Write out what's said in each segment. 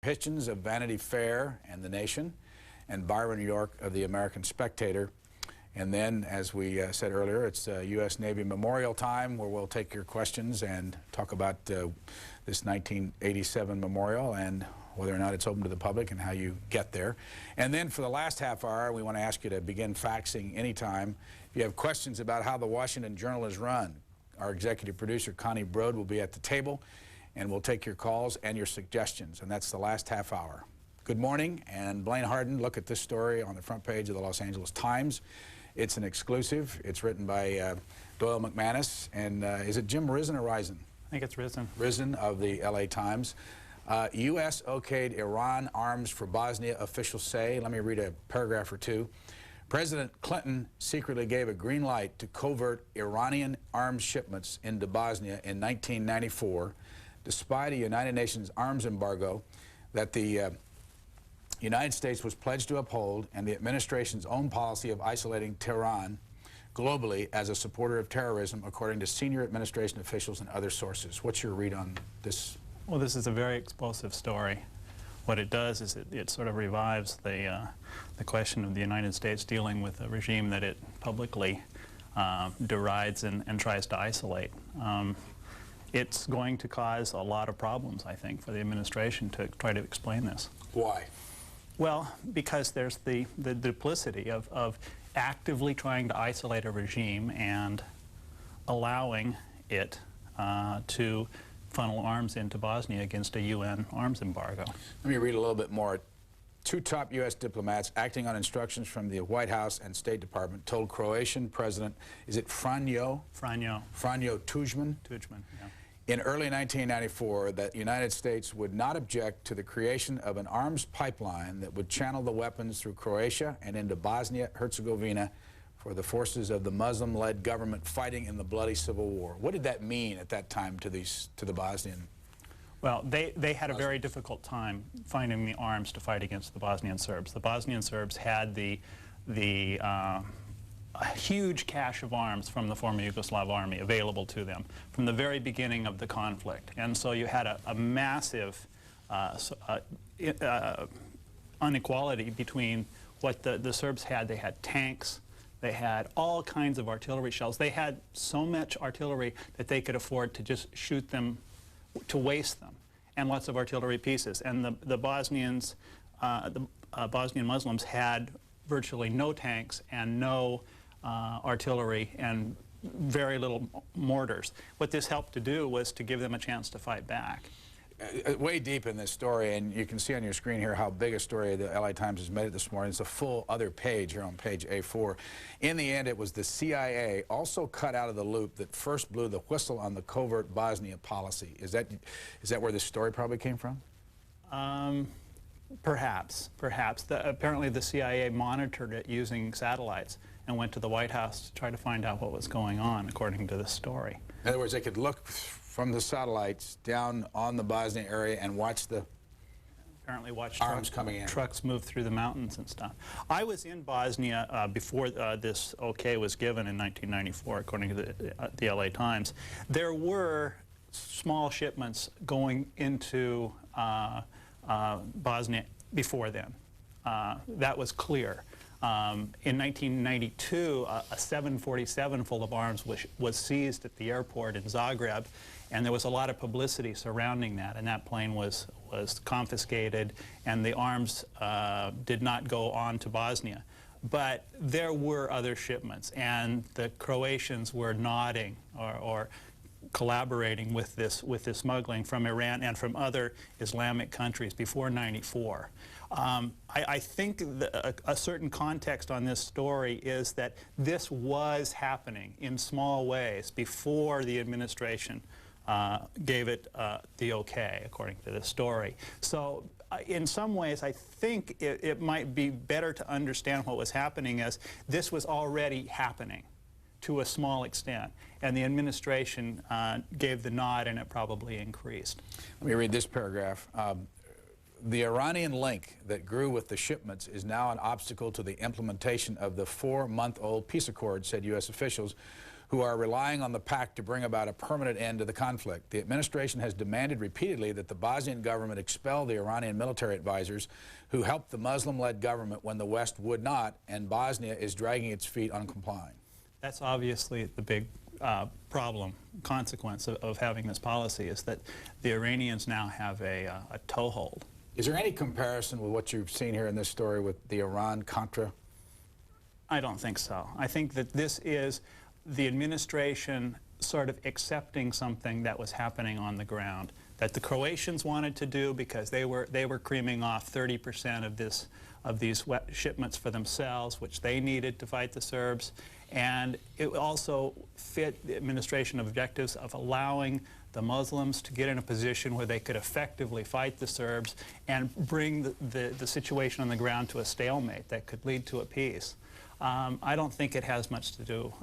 Hitchens of Vanity Fair and The Nation, and Byron York of the American Spectator. And then, as we said earlier, it's U.S. Navy Memorial time, where we'll take your questions and talk about this 1987 memorial and whether or not it's open to the public and how you get there. And then for the last half hour, we want to ask you to begin faxing anytime. If you have questions about how the Washington Journal is run, our executive producer, Connie Broad, will be at the table, and we'll take your calls and your suggestions. And that's the last half hour. Good morning, and Blaine Harden, look at this story on the front page of the Los Angeles Times. It's an exclusive. It's written by Doyle McManus, and is it Jim Risen or Risen? I think it's Risen. Risen of the LA Times. U.S. okayed Iran arms for Bosnia, officials say. Let me read a paragraph or two. President Clinton secretly gave a green light to covert Iranian arms shipments into Bosnia in 1994, despite a United Nations arms embargo that the United States was pledged to uphold, and the administration's own policy of isolating Tehran globally as a supporter of terrorism, according to senior administration officials and other sources. What's your read on this? Well, this is a very explosive story. What it does is it sort of revives the question of the United States dealing with a regime that it publicly derides and tries to isolate. It's going to cause a lot of problems, I think, for the administration to try to explain this. Why? Well, because there's the duplicity of actively trying to isolate a regime and allowing it to funnel arms into Bosnia against a UN arms embargo. Let me read a little bit more. Two top U.S. diplomats acting on instructions from the White House and State Department told Croatian President, is it Franjo Tudjman? Tudjman, yeah. In early 1994, that the United States would not object to the creation of an arms pipeline that would channel the weapons through Croatia and into Bosnia-Herzegovina for the forces of the Muslim-led government fighting in the bloody civil war. What did that mean at that time to the Bosnian? Well, they had a very difficult time finding the arms to fight against the Bosnian Serbs. The Bosnian Serbs had a huge cache of arms from the former Yugoslav army available to them from the very beginning of the conflict. And so you had a massive inequality between what the Serbs had. They had tanks, they had all kinds of artillery shells. They had so much artillery that they could afford to just shoot them, to waste them, and lots of artillery pieces. And the Bosnians, Bosnian Muslims had virtually no tanks and no artillery and very little mortars. What this helped to do was to give them a chance to fight back. Way deep in this story, and you can see on your screen here how big a story the LA Times has made it this morning. It's a full other page here on page A4. In the end, it was the CIA, also cut out of the loop, that first blew the whistle on the covert Bosnia policy. Is that where this story probably came from? Perhaps. Apparently the CIA monitored it using satellites and went to the White House to try to find out what was going on, according to this story. In other words, they could look from the satellites down on the Bosnia area and watch the arms coming in. Trucks move through the mountains and stuff. I was in Bosnia before this okay was given in 1994, according to the LA Times. There were small shipments going into Bosnia before then. That was clear. In 1992, a 747 full of arms was seized at the airport in Zagreb, and there was a lot of publicity surrounding that, and that plane was confiscated, and the arms did not go on to Bosnia. But there were other shipments, and the Croatians were nodding or collaborating with this smuggling from Iran and from other Islamic countries before '94. I think a certain context on this story is that this was happening in small ways before the administration gave it the okay, according to this story. So in some ways, I think it might be better to understand what was happening as this was already happening to a small extent, and the administration gave the nod, and it probably increased. Let me read this paragraph. The Iranian link that grew with the shipments is now an obstacle to the implementation of the 4-month-old peace accord, said U.S. officials, who are relying on the pact to bring about a permanent end to the conflict. The administration has demanded repeatedly that the Bosnian government expel the Iranian military advisors who helped the Muslim-led government when the West would not, and Bosnia is dragging its feet on complying. That's obviously the big consequence of having this policy, is that the Iranians now have a toehold. Is there any comparison with what you've seen here in this story with the Iran-Contra? I don't think so. I think that this is the administration sort of accepting something that was happening on the ground, that the Croatians wanted to do because they were creaming off 30% of these shipments for themselves, which they needed to fight the Serbs. And it also fit the administration objectives of allowing the Muslims to get in a position where they could effectively fight the Serbs and bring the situation on the ground to a stalemate that could lead to a peace. I don't think it has much to do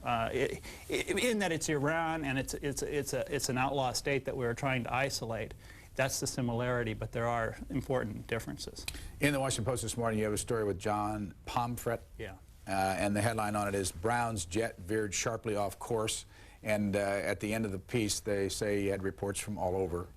in that it's Iran and it's an outlaw state that we're trying to isolate. That's the similarity, but there are important differences. In the Washington Post this morning, you have a story with John Pomfret. Yeah. And the headline on it is, Brown's jet veered sharply off course. And at the end of the piece, they say he had reports from all over.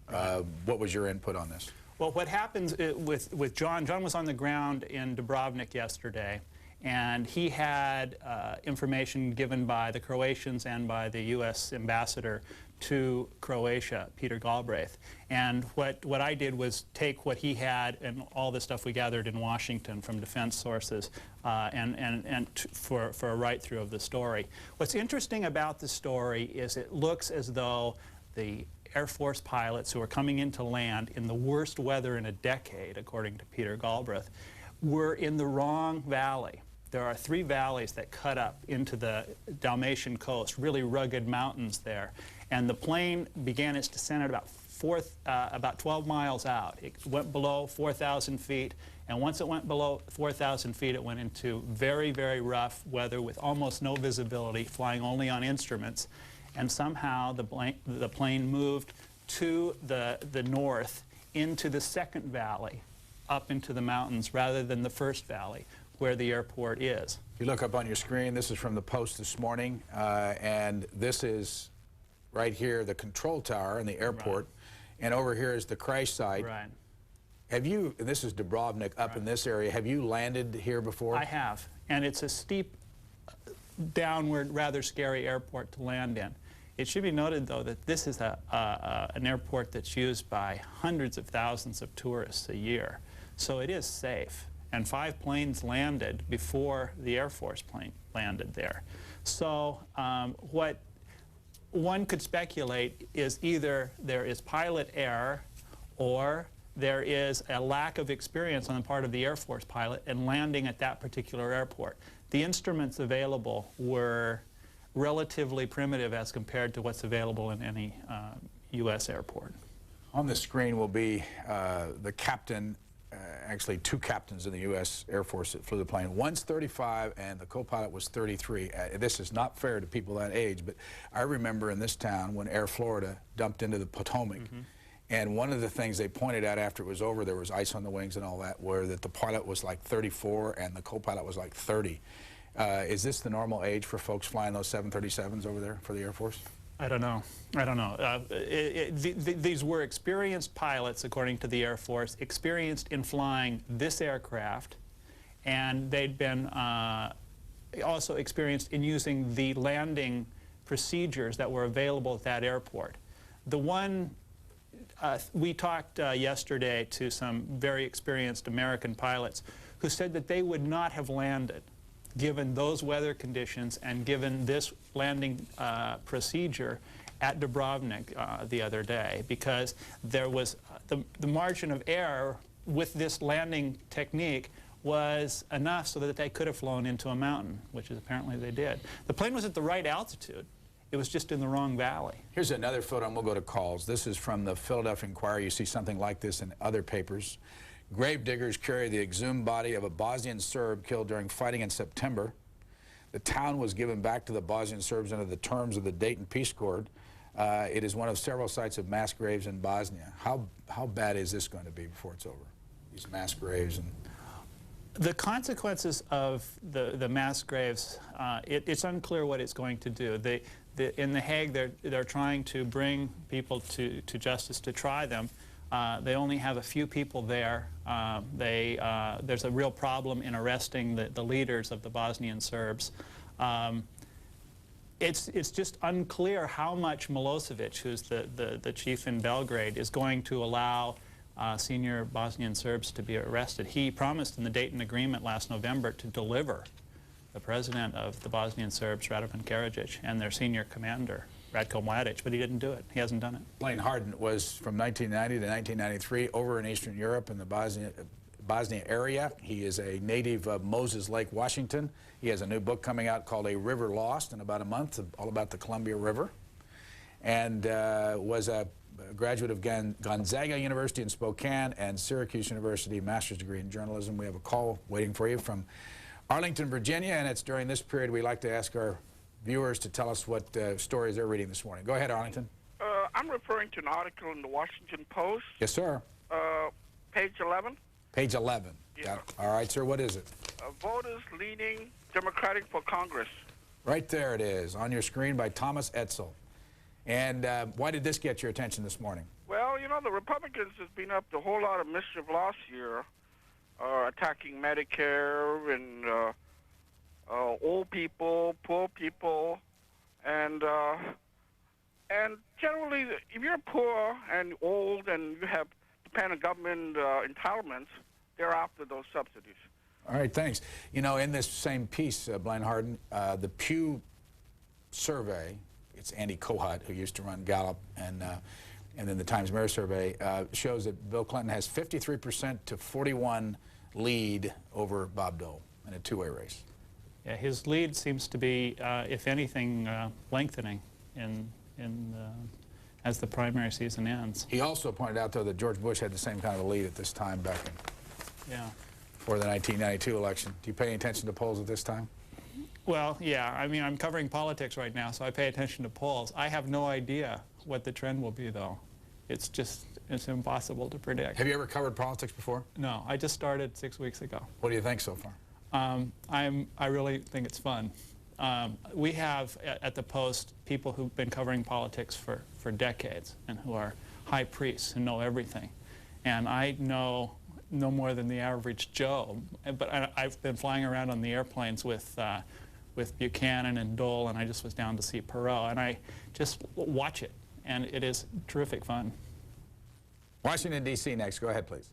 What was your input on this? Well, what happens with John was on the ground in Dubrovnik yesterday, and he had information given by the Croatians and by the U.S. ambassador to Croatia, Peter Galbraith. And what I did was take what he had and all the stuff we gathered in Washington from defense sources for a write-through of the story. What's interesting about the story is it looks as though the Air Force pilots who are coming into land in the worst weather in a decade, according to Peter Galbraith, were in the wrong valley. There are 3 valleys that cut up into the Dalmatian coast, really rugged mountains there. And the plane began its descent at about 12 miles out. It went below 4,000 feet, and once it went below 4,000 feet, it went into very, very rough weather with almost no visibility, flying only on instruments. And somehow the plane moved to the north into the second valley, up into the mountains, rather than the first valley, where the airport is. You look up on your screen, this is from the Post this morning, and this is right here, the control tower in the airport, and over here is the crash site. Right. Have you, and this is Dubrovnik up in this area, have you landed here before? I have, and it's a steep, downward, rather scary airport to land in. It should be noted, though, that this is an airport that's used by hundreds of thousands of tourists a year, so it is safe. And 5 planes landed before the Air Force plane landed there. So what one could speculate is either there is pilot error or there is a lack of experience on the part of the Air Force pilot in landing at that particular airport. The instruments available were relatively primitive as compared to what's available in any U.S. airport. On the screen will be the captain, actually 2 captains in the U.S. Air Force that flew the plane. One's 35 and the co-pilot was 33. This is not fair to people that age, but I remember in this town when Air Florida dumped into the Potomac. And one of the things they pointed out after it was over, there was ice on the wings and all that, were that the pilot was like 34 and the co-pilot was like 30. Is this the normal age for folks flying those 737s over there for the Air Force? I don't know. I don't know. These were experienced pilots, according to the Air Force, experienced in flying this aircraft, and they'd been also experienced in using the landing procedures that were available at that airport. The one, we talked yesterday to some very experienced American pilots who said that they would not have landed given those weather conditions and given this landing procedure at Dubrovnik the other day, because there was the margin of error with this landing technique was enough so that they could have flown into a mountain, which is apparently they did. The plane was at the right altitude. It was just in the wrong valley. Here's another photo, and we'll go to calls. This is from the Philadelphia Inquirer. You see something like this in other papers. Grave diggers carry the exhumed body of a Bosnian Serb killed during fighting in September. The town was given back to the Bosnian Serbs under the terms of the Dayton Peace Accord. It is one of several sites of mass graves in Bosnia. How bad is this going to be before it's over, these mass graves? And the consequences of the mass graves, it's unclear what it's going to do. In The Hague, they're trying to bring people to justice to try them. They only have a few people there. There's a real problem in arresting the leaders of the Bosnian Serbs. It's just unclear how much Milosevic, who's the chief in Belgrade, is going to allow senior Bosnian Serbs to be arrested. He promised in the Dayton Agreement last November to deliver the president of the Bosnian Serbs, Radovan Karadzic, and their senior commander, Ratko Mladic, but he didn't do it. He hasn't done it. Blaine Harden was from 1990 to 1993 over in Eastern Europe in the Bosnia area. He is a native of Moses Lake, Washington. He has a new book coming out called A River Lost in about a month, all about the Columbia River, and was a graduate of Gonzaga University in Spokane and Syracuse University, master's degree in journalism. We have a call waiting for you from Arlington, Virginia, and it's during this period we like to ask our viewers to tell us what stories they're reading this morning. Go ahead, Arlington. I'm referring to an article in the Washington Post. Yes, sir. Page 11. Page 11. Yeah. All right, sir, what is it? Voters leaning Democratic for Congress. Right there it is, on your screen by Thomas Etzel. And why did this get your attention this morning? Well, you know, the Republicans has been up to a whole lot of mischief last year, attacking Medicare and old people, poor people, and generally, if you're poor and old and you have dependent government entitlements, they're after those subsidies. All right, thanks. You know, in this same piece, Blaine Harden, the Pew survey, it's Andy Kohut, who used to run Gallup, and then the Times Mirror survey, shows that Bill Clinton has 53% to 41 lead over Bob Dole in a two-way race. Yeah, his lead seems to be, if anything, lengthening as the primary season ends. He also pointed out, though, that George Bush had the same kind of a lead at this time back for the 1992 election. Do you pay any attention to polls at this time? Well, yeah. I mean, I'm covering politics right now, so I pay attention to polls. I have no idea what the trend will be, though. It's impossible to predict. Have you ever covered politics before? No, I just started 6 weeks ago. What do you think so far? I really think it's fun. We have at the Post people who've been covering politics for decades and who are high priests and know everything. And I know no more than the average Joe, but I've been flying around on the airplanes with Buchanan and Dole, and I just was down to see Perot, and I just watch it, and it is terrific fun. Washington, D.C. next. Go ahead, please.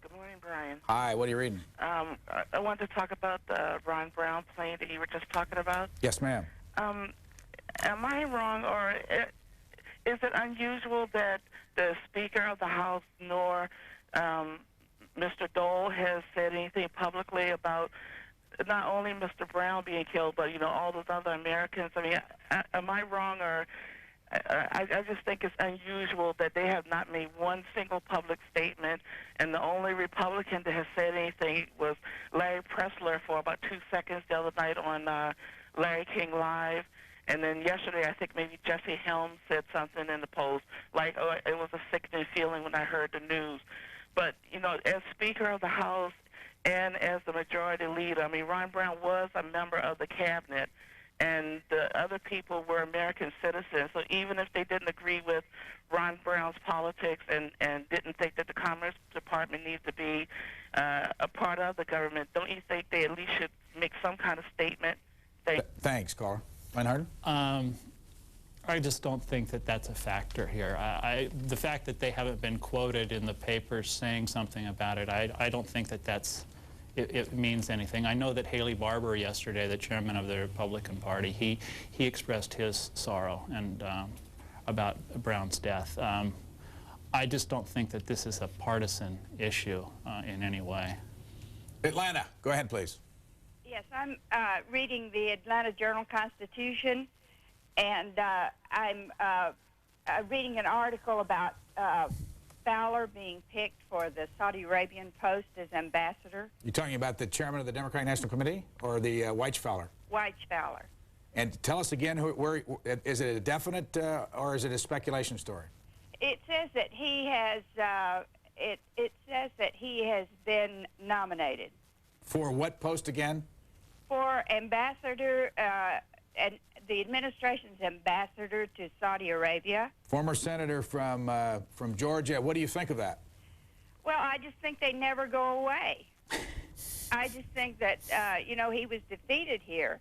Good morning, Brian. Hi, what are you reading? I wanted to talk about the Ron Brown plane that you were just talking about. Yes, ma'am. Am I wrong, or is it unusual that the Speaker of the House nor Mr. Dole has said anything publicly about not only Mr. Brown being killed, but, you know, all those other Americans? I mean, am I wrong, or I just think it's unusual that they have not made one single public statement, and the only Republican that has said anything was Larry Pressler for about 2 seconds the other night on Larry King Live. And then yesterday, I think maybe Jesse Helms said something in the Post, like, oh, it was a sickening feeling when I heard the news. But, you know, as Speaker of the House and as the majority leader, I mean, Ron Brown was a member of the cabinet, and the other people were American citizens. So even if they didn't agree with Ron Brown's politics and didn't think that the Commerce Department needs to be a part of the government, don't you think they at least should make some kind of statement? Thanks, Carl. Blaine Harden? I just don't think that that's a factor here. The fact that they haven't been quoted in the papers saying something about it, I don't think that it means anything. I know that Haley Barbour yesterday, the chairman of the Republican Party, he expressed his sorrow and about Brown's death. I just don't think that this is a partisan issue in any way. Atlanta, go ahead, please. Yes, I'm reading the Atlanta Journal-Constitution, and I'm reading an article about Fowler being picked for the Saudi Arabian post as ambassador. You're talking about the chairman of the Democratic National Committee, or the Weich Fowler? Weich Fowler. And tell us again, is it a definite or is it a speculation story? It says that he has. It says that he has been nominated. For what post again? For ambassador, and the administration's ambassador to Saudi Arabia. Former senator from Georgia. What do you think of that? Well, I just think they never go away. I just think that, you know, he was defeated here,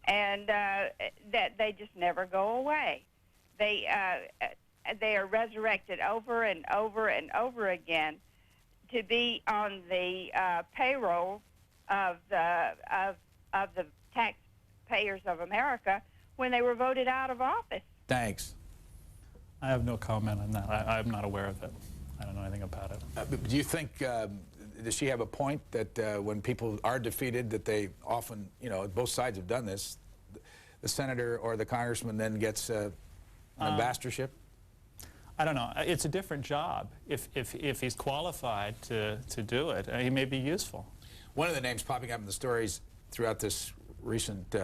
and that they just never go away. They are resurrected over and over and over again to be on the payroll of the taxpayers of America when they were voted out of office. Thanks. I have no comment on that. I'm not aware of it. I don't know anything about it. Do you think, does she have a point that when people are defeated that they often, you know, both sides have done this, the senator or the congressman then gets an ambassadorship? I don't know. It's a different job. If he's qualified to do it, he may be useful. One of the names popping up in the stories throughout this recent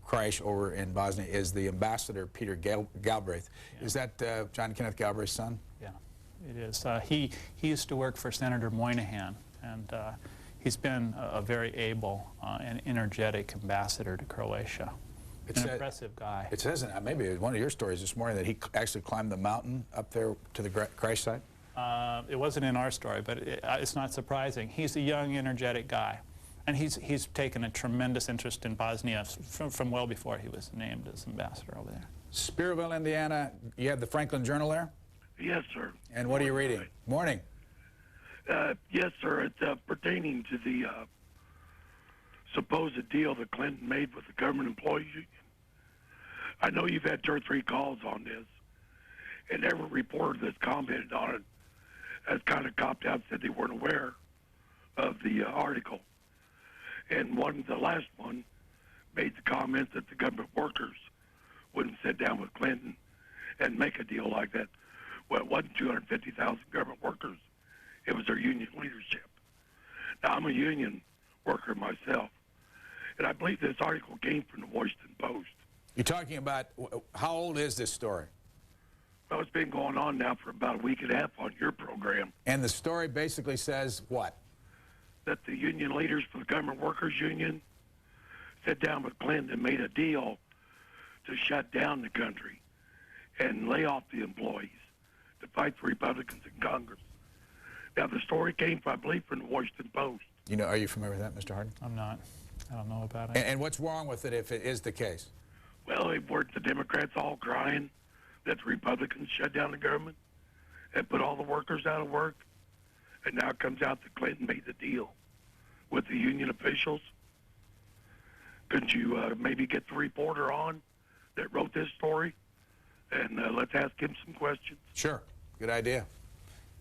crash over in Bosnia is the ambassador, Peter Galbraith. Yeah. Is that John Kenneth Galbraith's son? Yeah, it is. He used to work for Senator Moynihan, and he's been a very able and energetic ambassador to Croatia. An impressive guy. It says, maybe one of your stories this morning, that he actually climbed the mountain up there to the crash site? It wasn't in our story, but it's not surprising. He's a young, energetic guy. And he's taken a tremendous interest in Bosnia from well before he was named as ambassador over there. Spearville, Indiana, you have the Franklin Journal there? Yes, sir. And what are you reading? Morning. Yes, sir. It's pertaining to the supposed deal that Clinton made with the government employees union. I know you've had 2 or 3 calls on this, and every reporter that's commented on it has kind of copped out, said they weren't aware of the article. And the last one made the comment that the government workers wouldn't sit down with Clinton and make a deal like that. Well, it wasn't 250,000 government workers. It was their union leadership. Now, I'm a union worker myself, and I believe this article came from the Washington Post. You're talking about, how old is this story? Well, it's been going on now for about a week and a half on your program. And the story basically says what? That the union leaders for the government workers union sat down with Clinton and made a deal to shut down the country and lay off the employees to fight the Republicans in Congress. Now, the story came, I believe, from the Washington Post. You know, are you familiar with that, Mr. Harden? I'm not. I don't know about it. And what's wrong with it if it is the case? Well, weren't the Democrats all crying that the Republicans shut down the government and put all the workers out of work? And now it comes out that Clinton made the deal with the union officials. Couldn't you maybe get the reporter on that wrote this story? And let's ask him some questions. Sure. Good idea.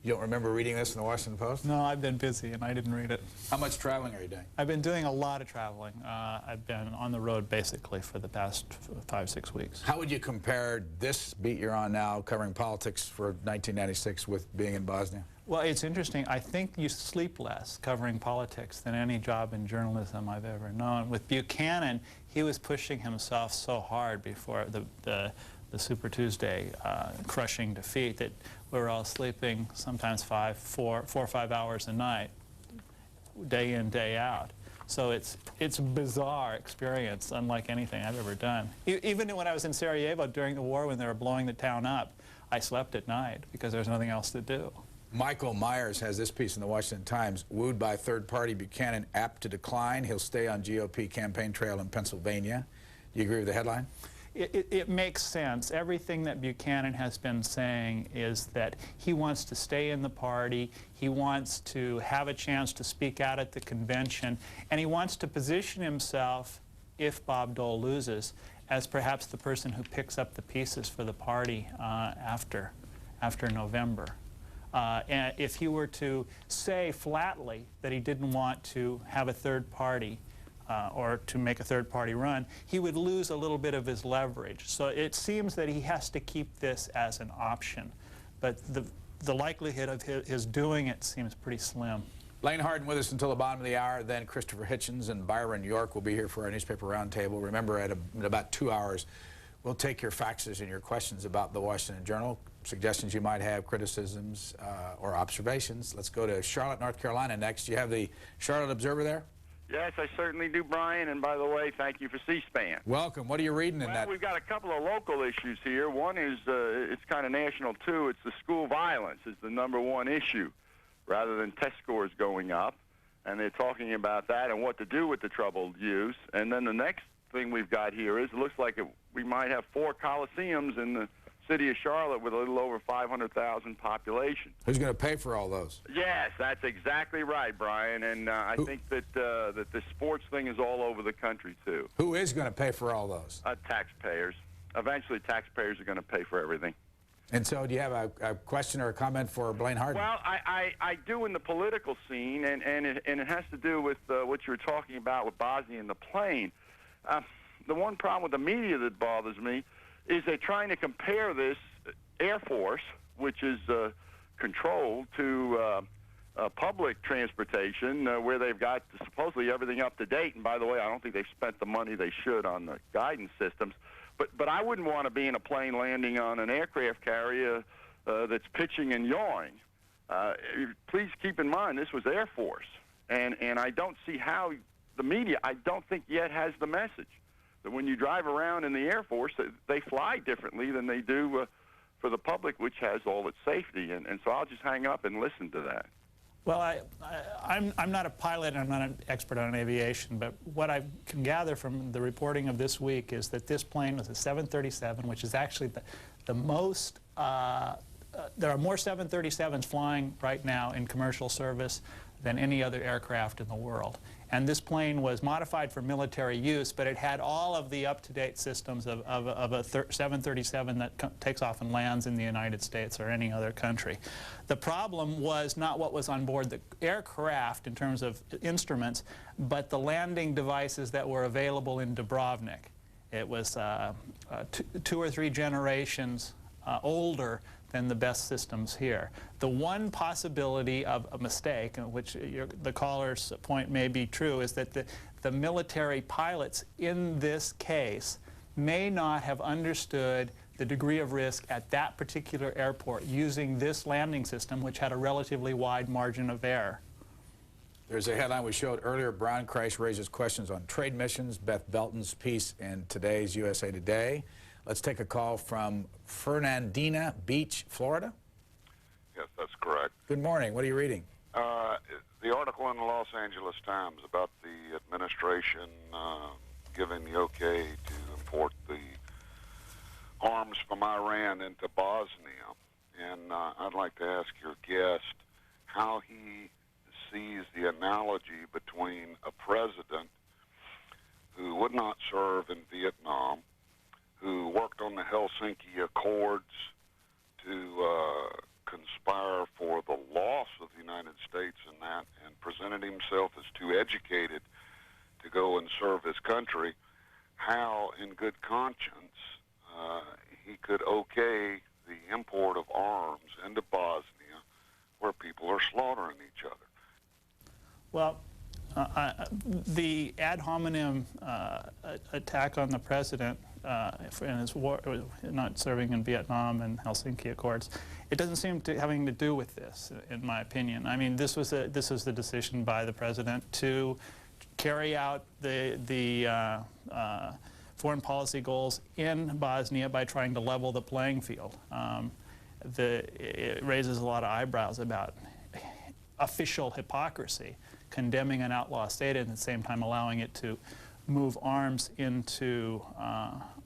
You don't remember reading this in the Washington Post? No, I've been busy and I didn't read it. How much traveling are you doing? I've been doing a lot of traveling. I've been on the road basically for the past 5-6 weeks. How would you compare this beat you're on now, covering politics for 1996, with being in Bosnia? Well, it's interesting. I think you sleep less covering politics than any job in journalism I've ever known. With Buchanan, he was pushing himself so hard before the Super Tuesday crushing defeat that we were all sleeping sometimes 4 or 5 hours a night, day in, day out. So it's a bizarre experience, unlike anything I've ever done. Even when I was in Sarajevo during the war, when they were blowing the town up, I slept at night because there was nothing else to do. Michael Myers has this piece in the Washington Times. Wooed by third party, Buchanan apt to decline. He'll stay on GOP campaign trail in Pennsylvania. Do you agree with the headline? It makes sense. Everything that Buchanan has been saying is that he wants to stay in the party, he wants to have a chance to speak out at the convention, and he wants to position himself, if Bob Dole loses, as perhaps the person who picks up the pieces for the party after November. And if he were to say flatly that he didn't want to have a third party or to make a third party run, he would lose a little bit of his leverage. So it seems that he has to keep this as an option. But the likelihood of his doing it seems pretty slim. Lane Harden with us until the bottom of the hour. Then Christopher Hitchens and Byron York will be here for our newspaper roundtable. Remember, in about 2 hours, we'll take your faxes and your questions about the Washington Journal, suggestions you might have, criticisms, or observations. Let's go to Charlotte, North Carolina next. You have the Charlotte Observer there? Yes, I certainly do, Brian. And by the way, thank you for C-SPAN. Welcome. What are you reading in Well, that? we've got a couple of local issues here. One is, it's kind of national, too. It's the school violence is the #1 issue, rather than test scores going up. And they're talking about that and what to do with the troubled youth. And then the next thing we've got here is it looks like we might have 4 coliseums in the city of Charlotte with a little over 500,000 population. Who's going to pay for all those? Yes, that's exactly right, Brian. And I think that that the sports thing is all over the country, too. Who is going to pay for all those? Taxpayers. Eventually, taxpayers are going to pay for everything. And so do you have a question or a comment for Blaine Harden? Well, I do in the political scene, and it has to do with what you were talking about with Bosnia and the plane. The one problem with the media that bothers me is they're trying to compare this Air Force, which is controlled, to public transportation, where they've got supposedly everything up to date. And by the way, I don't think they've spent the money they should on the guidance systems. But I wouldn't want to be in a plane landing on an aircraft carrier that's pitching and yawing. Please keep in mind this was Air Force, and I don't see how the media, I don't think yet has the message that when you drive around in the Air Force, they fly differently than they do for the public, which has all its safety. And so I'll just hang up and listen to that. Well, I'm not a pilot and I'm not an expert on aviation, but what I can gather from the reporting of this week is that this plane was a 737, which is actually the most, there are more 737s flying right now in commercial service than any other aircraft in the world. And this plane was modified for military use, but it had all of the up-to-date systems of a 737 that takes off and lands in the United States or any other country. The problem was not what was on board the aircraft in terms of instruments, but the landing devices that were available in Dubrovnik. It was 2 or 3 generations older than the best systems here. The one possibility of a mistake, which the caller's point may be true, is that the military pilots in this case may not have understood the degree of risk at that particular airport using this landing system, which had a relatively wide margin of error. There's a headline we showed earlier. Brian Kreis raises questions on trade missions, Beth Belton's piece in today's USA Today. Let's take a call from Fernandina Beach, Florida. Yes, that's correct. Good morning. What are you reading? The article in the Los Angeles Times about the administration giving the okay to import the arms from Iran into Bosnia. And I'd like to ask your guest how he sees the analogy between a president who would not serve in Vietnam, who worked on the Helsinki Accords to conspire for the loss of the United States in that, and presented himself as too educated to go and serve his country, how in good conscience he could okay the import of arms into Bosnia where people are slaughtering each other. Well, the ad hominem attack on the president in his war, not serving in Vietnam and Helsinki Accords, it doesn't seem to having to do with this, in my opinion. I mean, this was the decision by the president to carry out the foreign policy goals in Bosnia by trying to level the playing field. It raises a lot of eyebrows about official hypocrisy, condemning an outlaw state and at the same time allowing it to move arms into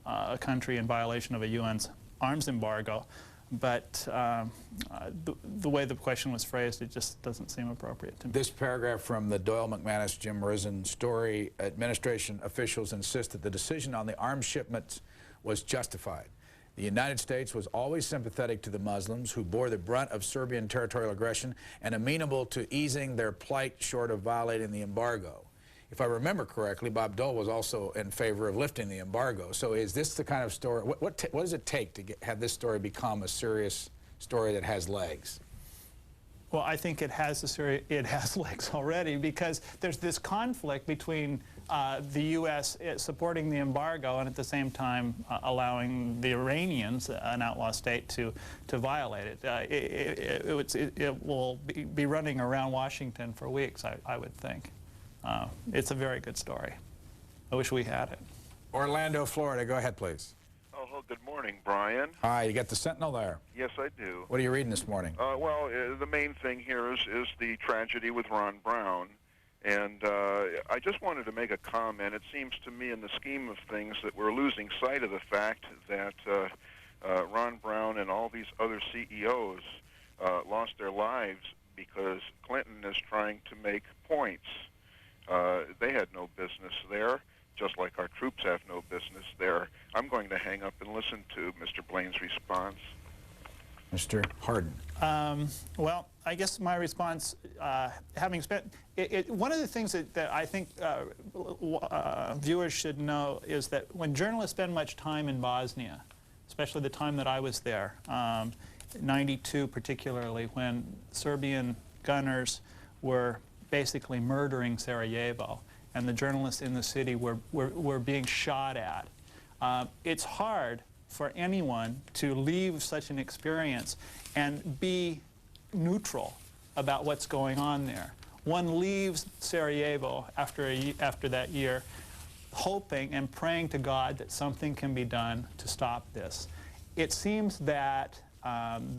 a country in violation of a UN's arms embargo. But the way the question was phrased, it just doesn't seem appropriate to me. This paragraph from the Doyle McManus, Jim Risen story, administration officials insist that the decision on the arms shipments was justified. The United States was always sympathetic to the Muslims who bore the brunt of Serbian territorial aggression and amenable to easing their plight short of violating the embargo. If I remember correctly, Bob Dole was also in favor of lifting the embargo. So is this the kind of story, what does it take to have this story become a serious story that has legs? Well, I think it has legs already, because there's this conflict between the U.S. supporting the embargo and at the same time allowing the Iranians, an outlaw state, to violate it. It will be running around Washington for weeks, I would think. It's a very good story. I wish we had it. Orlando, Florida. Go ahead, please. Oh, good morning, Brian. Hi, you got the Sentinel there. Yes, I do. What are you reading this morning? Well, the main thing here is the tragedy with Ron Brown. And I just wanted to make a comment. It seems to me in the scheme of things that we're losing sight of the fact that Ron Brown and all these other CEOs lost their lives because Clinton is trying to make points. They had no business there, just like our troops have no business there. I'm going to hang up and listen to Mr. Blaine's response. Mr. Harden. Well, I guess my response, having spent, one of the things that I think viewers should know is that when journalists spend much time in Bosnia, especially the time that I was there, 92 particularly, when Serbian gunners were basically murdering Sarajevo, and the journalists in the city were being shot at. It's hard for anyone to leave such an experience and be neutral about what's going on there. One leaves Sarajevo after that year hoping and praying to God that something can be done to stop this. It seems that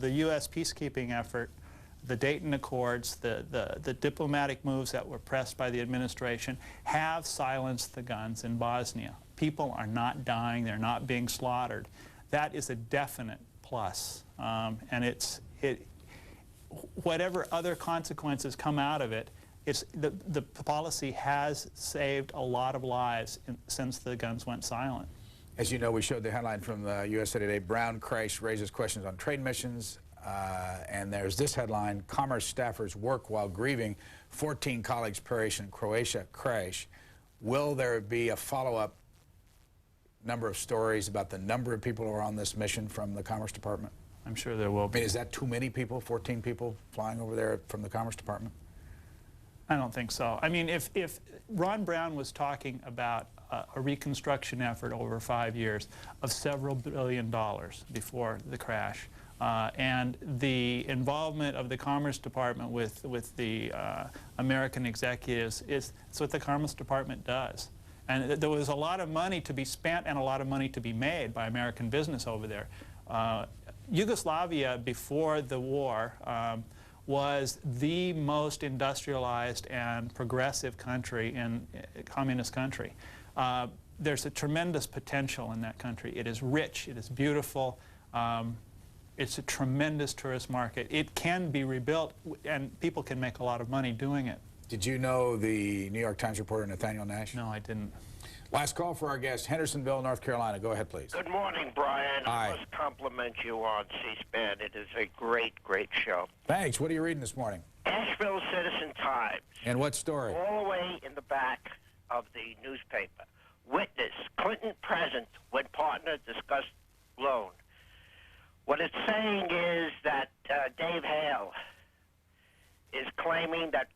the U.S. peacekeeping effort, the Dayton Accords, the diplomatic moves that were pressed by the administration have silenced the guns in Bosnia. People are not dying, they're not being slaughtered. That is a definite plus. And whatever other consequences come out of it, the policy has saved a lot of lives since the guns went silent. As you know, we showed the headline from the USA Today, Brown crash raises questions on trade missions. And there's this headline, Commerce staffers work while grieving 14 colleagues perish in Croatia crash. Will there be a follow-up number of stories about the number of people who are on this mission from the Commerce Department? I'm sure there will be. I mean, is that too many people, 14 people flying over there from the Commerce Department? I don't think so. I mean, if Ron Brown was talking about a reconstruction effort over 5 years of several $billion before the crash, and the involvement of the Commerce Department with the American executives it's what the Commerce Department does. And there was a lot of money to be spent and a lot of money to be made by American business over there. Yugoslavia, before the war, was the most industrialized and progressive country in communist country. There's a tremendous potential in that country. It is rich, it is beautiful. It's a tremendous tourist market. It can be rebuilt, and people can make a lot of money doing it. Did you know the New York Times reporter Nathaniel Nash? No, I didn't. Last call for our guest, Hendersonville, North Carolina. Go ahead, please. Good morning, Brian. Hi. I must compliment you on C-SPAN. It is a great, great show. Thanks. What are you reading this morning? Asheville Citizen Times. And what story? All the way in the back of the newspaper. Witness, Clinton present when partner discussed loan. What it's saying is that Dave Hale is claiming that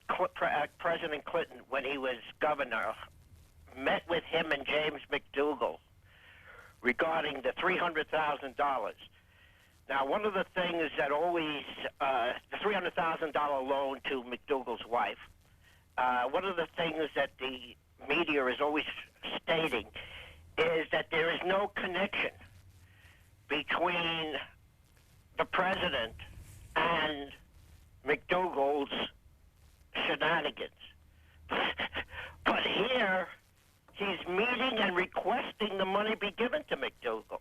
President Clinton, when he was governor, met with him and James McDougal regarding the $300,000. Now, one of the things that always, the $300,000 loan to McDougal's wife, one of the things that the media is always stating is that there is no connection between the president and McDougal's shenanigans. But here, he's meeting and requesting the money be given to McDougal.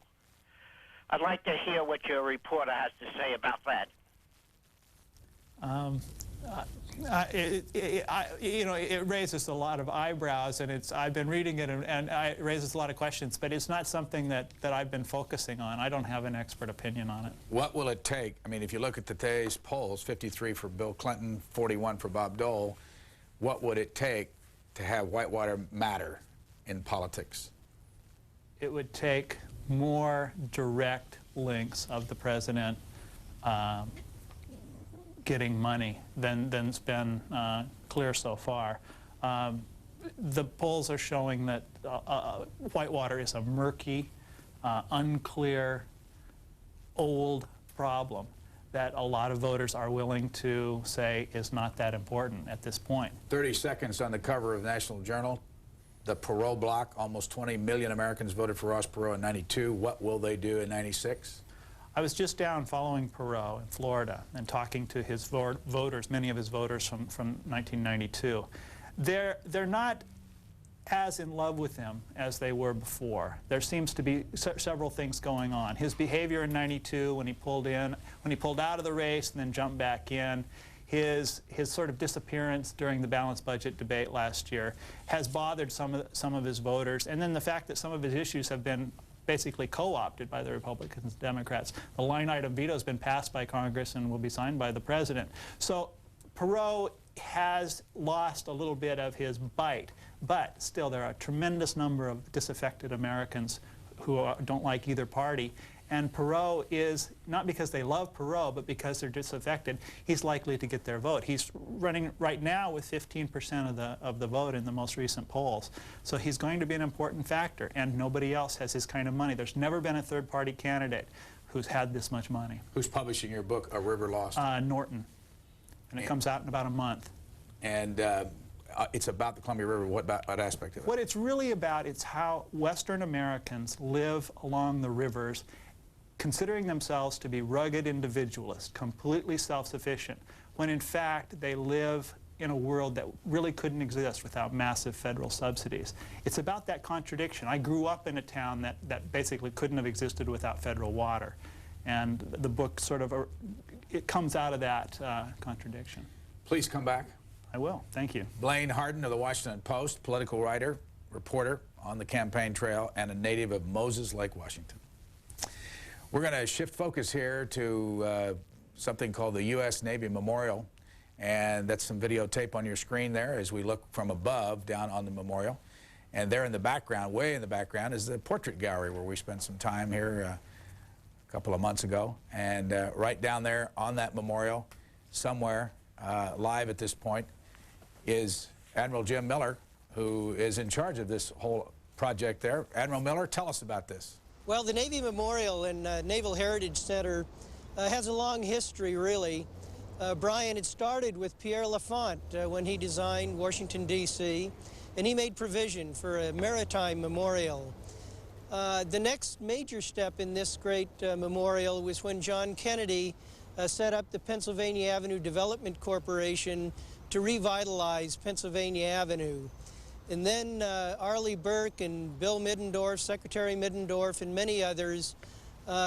I'd like to hear what your reporter has to say about that. It raises a lot of eyebrows, and I've been reading it, and it raises a lot of questions, but it's not something that I've been focusing on. I don't have an expert opinion on it. What will it take? I mean, if you look at today's polls, 53 for Bill Clinton, 41 for Bob Dole, what would it take to have Whitewater matter in politics? It would take more direct links of the president getting money than's been clear so far. The polls are showing that Whitewater is a murky, unclear, old problem. that a lot of voters are willing to say is not that important at this point. 30 seconds on the cover of the National Journal. The Perot block, almost 20 million Americans voted for Ross Perot in '92. What will they do in '96? I was just down following Perot in Florida and talking to his voters, many of his voters from 1992. They're not as in love with him as they were before. There seems to be several things going on. His behavior in '92 when he pulled out of the race and then jumped back in, his sort of disappearance during the balanced budget debate last year has bothered some of his voters, and then the fact that some of his issues have been basically co-opted by the Republicans and Democrats. The line item veto has been passed by Congress and will be signed by the President. So Perot has lost a little bit of his bite, but still there are a tremendous number of disaffected Americans who don't like either party. And Perot is, not because they love Perot, but because they're disaffected, he's likely to get their vote. He's running right now with 15% of the vote in the most recent polls. So he's going to be an important factor, and nobody else has his kind of money. There's never been a third-party candidate who's had this much money. Who's publishing your book, A River Lost? Norton. And it comes out in about a month. And it's about the Columbia River. What aspect of it? What it's really about is how Western Americans live along the rivers, considering themselves to be rugged individualists, completely self-sufficient, when in fact they live in a world that really couldn't exist without massive federal subsidies. It's about that contradiction. I grew up in a town that basically couldn't have existed without federal water. And the book sort of, it comes out of that contradiction. Please come back. I will. Thank you. Blaine Harden of the Washington Post, political writer, reporter on the campaign trail, and a native of Moses Lake, Washington. We're going to shift focus here to something called the U.S. Navy Memorial, and that's some videotape on your screen there as we look from above down on the memorial. And there in the background, way in the background, is the portrait gallery where we spent some time here a couple of months ago. And right down there on that memorial, somewhere live at this point, is Admiral Jim Miller, who is in charge of this whole project there. Admiral Miller, tell us about this. Well, the Navy Memorial and Naval Heritage Center has a long history, really. Brian, it started with Pierre Lafont when he designed Washington, D.C., and he made provision for a maritime memorial. The next major step in this great memorial was when John Kennedy set up the Pennsylvania Avenue Development Corporation to revitalize Pennsylvania Avenue. And then Arleigh Burke and Bill Middendorf, Secretary Middendorf, and many others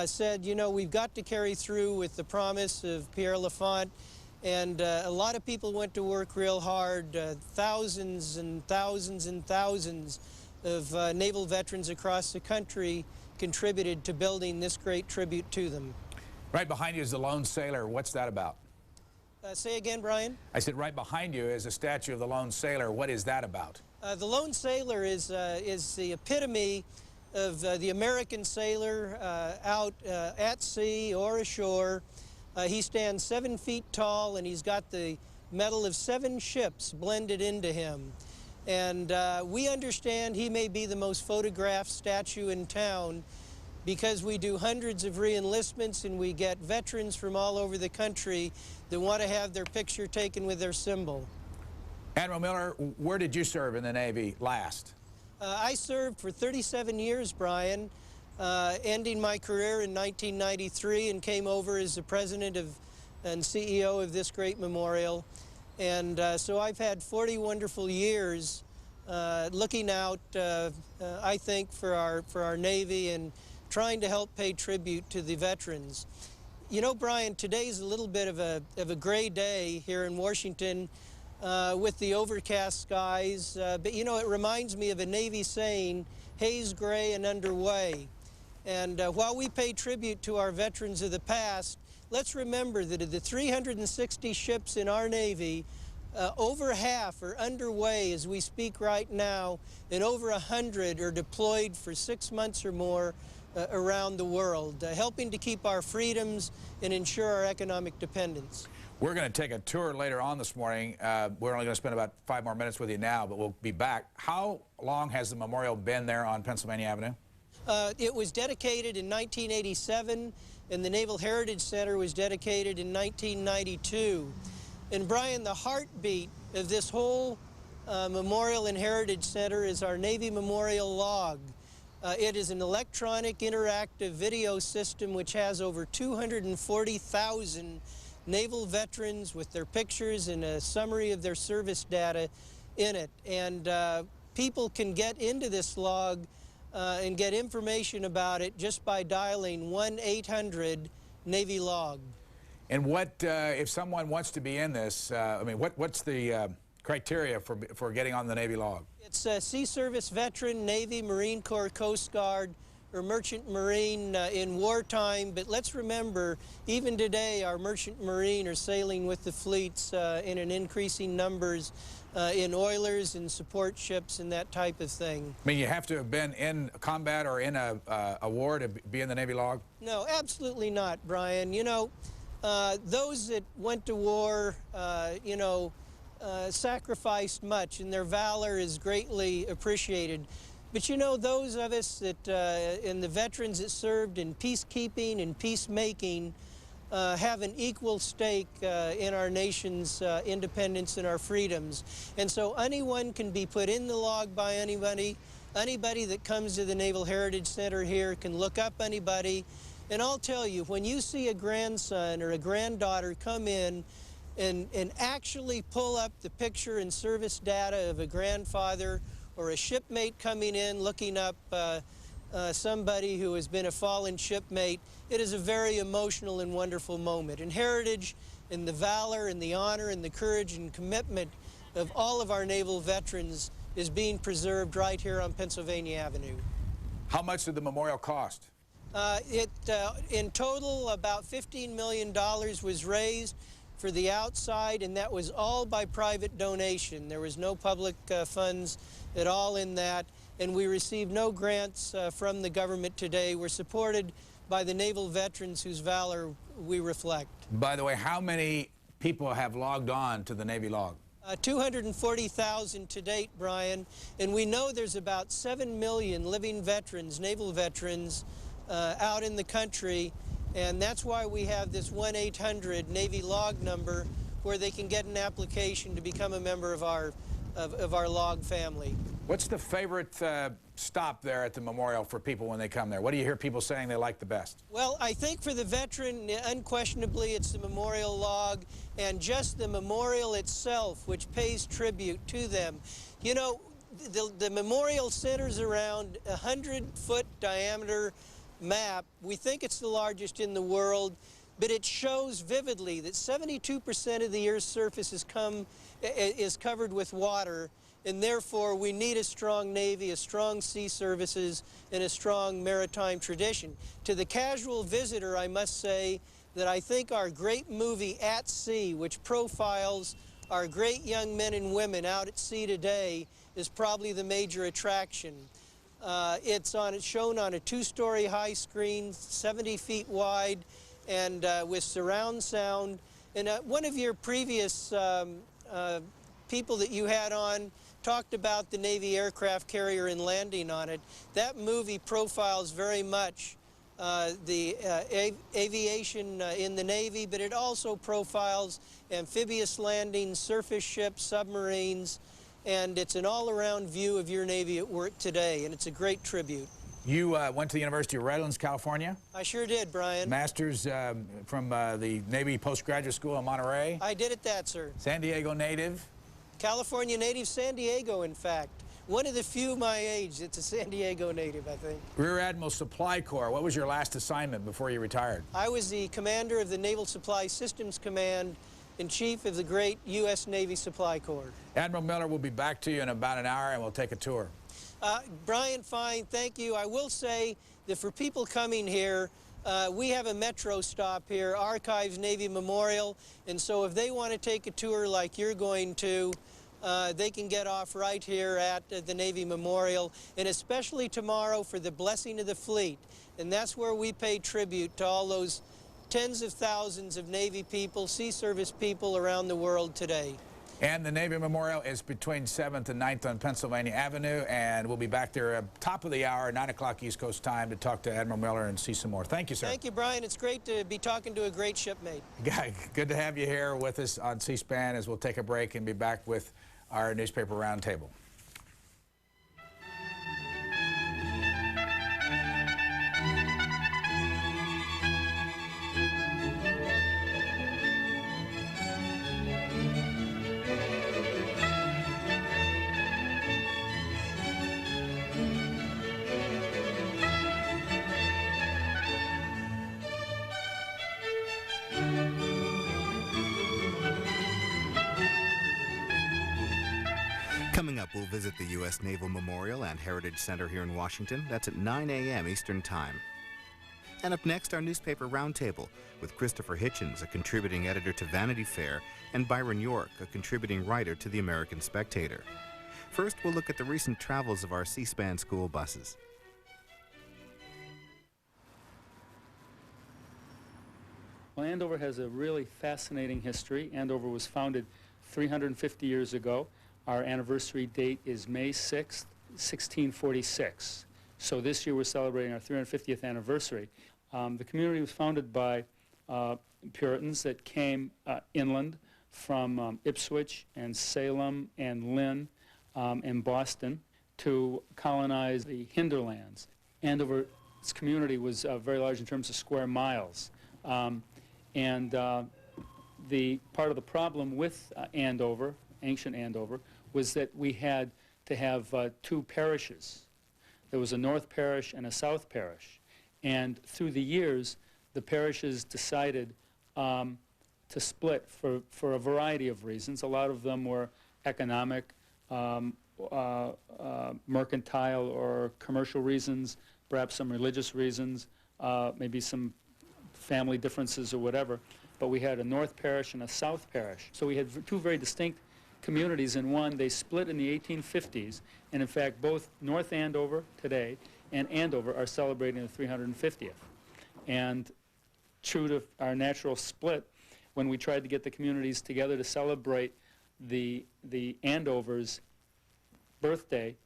said, you know, we've got to carry through with the promise of Pierre Lafont. And a lot of people went to work real hard. Thousands and thousands and thousands of naval veterans across the country contributed to building this great tribute to them. Right behind you is the Lone Sailor. What's that about? Say again, Brian? I said right behind you is a statue of the Lone Sailor. What is that about? The Lone Sailor is the epitome of the American sailor out at sea or ashore. He stands 7 feet tall, and he's got the metal of 7 ships blended into him. And we understand he may be the most photographed statue in town because we do hundreds of re-enlistments, and we get veterans from all over the country that want to have their picture taken with their symbol. Admiral Miller, where did you serve in the Navy last? I served for 37 years, Brian, ending my career in 1993, and came over as the president and CEO of this great memorial. And so I've had 40 wonderful years looking out, I think, for our Navy and trying to help pay tribute to the veterans. You know, Brian, today's a little bit of a gray day here in Washington with the overcast skies, but you know, it reminds me of a Navy saying, haze gray and underway. And while we pay tribute to our veterans of the past, let's remember that of the 360 ships in our Navy, over half are underway as we speak right now, and over 100 are deployed for 6 months or more around the world, helping to keep our freedoms and ensure our economic dependence. We're going to take a tour later on this morning. We're only going to spend about 5 more minutes with you now, but we'll be back. How long has the memorial been there on Pennsylvania Avenue? It was dedicated in 1987, and the Naval Heritage Center was dedicated in 1992. And Brian, the heartbeat of this whole Memorial and Heritage Center is our Navy Memorial Log. It is an electronic interactive video system which has over 240,000 naval veterans with their pictures and a summary of their service data in it. And people can get into this log and get information about it just by dialing 1-800-NAVY-LOG. And what, if someone wants to be in this, I mean, what's the criteria for getting on the Navy log? It's a sea service veteran, Navy, Marine Corps, Coast Guard, or Merchant Marine in wartime. But let's remember, even today, our Merchant Marine are sailing with the fleets in an increasing numbers in oilers and support ships and that type of thing. I mean, you have to have been in combat or in a war to be in the Navy log? No, absolutely not, Brian. You know, those that went to war, you know, sacrificed much, and their valor is greatly appreciated. But you know, those of us that, and the veterans that served in peacekeeping and peacemaking have an equal stake in our nation's independence and our freedoms. And so anyone can be put in the log by anybody. Anybody that comes to the Naval Heritage Center here can look up anybody. And I'll tell you, when you see a grandson or a granddaughter come in and actually pull up the picture and service data of a grandfather or a shipmate coming in looking up somebody who has been a fallen shipmate, it is a very emotional and wonderful moment. And heritage and the valor and the honor and the courage and commitment of all of our naval veterans is being preserved right here on Pennsylvania Avenue. How much did the memorial cost? In total, about $15 million was raised for the outside, and that was all by private donation. There was no public funds at all in that, and we received no grants from the government today. We're supported by the naval veterans whose valor we reflect. By the way, how many people have logged on to the Navy log? 240,000 to date, Brian, and we know there's about 7 million living veterans, naval veterans, out in the country. And that's why we have this 1-800-NAVY-LOG number where they can get an application to become a member of our log family. What's the favorite stop there at the memorial for people when they come there? What do you hear people saying they like the best? Well, I think for the veteran, unquestionably, it's the memorial log and just the memorial itself, which pays tribute to them. You know, the memorial centers around a 100-foot diameter map. We think it's the largest in the world, but it shows vividly that 72% of the Earth's surface is covered with water, and therefore we need a strong Navy, a strong sea services, and a strong maritime tradition. To the casual visitor, I must say that I think our great movie At Sea, which profiles our great young men and women out at sea today, is probably the major attraction. It's shown on a 2-story high screen, 70 feet wide, and with surround sound. And one of your previous people that you had on talked about the Navy aircraft carrier and landing on it. That movie profiles very much the aviation in the Navy, but it also profiles amphibious landings, surface ships, submarines, and it's an all-around view of your Navy at work today, and it's a great tribute. You went to the University of Redlands, California? I sure did, Brian. Master's from the Navy Postgraduate School in Monterey? I did at that, sir. San Diego native? California native, San Diego, in fact. One of the few my age that's a San Diego native, I think. Rear Admiral Supply Corps. What was your last assignment before you retired? I was the commander of the Naval Supply Systems Command and Chief of the great U.S. Navy Supply Corps. Admiral Miller will be back to you in about an hour, and we'll take a tour. Brian, fine, thank you. I will say that for people coming here, we have a metro stop here, Archives Navy Memorial, and so if they want to take a tour like you're going to, they can get off right here at the Navy Memorial, and especially tomorrow for the Blessing of the Fleet. And that's where we pay tribute to all those tens of thousands of Navy people, Sea Service people around the world today. And the Navy Memorial is between 7th and 9th on Pennsylvania Avenue, and we'll be back there at top of the hour, 9 o'clock East Coast time, to talk to Admiral Miller and see some more. Thank you, sir. Thank you, Brian. It's great to be talking to a great shipmate. Good to have you here with us on C-SPAN as we'll take a break and be back with our newspaper roundtable. Coming up, we'll visit the U.S. Naval Memorial and Heritage Center here in Washington. That's at 9 a.m. Eastern Time. And up next, our newspaper roundtable with Christopher Hitchens, a contributing editor to Vanity Fair, and Byron York, a contributing writer to the American Spectator. First, we'll look at the recent travels of our C-SPAN school buses. Well, Andover has a really fascinating history. Andover was founded 350 years ago. Our anniversary date is May 6th, 1646. So this year we're celebrating our 350th anniversary. The community was founded by Puritans that came inland from Ipswich and Salem and Lynn and Boston to colonize the hinterlands. Andover's community was very large in terms of square miles. The part of the problem with Andover, ancient Andover, was that we had to have two parishes. There was a north parish and a south parish. And through the years, the parishes decided to split for a variety of reasons. A lot of them were economic, mercantile or commercial reasons, perhaps some religious reasons, maybe some family differences or whatever. But we had a north parish and a south parish. So we had two very distinct communities in one. They split in the 1850s, and in fact both North Andover today and Andover are celebrating the 350th. And true to our natural split, when we tried to get the communities together to celebrate the Andover's birthday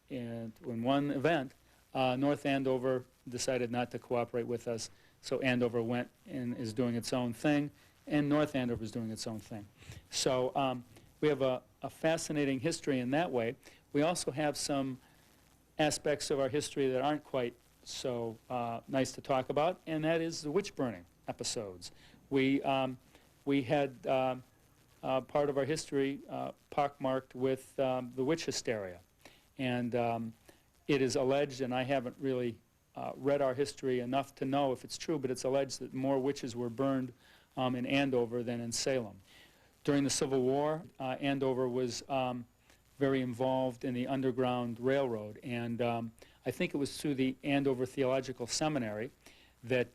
in one event, North Andover decided not to cooperate with us, so Andover went and is doing its own thing, and North Andover is doing its own thing. So we have a fascinating history in that way. We also have some aspects of our history that aren't quite so nice to talk about, and that is the witch burning episodes. We had part of our history pockmarked with the witch hysteria. And it is alleged, and I haven't really read our history enough to know if it's true, but it's alleged that more witches were burned in Andover than in Salem. During the Civil War, Andover was very involved in the Underground Railroad, and I think it was through the Andover Theological Seminary that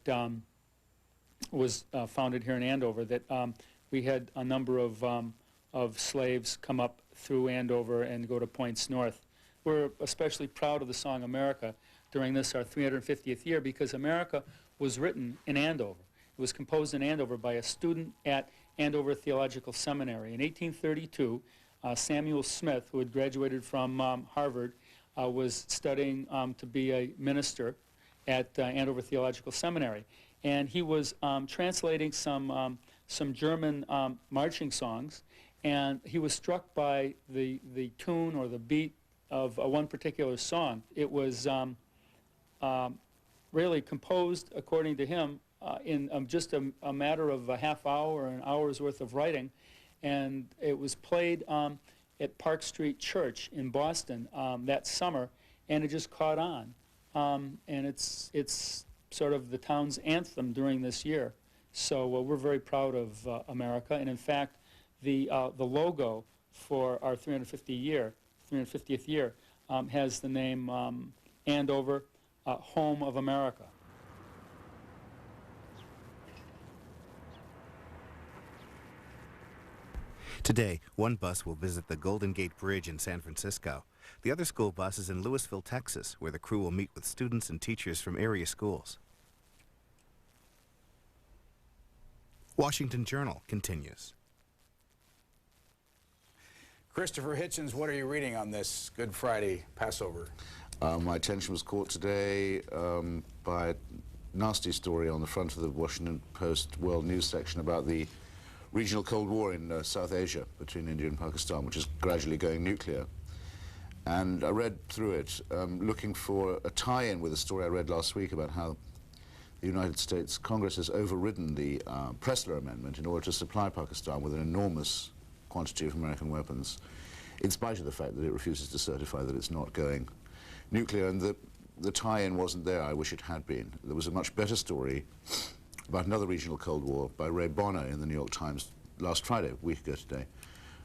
was founded here in Andover that we had a number of slaves come up through Andover and go to points north. We're especially proud of the song America during this, our 350th year, because America was written in Andover. It was composed in Andover by a student at Andover Theological Seminary. In 1832, Samuel Smith, who had graduated from Harvard, was studying to be a minister at Andover Theological Seminary. And he was translating some German marching songs, and he was struck by the tune or the beat of one particular song. It was really composed, according to him, in just a matter of a half hour or an hour's worth of writing, and it was played at Park Street Church in Boston that summer, and it just caught on. And it's sort of the town's anthem during this year. So we're very proud of America, and in fact, the logo for our 350th year, has the name Andover, Home of America. Today, one bus will visit the Golden Gate Bridge in San Francisco. The other school bus is in Louisville, Texas, where the crew will meet with students and teachers from area schools. Washington Journal continues. Christopher Hitchens, what are you reading on this Good Friday Passover? My attention was caught today by a nasty story on the front of the Washington Post World News section about the regional Cold War in South Asia between India and Pakistan, which is gradually going nuclear. And I read through it, looking for a tie-in with a story I read last week about how the United States Congress has overridden the Pressler Amendment in order to supply Pakistan with an enormous quantity of American weapons, in spite of the fact that it refuses to certify that it's not going nuclear. And the tie-in wasn't there. I wish it had been. There was a much better story about another regional Cold War by Ray Bonner in the New York Times last Friday, a week ago today,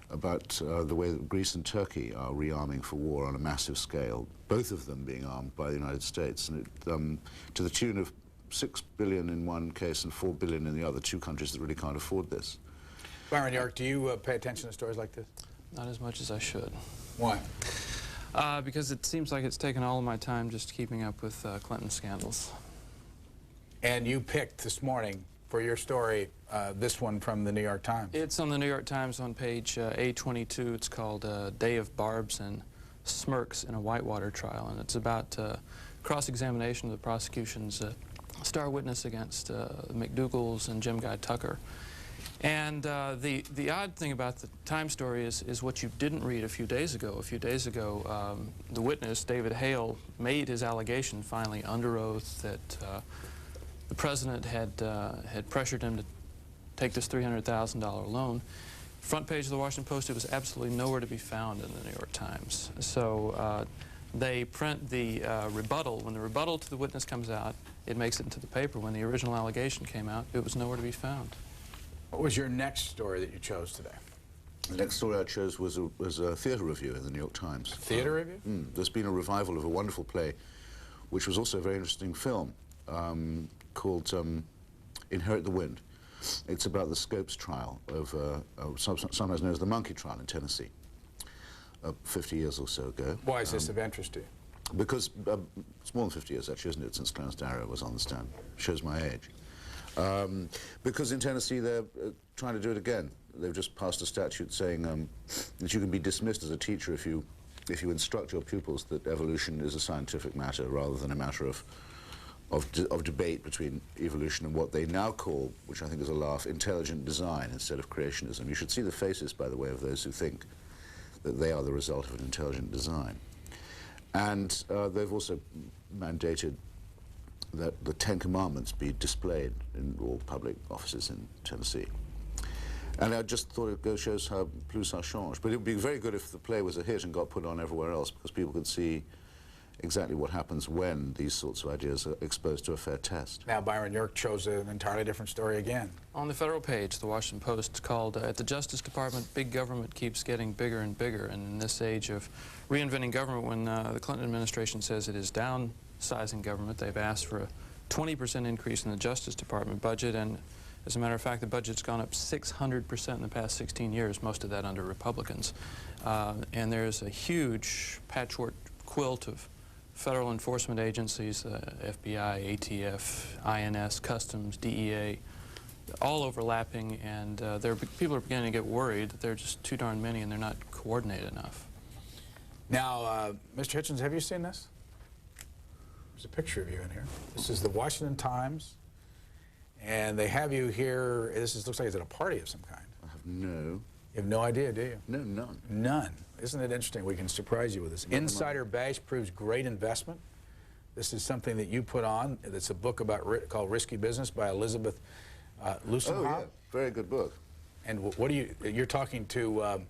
about the way that Greece and Turkey are rearming for war on a massive scale, both of them being armed by the United States, and it, to the tune of $6 billion in one case and $4 billion in the other, two countries that really can't afford this. Byron York, do you pay attention to stories like this? Not as much as I should. Why? Because it seems like it's taken all of my time just keeping up with Clinton scandals. And you picked this morning for your story this one from the New York Times. It's on the New York Times on page A22. It's called Day of Barbs and Smirks in a Whitewater Trial, and it's about cross-examination of the prosecution's star witness against McDougal's and Jim Guy Tucker. And the odd thing about the Times story is what you didn't read a few days ago. A few days ago, the witness, David Hale, made his allegation finally under oath that the president had pressured him to take this $300,000 loan. Front page of the Washington Post, it was absolutely nowhere to be found in the New York Times. So they print the rebuttal. When the rebuttal to the witness comes out, it makes it into the paper. When the original allegation came out, it was nowhere to be found. What was your next story that you chose today? The next story I chose was a theatre review in the New York Times. Theatre review? There's been a revival of a wonderful play, which was also a very interesting film, called Inherit the Wind. It's about the Scopes trial of sometimes known as the Monkey Trial in Tennessee, 50 years or so ago. Why is this of interest to you? Because it's more than 50 years, actually, isn't it, since Clarence Darrow was on the stand. Shows my age. Because in Tennessee they're trying to do it again. They've just passed a statute saying that you can be dismissed as a teacher if you instruct your pupils that evolution is a scientific matter rather than a matter of debate between evolution and what they now call, which I think is a laugh, intelligent design instead of creationism. You should see the faces, by the way, of those who think that they are the result of an intelligent design. And they've also mandated that the Ten Commandments be displayed in all public offices in Tennessee. And I just thought it shows how plus ça change. But it would be very good if the play was a hit and got put on everywhere else, because people could see exactly what happens when these sorts of ideas are exposed to a fair test. Now Byron York chose an entirely different story again. On the federal page, the Washington Post, it's called At the Justice Department, Big Government Keeps Getting Bigger and Bigger. And in this age of reinventing government, when the Clinton administration says it is downsizing government, they've asked for a 20% increase in the Justice Department budget, and as a matter of fact, the budget's gone up 600% in the past 16 years, most of that under Republicans. And there's a huge patchwork quilt of federal enforcement agencies, FBI, ATF, INS, Customs, DEA, all overlapping, and people are beginning to get worried that they're just too darn many and they're not coordinated enough. Now, Mr. Hitchens, have you seen this? There's a picture of you in here. This is the Washington Times, and they have you here. Looks like it's at a party of some kind. I have no. You have no idea, do you? No, none. None. Isn't it interesting? We can surprise you with this. Insider Bash proves great investment. This is something that you put on. It's a book called Risky Business by Elizabeth Lucenhoff. Oh, yeah. Very good book. And what do you're talking to,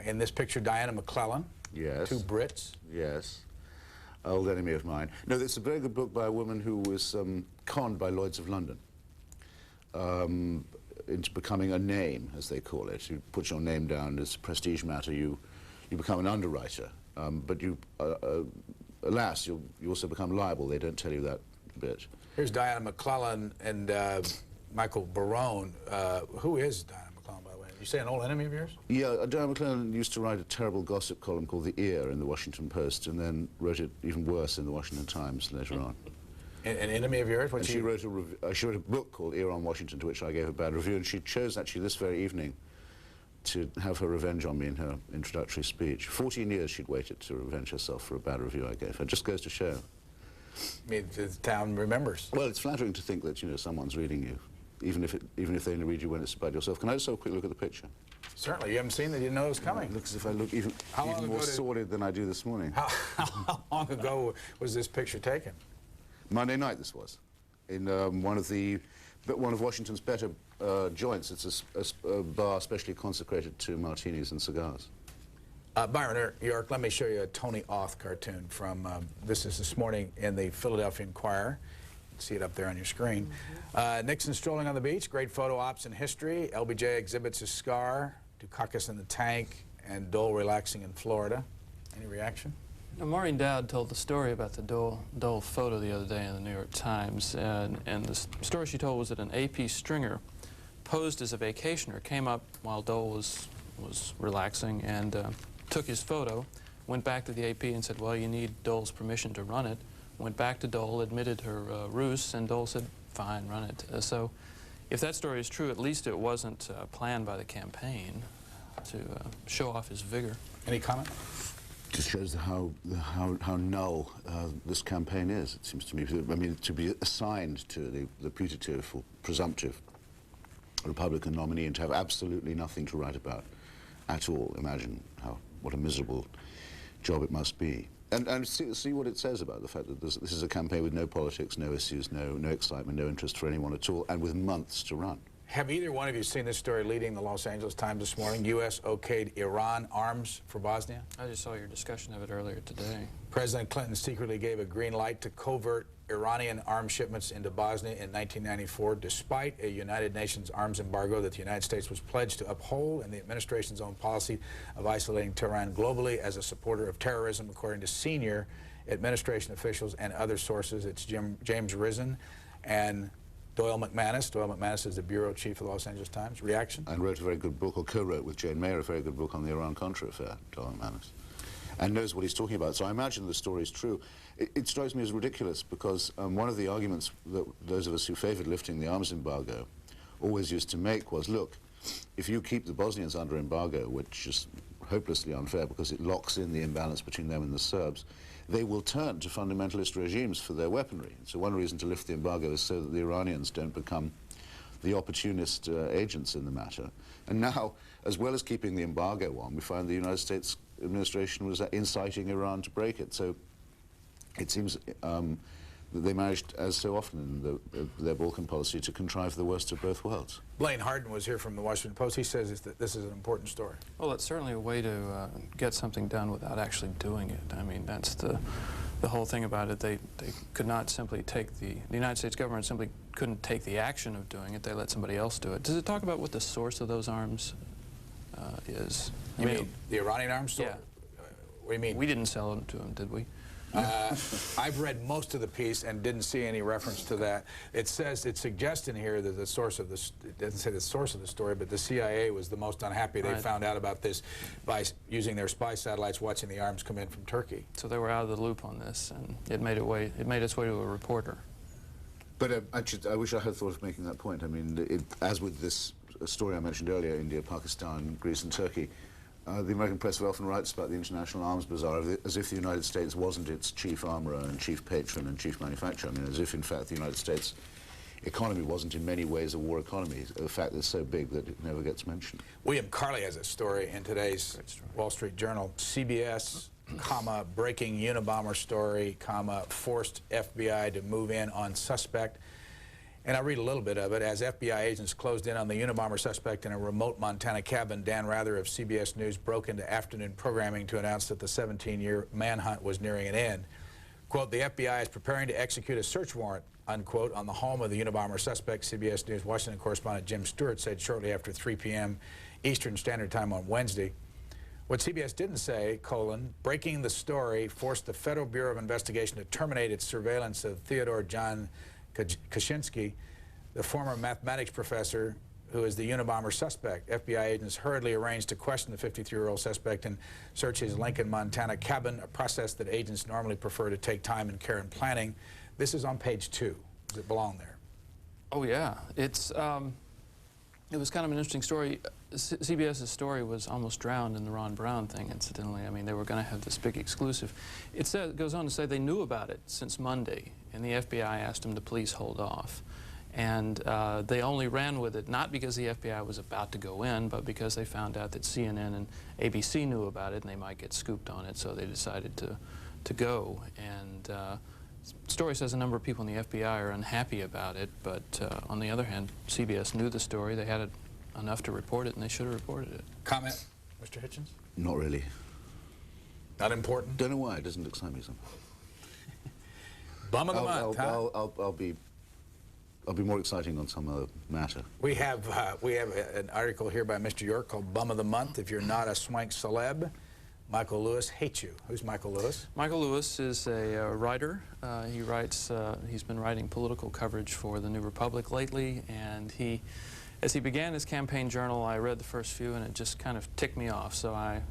in this picture, Diana McClellan. Yes. Two Brits. Yes. Old enemy of mine. No, it's a very good book by a woman who was conned by Lloyd's of London into becoming a name, as they call it. You put your name down as a prestige matter, you become an underwriter. But alas, you also become liable. They don't tell you that bit. Here's Diana McClellan and Michael Barone. Who is Diana McClellan, by the way? You say an old enemy of yours? Yeah, Diana McClellan used to write a terrible gossip column called The Ear in the Washington Post, and then wrote it even worse in the Washington Times later on. An enemy of yours? She wrote a book called Ear on Washington, to which I gave a bad review, and she chose actually this very evening to have her revenge on me in her introductory speech. 14 years she'd waited to revenge herself for a bad review I gave her. It just goes to show. I mean, the town remembers. Well, it's flattering to think that, you know, someone's reading you, even if they only read you when it's about yourself. Can I just have a quick look at the picture? Certainly. You haven't seen it, you didn't know it was coming. It looks as if I look even more sordid than I do this morning. How long ago was this picture taken? Monday night this was, in one of Washington's better joints. It's a bar specially consecrated to martinis and cigars. Byron, York, let me show you a Tony Auth cartoon from, this morning in the Philadelphia Inquirer. You can see it up there on your screen. Nixon strolling on the beach, great photo ops in history. LBJ exhibits his scar, Dukakis in the tank, and Dole relaxing in Florida. Any reaction? Now, Maureen Dowd told the story about the Dole photo the other day in the New York Times, and the story she told was that an AP stringer posed as a vacationer, came up while Dole was relaxing and took his photo, went back to the AP and said, well, you need Dole's permission to run it. Went back to Dole, admitted her ruse, and Dole said, fine, run it. So if that story is true, at least it wasn't planned by the campaign to show off his vigor. Any comment? Just shows how null this campaign is, it seems to me. I mean, to be assigned to the putative or presumptive Republican nominee and to have absolutely nothing to write about at all. Imagine what a miserable job it must be. And see what it says about the fact that this is a campaign with no politics, no issues, no excitement, no interest for anyone at all, and with months to run. Have either one of you seen this story leading the Los Angeles Times this morning? U.S. okayed Iran arms for Bosnia? I just saw your discussion of it earlier today. President Clinton secretly gave a green light to covert Iranian arms shipments into Bosnia in 1994, despite a United Nations arms embargo that the United States was pledged to uphold and the administration's own policy of isolating Tehran globally as a supporter of terrorism, according to senior administration officials and other sources. It's James Risen and Doyle McManus. Doyle McManus is the bureau chief of the Los Angeles Times. Reaction? And wrote a very good book, or co-wrote with Jane Mayer, a very good book on the Iran-Contra affair, Doyle McManus, and knows what he's talking about. So I imagine the story is true. It strikes me as ridiculous because one of the arguments that those of us who favored lifting the arms embargo always used to make was, look, if you keep the Bosnians under embargo, which is hopelessly unfair because it locks in the imbalance between them and the Serbs, they will turn to fundamentalist regimes for their weaponry. So one reason to lift the embargo is so that the Iranians don't become the opportunist agents in the matter. And now, as well as keeping the embargo on, we find the United States administration was inciting Iran to break it. So it seems that they managed, as so often in their Balkan policy, to contrive the worst of both worlds. Blaine Harden was here from the Washington Post. He says that this is an important story. Well, it's certainly a way to get something done without actually doing it. I mean, that's the whole thing about it. They could not simply take the United States government simply couldn't take the action of doing it. They let somebody else do it. Does it talk about what the source of those arms is? You mean the Iranian arms? Yeah. What do you mean? We didn't sell them to them, did we? I've read most of the piece and didn't see any reference to that. It suggests in here that the source of this, it doesn't say the source of the story, but the CIA was the most unhappy. They found out about this by using their spy satellites watching the arms come in from Turkey. So they were out of the loop on this, and it made its way to a reporter. But actually, I wish I had thought of making that point. I mean, as with this story I mentioned earlier, India, Pakistan, Greece and Turkey, the American press often writes about the international arms bazaar as if the United States wasn't its chief armorer and chief patron and chief manufacturer. I mean, as if, in fact, the United States economy wasn't in many ways a war economy, a fact that's so big that it never gets mentioned. William Carley has a story in today's Wall Street Journal. CBS, comma, breaking Unabomber story, comma, forced FBI to move in on suspect. And I'll read a little bit of it. As FBI agents closed in on the Unabomber suspect in a remote Montana cabin, Dan Rather of CBS News broke into afternoon programming to announce that the 17-year manhunt was nearing an end. Quote, the FBI is preparing to execute a search warrant, unquote, on the home of the Unabomber suspect, CBS News Washington correspondent Jim Stewart said shortly after 3 p.m. Eastern Standard Time on Wednesday. What CBS didn't say, colon, breaking the story forced the Federal Bureau of Investigation to terminate its surveillance of Theodore John Kaczynski, the former mathematics professor who is the Unabomber suspect. FBI agents hurriedly arranged to question the 53-year-old suspect and search his Lincoln, Montana cabin, a process that agents normally prefer to take time and care in planning. This is on page 2. Does it belong there? Oh, yeah. It was kind of an interesting story. CBS's story was almost drowned in the Ron Brown thing, incidentally. I mean, they were going to have this big exclusive. It goes on to say they knew about it since Monday, and the FBI asked them to please hold off. And they only ran with it, not because the FBI was about to go in, but because they found out that CNN and ABC knew about it and they might get scooped on it, so they decided to go. And the story says a number of people in the FBI are unhappy about it, but on the other hand, CBS knew the story. They had enough to report it, and they should have reported it. Comment, Mr. Hitchens? Not really. Not important? Don't know why. It doesn't excite me somehow. Bum of the month, huh? I'll be more exciting on some other matter. We have an article here by Mr. York called Bum of the Month. If you're not a swank celeb, Michael Lewis hates you. Who's Michael Lewis? Michael Lewis is a writer. He writes, he's been writing political coverage for the New Republic lately, and as he began his campaign journal, I read the first few and it just kind of ticked me off, so I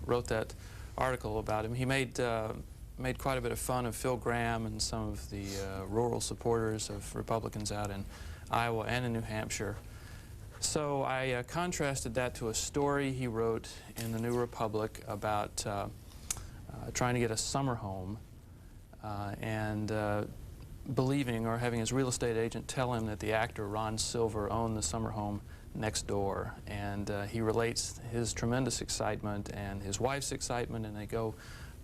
wrote that article about him. He made quite a bit of fun of Phil Gramm and some of the rural supporters of Republicans out in Iowa and in New Hampshire. So I contrasted that to a story he wrote in the New Republic about trying to get a summer home and believing or having his real estate agent tell him that the actor Ron Silver owned the summer home next door. And he relates his tremendous excitement and his wife's excitement, and they go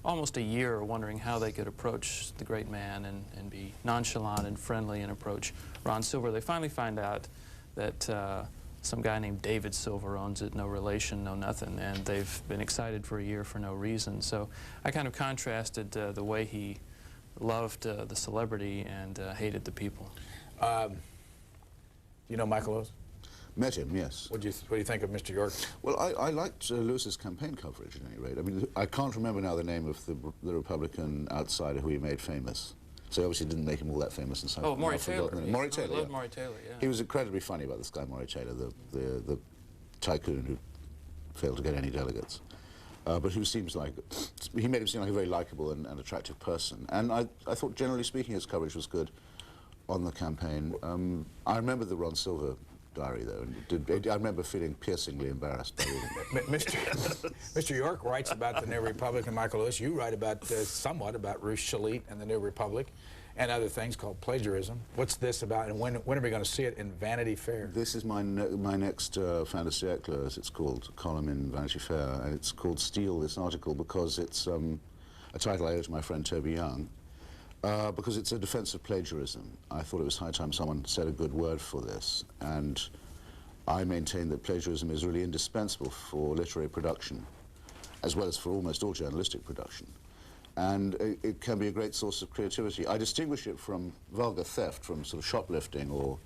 almost a year wondering how they could approach the great man and be nonchalant and friendly and approach Ron Silver. They finally find out that some guy named David Silver owns it, no relation, no nothing, and they've been excited for a year for no reason. So I kind of contrasted the way he loved the celebrity and hated the people. You know Michael Lewis? Met him, yes. What do you think of Mr. York? Well, I liked Lewis's campaign coverage, at any rate. I mean, I can't remember now the name of the Republican outsider who he made famous. So he obviously didn't make him all that famous. And so oh, Maury Taylor. Maury Taylor, I loved Maury Taylor, yeah. He was incredibly funny about this guy, Maury Taylor, the tycoon who failed to get any delegates. But who seems like, he made him seem like a very likable and attractive person. And I thought, generally speaking, his coverage was good on the campaign. I remember the Ron Silver diary, though, and I remember feeling piercingly embarrassed by reading it. Mr. York writes about the New Republic and Michael Lewis. You write about somewhat about Ruth Shalit and the New Republic and other things called plagiarism. What's this about, and when are we going to see it in Vanity Fair? This is my next fin de siècle, as it's called, column in Vanity Fair, and it's called Steal This Article because it's a title I owe to my friend Toby Young. Because it's a defense of plagiarism. I thought it was high time someone said a good word for this, and I maintain that plagiarism is really indispensable for literary production, as well as for almost all journalistic production. And it can be a great source of creativity. I distinguish it from vulgar theft, from sort of shoplifting or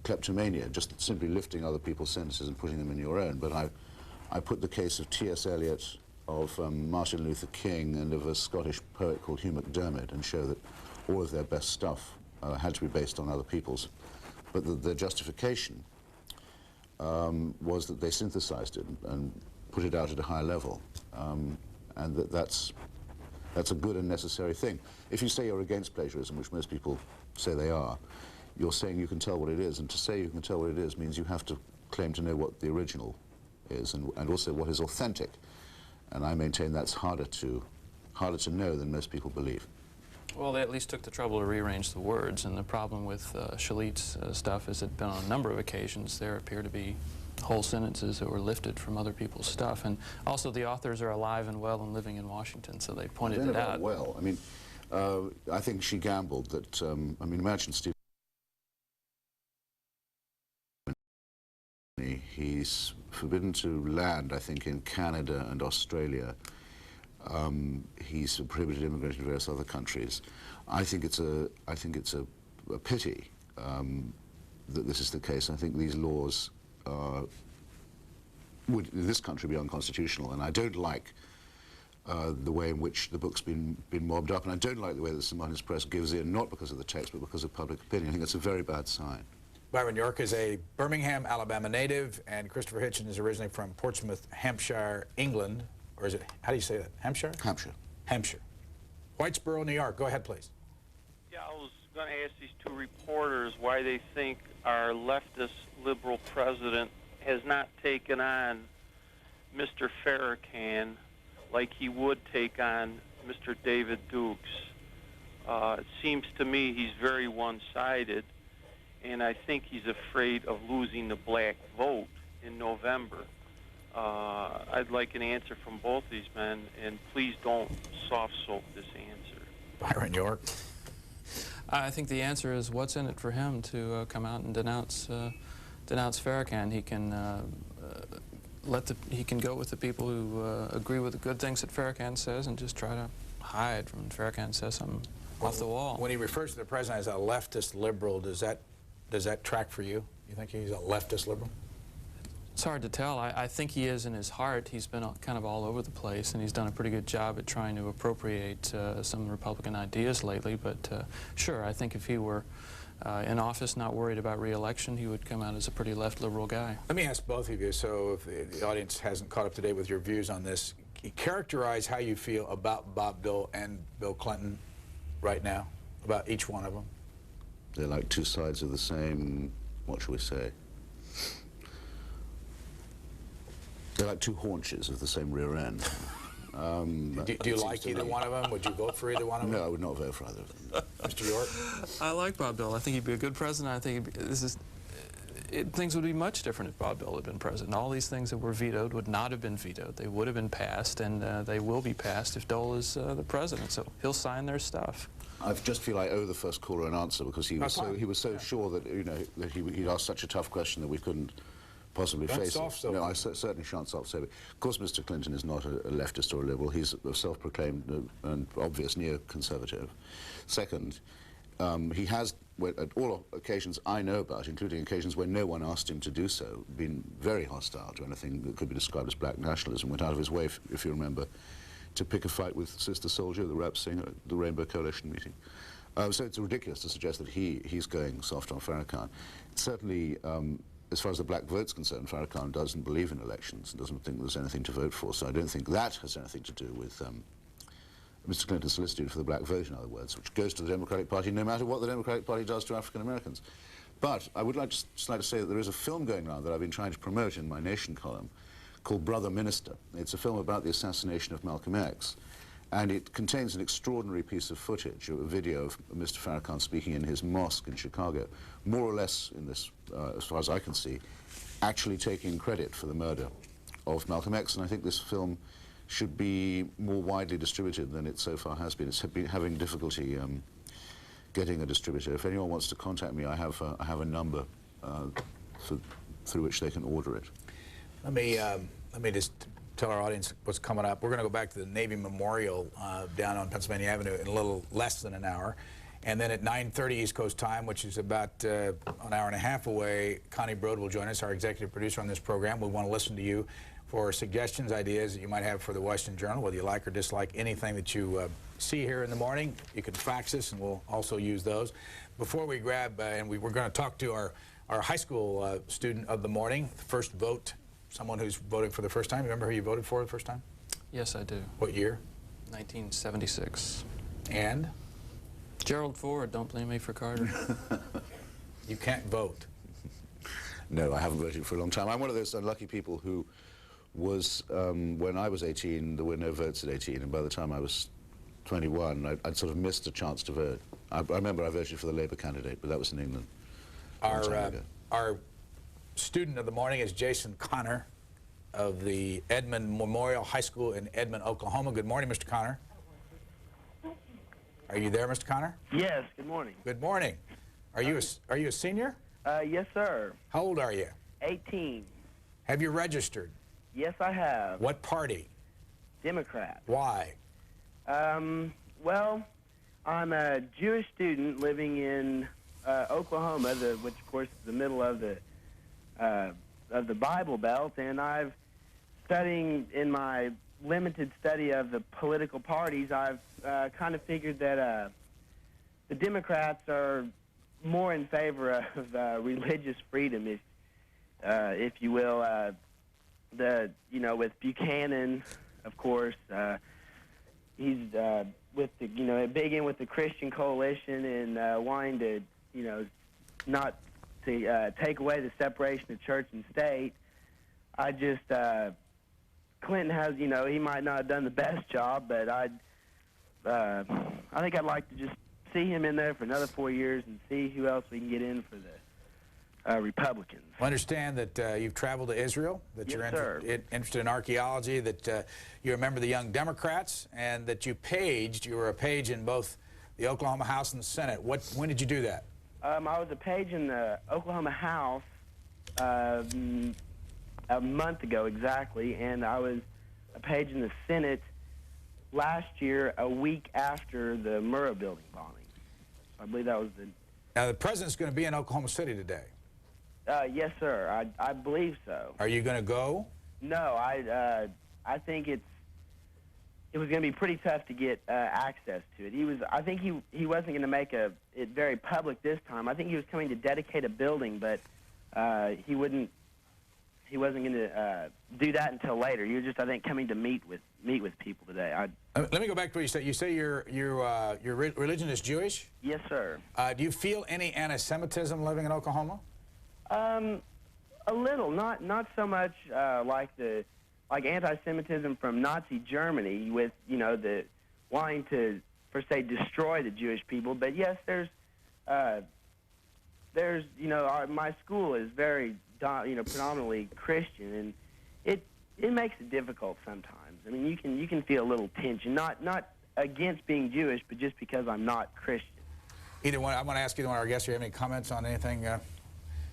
kleptomania, just simply lifting other people's sentences and putting them in your own. But I put the case of T.S. Eliot, of Martin Luther King, and of a Scottish poet called Hugh MacDiarmid, and show that all of their best stuff had to be based on other people's. But the justification was that they synthesized it and put it out at a higher level. And that's a good and necessary thing. If you say you're against plagiarism, which most people say they are, you're saying you can tell what it is, and to say you can tell what it is means you have to claim to know what the original is and also what is authentic. And I maintain that's harder to know than most people believe. Well, they at least took the trouble to rearrange the words, and the problem with Shalit's stuff is that on a number of occasions there appear to be whole sentences that were lifted from other people's stuff. And also the authors are alive and well and living in Washington, so they pointed it out. Well, I mean, I think she gambled that, I mean, imagine Steve. He's forbidden to land, I think, in Canada and Australia. He's prohibited immigration to various other countries. I think it's a pity that this is the case. I think these laws would, in this country, be unconstitutional. And I don't like the way in which the book's been mobbed up, and I don't like the way that St. Martin's Press gives in, not because of the text, but because of public opinion. I think it's a very bad sign. Byron York is a Birmingham, Alabama native, and Christopher Hitchens is originally from Portsmouth, Hampshire, England. Or is it, how do you say that? Hampshire? Hampshire. Hampshire. Whitesboro, New York. Go ahead, please. Yeah, I was going to ask these two reporters why they think our leftist liberal president has not taken on Mr. Farrakhan like he would take on Mr. David Dukes. It seems to me he's very one-sided, and I think he's afraid of losing the black vote in November. I'd like an answer from both these men, and please don't soft-soap this answer. Byron York. I think the answer is what's in it for him to come out and denounce Farrakhan. He can he can go with the people who agree with the good things that Farrakhan says and just try to hide from when Farrakhan says something off the wall. When he refers to the president as a leftist liberal, does that track for you? You think he's a leftist liberal? It's hard to tell. I think he is in his heart. He's been kind of all over the place, and he's done a pretty good job at trying to appropriate some Republican ideas lately. But sure, I think if he were in office, not worried about re-election, he would come out as a pretty left liberal guy. Let me ask both of you, so if the audience hasn't caught up to date with your views on this, characterize how you feel about Bob Dole and Bill Clinton right now, about each one of them. They're like two sides of the same, what shall we say? They're like two haunches of the same rear end. Do you like either one of them? Would you vote for either one of them? No, I would not vote for either of them. Mr. York? I like Bob Dole. I think he'd be a good president. I think things would be much different if Bob Dole had been president. All these things that were vetoed would not have been vetoed. They would have been passed, and they will be passed if Dole is the president. So he'll sign their stuff. I just feel I owe the first caller an answer because he was so sure that that he'd asked such a tough question that we couldn't possibly face it. No, I certainly shan't soft-soap it. Of course, Mr. Clinton is not a leftist or a liberal. He's a self-proclaimed and obvious neoconservative. Second, he has, at all occasions I know about, including occasions where no one asked him to do so, been very hostile to anything that could be described as black nationalism. Went out of his way, if you remember, to pick a fight with Sister Soldier, the rap singer, at the Rainbow Coalition meeting. So it's ridiculous to suggest that he's going soft on Farrakhan. Certainly, as far as the black vote's concerned, Farrakhan doesn't believe in elections and doesn't think there's anything to vote for, so I don't think that has anything to do with Mr. Clinton's solicitude for the black vote, in other words, which goes to the Democratic Party no matter what the Democratic Party does to African Americans. But I would just like to say that there is a film going around that I've been trying to promote in my Nation column called Brother Minister. It's a film about the assassination of Malcolm X, and it contains an extraordinary piece of footage, a video of Mr. Farrakhan speaking in his mosque in Chicago, more or less in this, as far as I can see, actually taking credit for the murder of Malcolm X, and I think this film should be more widely distributed than it so far has been. It's been having difficulty getting a distributor. If anyone wants to contact me, I have a number through which they can order it. Let me just tell our audience what's coming up. We're going to go back to the Navy Memorial down on Pennsylvania Avenue in a little less than an hour. And then at 9:30 East Coast time, which is about an hour and a half away, Connie Broad will join us, our executive producer on this program. We want to listen to you for suggestions, ideas that you might have for the Washington Journal, whether you like or dislike anything that you see here in the morning. You can fax us, and we'll also use those. Before we grab, and we're going to talk to our high school student of the morning, the first vote, someone who's voting for the first time. Remember who you voted for the first time? Yes, I do. What year? 1976. And? Gerald Ford. Don't blame me for Carter. You can't vote. No, I haven't voted for a long time. I'm one of those unlucky people who was, when I was 18, there were no votes at 18, and by the time I was 21, I'd sort of missed a chance to vote. I remember I voted for the Labour candidate, but that was in England. Our student of the morning is Jason Connor of the Edmond Memorial High School in Edmond, Oklahoma. Good morning, Mr. Connor. Are you there, Mr. Connor? Yes, good morning. Good morning. Are you a senior? Yes, sir. How old are you? 18. Have you registered? Yes, I have. What party? Democrat. Why? Well, I'm a Jewish student living in Oklahoma, which of course is the middle of the Bible Belt, and I've studying in my limited study of the political parties, I've kind of figured that the Democrats are more in favor of religious freedom, if you will. With Buchanan, of course, he's with the big in with the Christian coalition and wanting to not to take away the separation of church and state. I just, Clinton has, you know, he might not have done the best job, but I think I'd like to just see him in there for another 4 years and see who else we can get in for the Republicans. I understand that you've traveled to Israel, that Yes, you're sir. interested in archaeology, that you remember the Young Democrats, and that you were a page in both the Oklahoma House and the Senate. When did you do that? I was a page in the Oklahoma House a month ago exactly, and I was a page in the Senate last year, a week after the Murrah building bombing. I believe that was the... Now, the president's going to be in Oklahoma City today. Yes, sir. I believe so. Are you going to go? No, I think it was going to be pretty tough to get access to it. I think he wasn't going to make it very public this time. I think he was coming to dedicate a building, but he wasn't going to do that until later. He was just, I think, coming to meet with people today. Let me go back to what you said. You say your religion is Jewish? Yes, sir. Do you feel any anti-Semitism living in Oklahoma? A little, not so much like anti-Semitism from Nazi Germany with, you know, the wanting to, per se, destroy the Jewish people. But yes, there's you know, my school is very, you know, predominantly Christian, and it makes it difficult sometimes. I mean, you can feel a little tension, not against being Jewish, but just because I'm not Christian. Either one. I want to ask either one of our guests. Do you have any comments on anything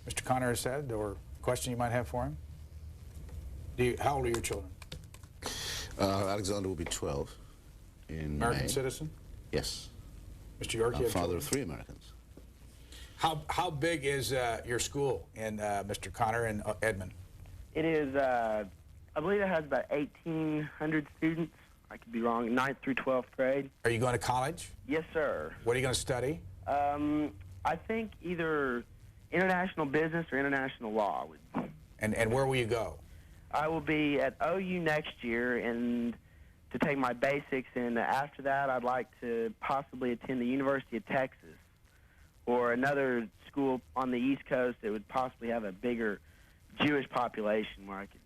Mr. Connor has said, or question you might have for him? How old are your children? Alexander will be 12 in American May. citizen? Yes. Mr. York, you have father children? of 3 Americans. How big is your school in Mr. Connor and Edmond? It is, I believe it has about 1,800 students. I could be wrong, 9th through 12th grade. Are you going to college? Yes, sir. What are you going to study? I think either international business or international law. And where will you go? I will be at OU next year and to take my basics, and after that I'd like to possibly attend the University of Texas or another school on the East Coast that would possibly have a bigger Jewish population where I could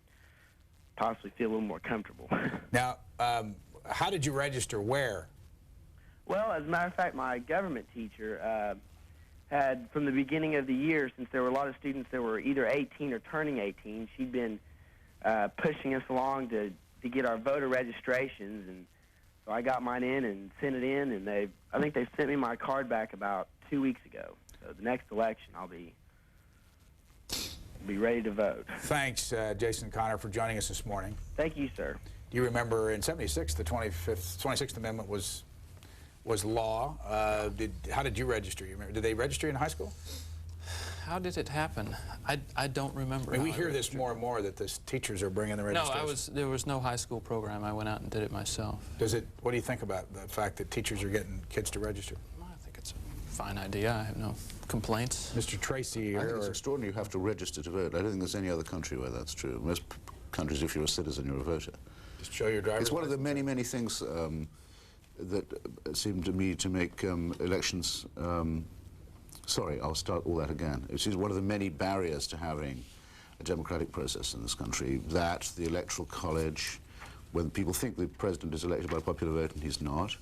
possibly feel a little more comfortable. Now, how did you register? Where? Well, as a matter of fact, my government teacher had, from the beginning of the year, since there were a lot of students that were either 18 or turning 18, she'd been pushing us along to get our voter registrations, and so I got mine in and sent it in, and I think they sent me my card back about 2 weeks ago. So the next election, I'll be ready to vote. Thanks, Jason Connor, for joining us this morning. Thank you, sir. Do you remember in '76 the 26th Amendment was law? How did you register? You remember? Did they register you in high school? How did it happen? I don't remember. I mean, we hear this more and more that the teachers are bringing the registration. No, there was no high school program. I went out and did it myself. What do you think about the fact that teachers are getting kids to register? I think it's a fine idea. I have no complaints. Mr. Tracy, I think it's extraordinary you have to register to vote. I don't think there's any other country where that's true. Most countries, if you're a citizen, you're a voter. Just show your driver's It's one of the many, many things that seem to me to make elections... sorry, I'll start all that again. It's one of the many barriers to having a democratic process in this country, that the Electoral College, when people think the president is elected by popular vote and he's not,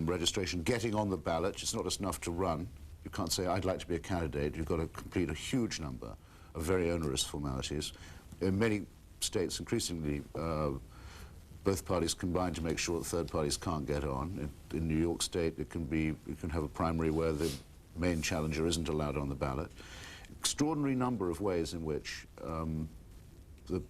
registration, getting on the ballot, it's not just enough to run. You can't say, I'd like to be a candidate. You've got to complete a huge number of very onerous formalities. In many states, increasingly, both parties combine to make sure that third parties can't get on. In New York State, you can have a primary where the main challenger isn't allowed on the ballot. Extraordinary number of ways in which the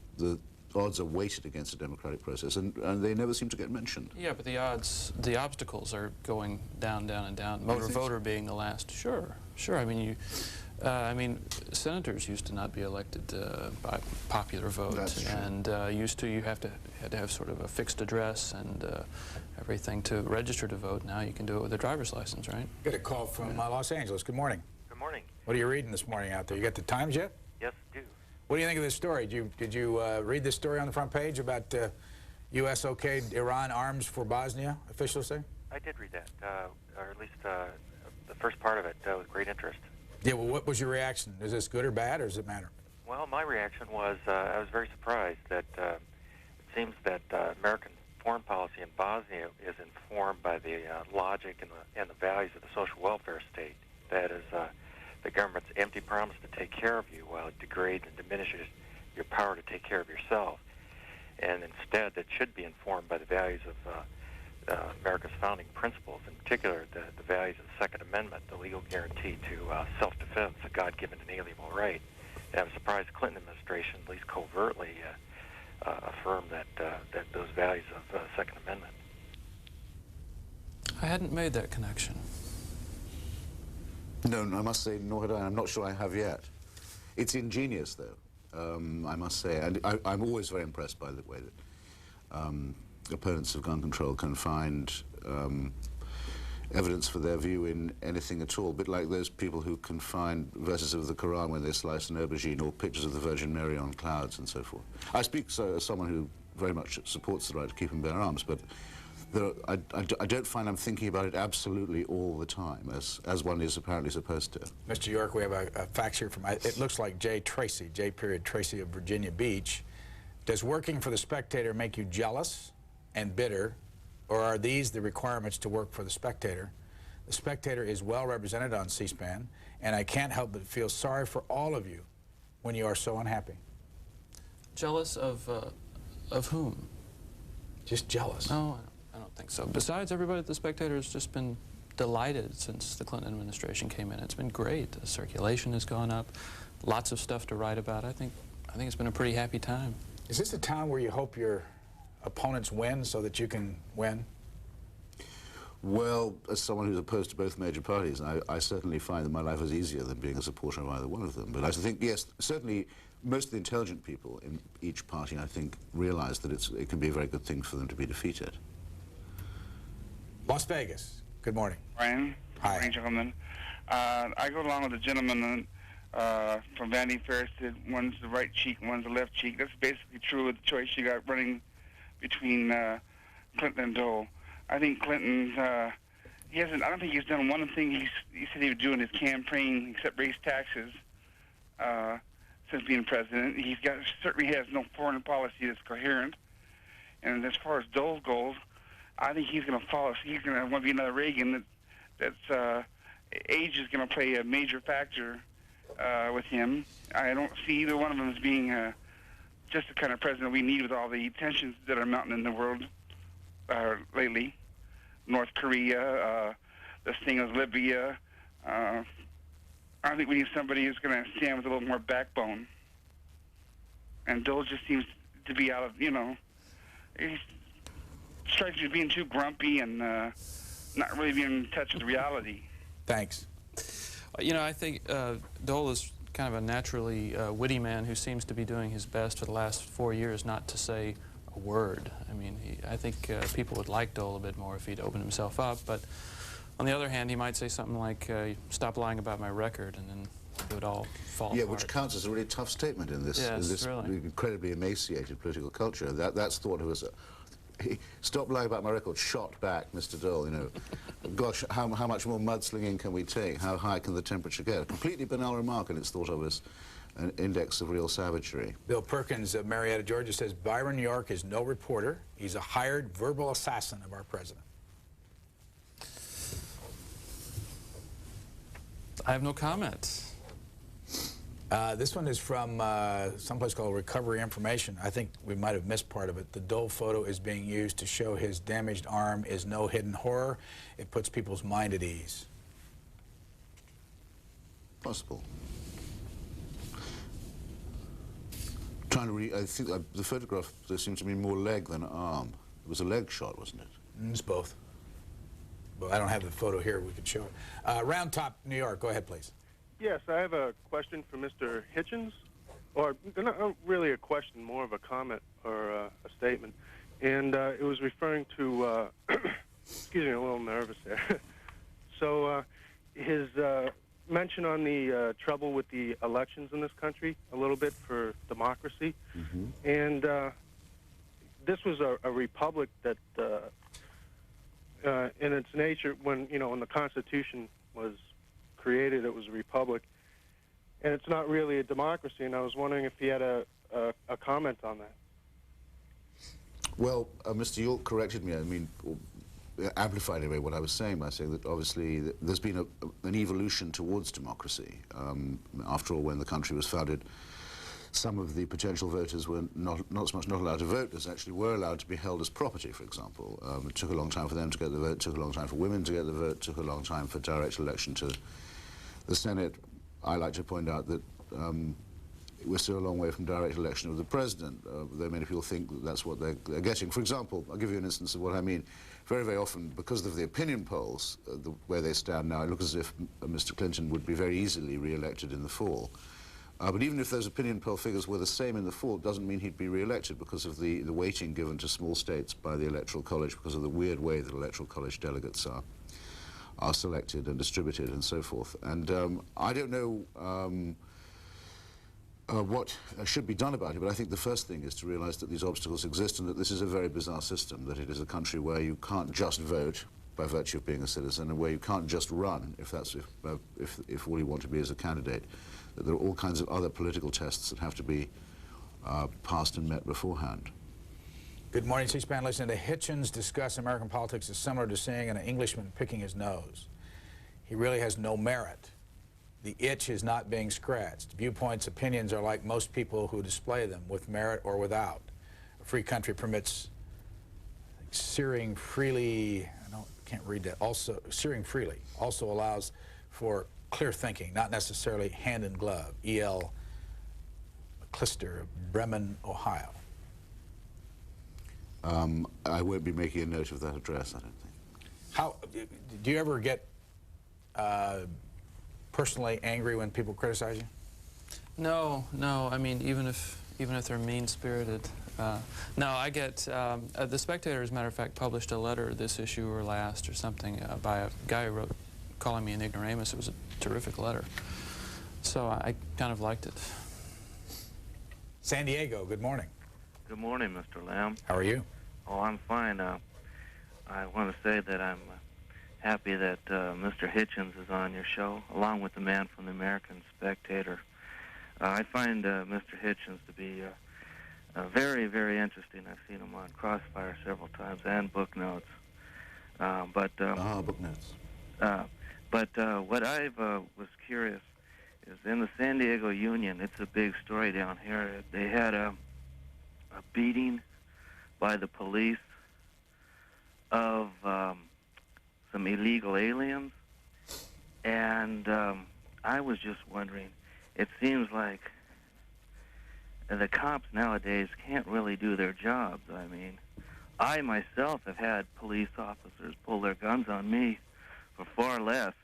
odds are weighted against the democratic process, and they never seem to get mentioned. Yeah, but the obstacles are going down, down, and down. Motor voter being the last. Sure. I mean, senators used to not be elected by popular vote. That's true. And you had to have sort of a fixed address and everything to register to vote. Now you can do it with a driver's license, right? Get a call from Los Angeles. Good morning. Good morning. What are you reading this morning out there? You got the Times yet? Yes, I do. What do you think of this story? Did you read this story on the front page about U.S. okayed Iran arms for Bosnia, officials say? I did read that, or at least the first part of it with great interest. Yeah, well, what was your reaction? Is this good or bad, or does it matter? Well, my reaction was I was very surprised that it seems that American foreign policy in Bosnia is informed by the logic and the values of the social welfare state. That is the government's empty promise to take care of you while it degrades and diminishes your power to take care of yourself. And instead, that should be informed by the values of America's founding principles, in particular the values of the Second Amendment, the legal guarantee to self-defense, a God-given inalienable right. And I'm surprised the Clinton administration, at least covertly, affirmed that those values of the Second Amendment. I hadn't made that connection. No, I must say, nor had I. I'm not sure I have yet. It's ingenious, though, I must say. And I'm always very impressed by the way that opponents of gun control can find evidence for their view in anything at all, a bit like those people who can find verses of the Quran when they slice an aubergine, or pictures of the Virgin Mary on clouds and so forth. I speak so as someone who very much supports the right to keep and bear arms, but I don't find I'm thinking about it absolutely all the time, as one is apparently supposed to. Mr. York, we have a fax here from, it looks like J. Tracy, J. Tracy of Virginia Beach. Does working for the Spectator make you jealous and bitter, or are these the requirements to work for the Spectator? The Spectator is well represented on C-SPAN, and I can't help but feel sorry for all of you when you are so unhappy. Jealous of whom? Just jealous. No, I don't think so. Besides, everybody at the Spectator has just been delighted since the Clinton administration came in. It's been great. The circulation has gone up. Lots of stuff to write about. I think it's been a pretty happy time. Is this a town where you hope your opponents win so that you can win? Well, as someone who's opposed to both major parties, I certainly find that my life is easier than being a supporter of either one of them. But I think, yes, certainly most of the intelligent people in each party, I think, realize that it can be a very good thing for them to be defeated. Las Vegas, good morning. Brian. Hi. Good morning, gentlemen. I go along with the gentleman from Vanity Fair said one's the right cheek, one's the left cheek. That's basically true of the choice you got running between Clinton and Dole. I think Clinton's, I don't think he's done one thing he said he would do in his campaign except raise taxes since being president. Certainly has no foreign policy that's coherent. And as far as Dole goes, I think he's going to follow. He's going to want to be another Reagan. That's age is going to play a major factor with him. I don't see either one of them as being just the kind of president we need with all the tensions that are mounting in the world lately. North Korea, this thing of Libya. I think we need somebody who's going to stand with a little more backbone. And Dole just seems to be out of, he strikes me as being too grumpy and not really being in touch with reality. Thanks. I think Dole is kind of a naturally witty man who seems to be doing his best for the last 4 years not to say a word. I mean, I think people would like Dole a bit more if he'd opened himself up, but on the other hand, he might say something like, stop lying about my record, and then it would all fall apart. Which counts as a really tough statement in this, really. incredibly emaciated political culture. That's thought of as stop lying about my record, shot back, Mr. Dole, Gosh, how much more mudslinging can we take? How high can the temperature get? A completely banal remark, and it's thought of as an index of real savagery. Bill Perkins of Marietta, Georgia says, Byron York is no reporter. He's a hired verbal assassin of our president. I have no comment. This one is from someplace called Recovery Information. I think we might have missed part of it. The Dole photo is being used to show his damaged arm is no hidden horror. It puts people's mind at ease. Possible. Trying to read, I think the photograph, there seemed to be more leg than arm. It was a leg shot, wasn't it? It's both. But I don't have the photo here. We could show it. Round Top, New York. Go ahead, please. Yes, I have a question for Mr. Hitchens, or not really a question, more of a comment or a statement. And it was referring to, excuse me, I'm a little nervous there. So his mention on the trouble with the elections in this country, a little bit for democracy. Mm-hmm. And this was a republic that, in its nature, when the Constitution was created, it was a republic. and it's not really a democracy. And I was wondering if he had a comment on that. Well, Mr. York corrected me. I mean, amplified anyway what I was saying by saying that obviously there's been an evolution towards democracy. After all, when the country was founded, some of the potential voters were not so much not allowed to vote as actually were allowed to be held as property, for example. It took a long time for them to get the vote, it took a long time for women to get the vote, it took a long time for direct election to the Senate. I like to point out that we're still a long way from direct election of the president, though many people think that that's what they're getting. For example, I'll give you an instance of what I mean. Very, very often, because of the opinion polls, where they stand now, it looks as if Mr. Clinton would be very easily re-elected in the fall. But even if those opinion poll figures were the same in the fall, it doesn't mean he'd be re-elected because of the weighting given to small states by the Electoral College, because of the weird way that Electoral College delegates are selected and distributed and so forth. And I don't know what should be done about it, but I think the first thing is to realize that these obstacles exist and that this is a very bizarre system, that it is a country where you can't just vote by virtue of being a citizen and where you can't just run if all you want to be is a candidate. That there are all kinds of other political tests that have to be passed and met beforehand. Good morning, C-SPAN. Listening to Hitchens discuss American politics is similar to seeing an Englishman picking his nose. He really has no merit. The itch is not being scratched. Viewpoints, opinions are like most people who display them, with merit or without. A free country permits searing freely, can't read that, also searing freely, also allows for clear thinking, not necessarily hand in glove. E.L. McClister, Bremen, Ohio. I won't be making a note of that address, I don't think. How, do you ever get personally angry when people criticize you? No. I mean, even if they're mean-spirited. No, I get, the Spectator, as a matter of fact, published a letter this issue or last or something by a guy who wrote calling me an ignoramus. It was a terrific letter. So I kind of liked it. San Diego, good morning. Good morning, Mr. Lamb. How are you? Oh, I'm fine. I want to say that I'm happy that Mr. Hitchens is on your show, along with the man from the American Spectator. I find Mr. Hitchens to be very, very interesting. I've seen him on Crossfire several times and Book Notes. Book Notes. But what I was curious is in the San Diego Union, it's a big story down here. They had a beating by the police of some illegal aliens, and I was just wondering, it seems like the cops nowadays can't really do their jobs. I mean, I myself have had police officers pull their guns on me for far less,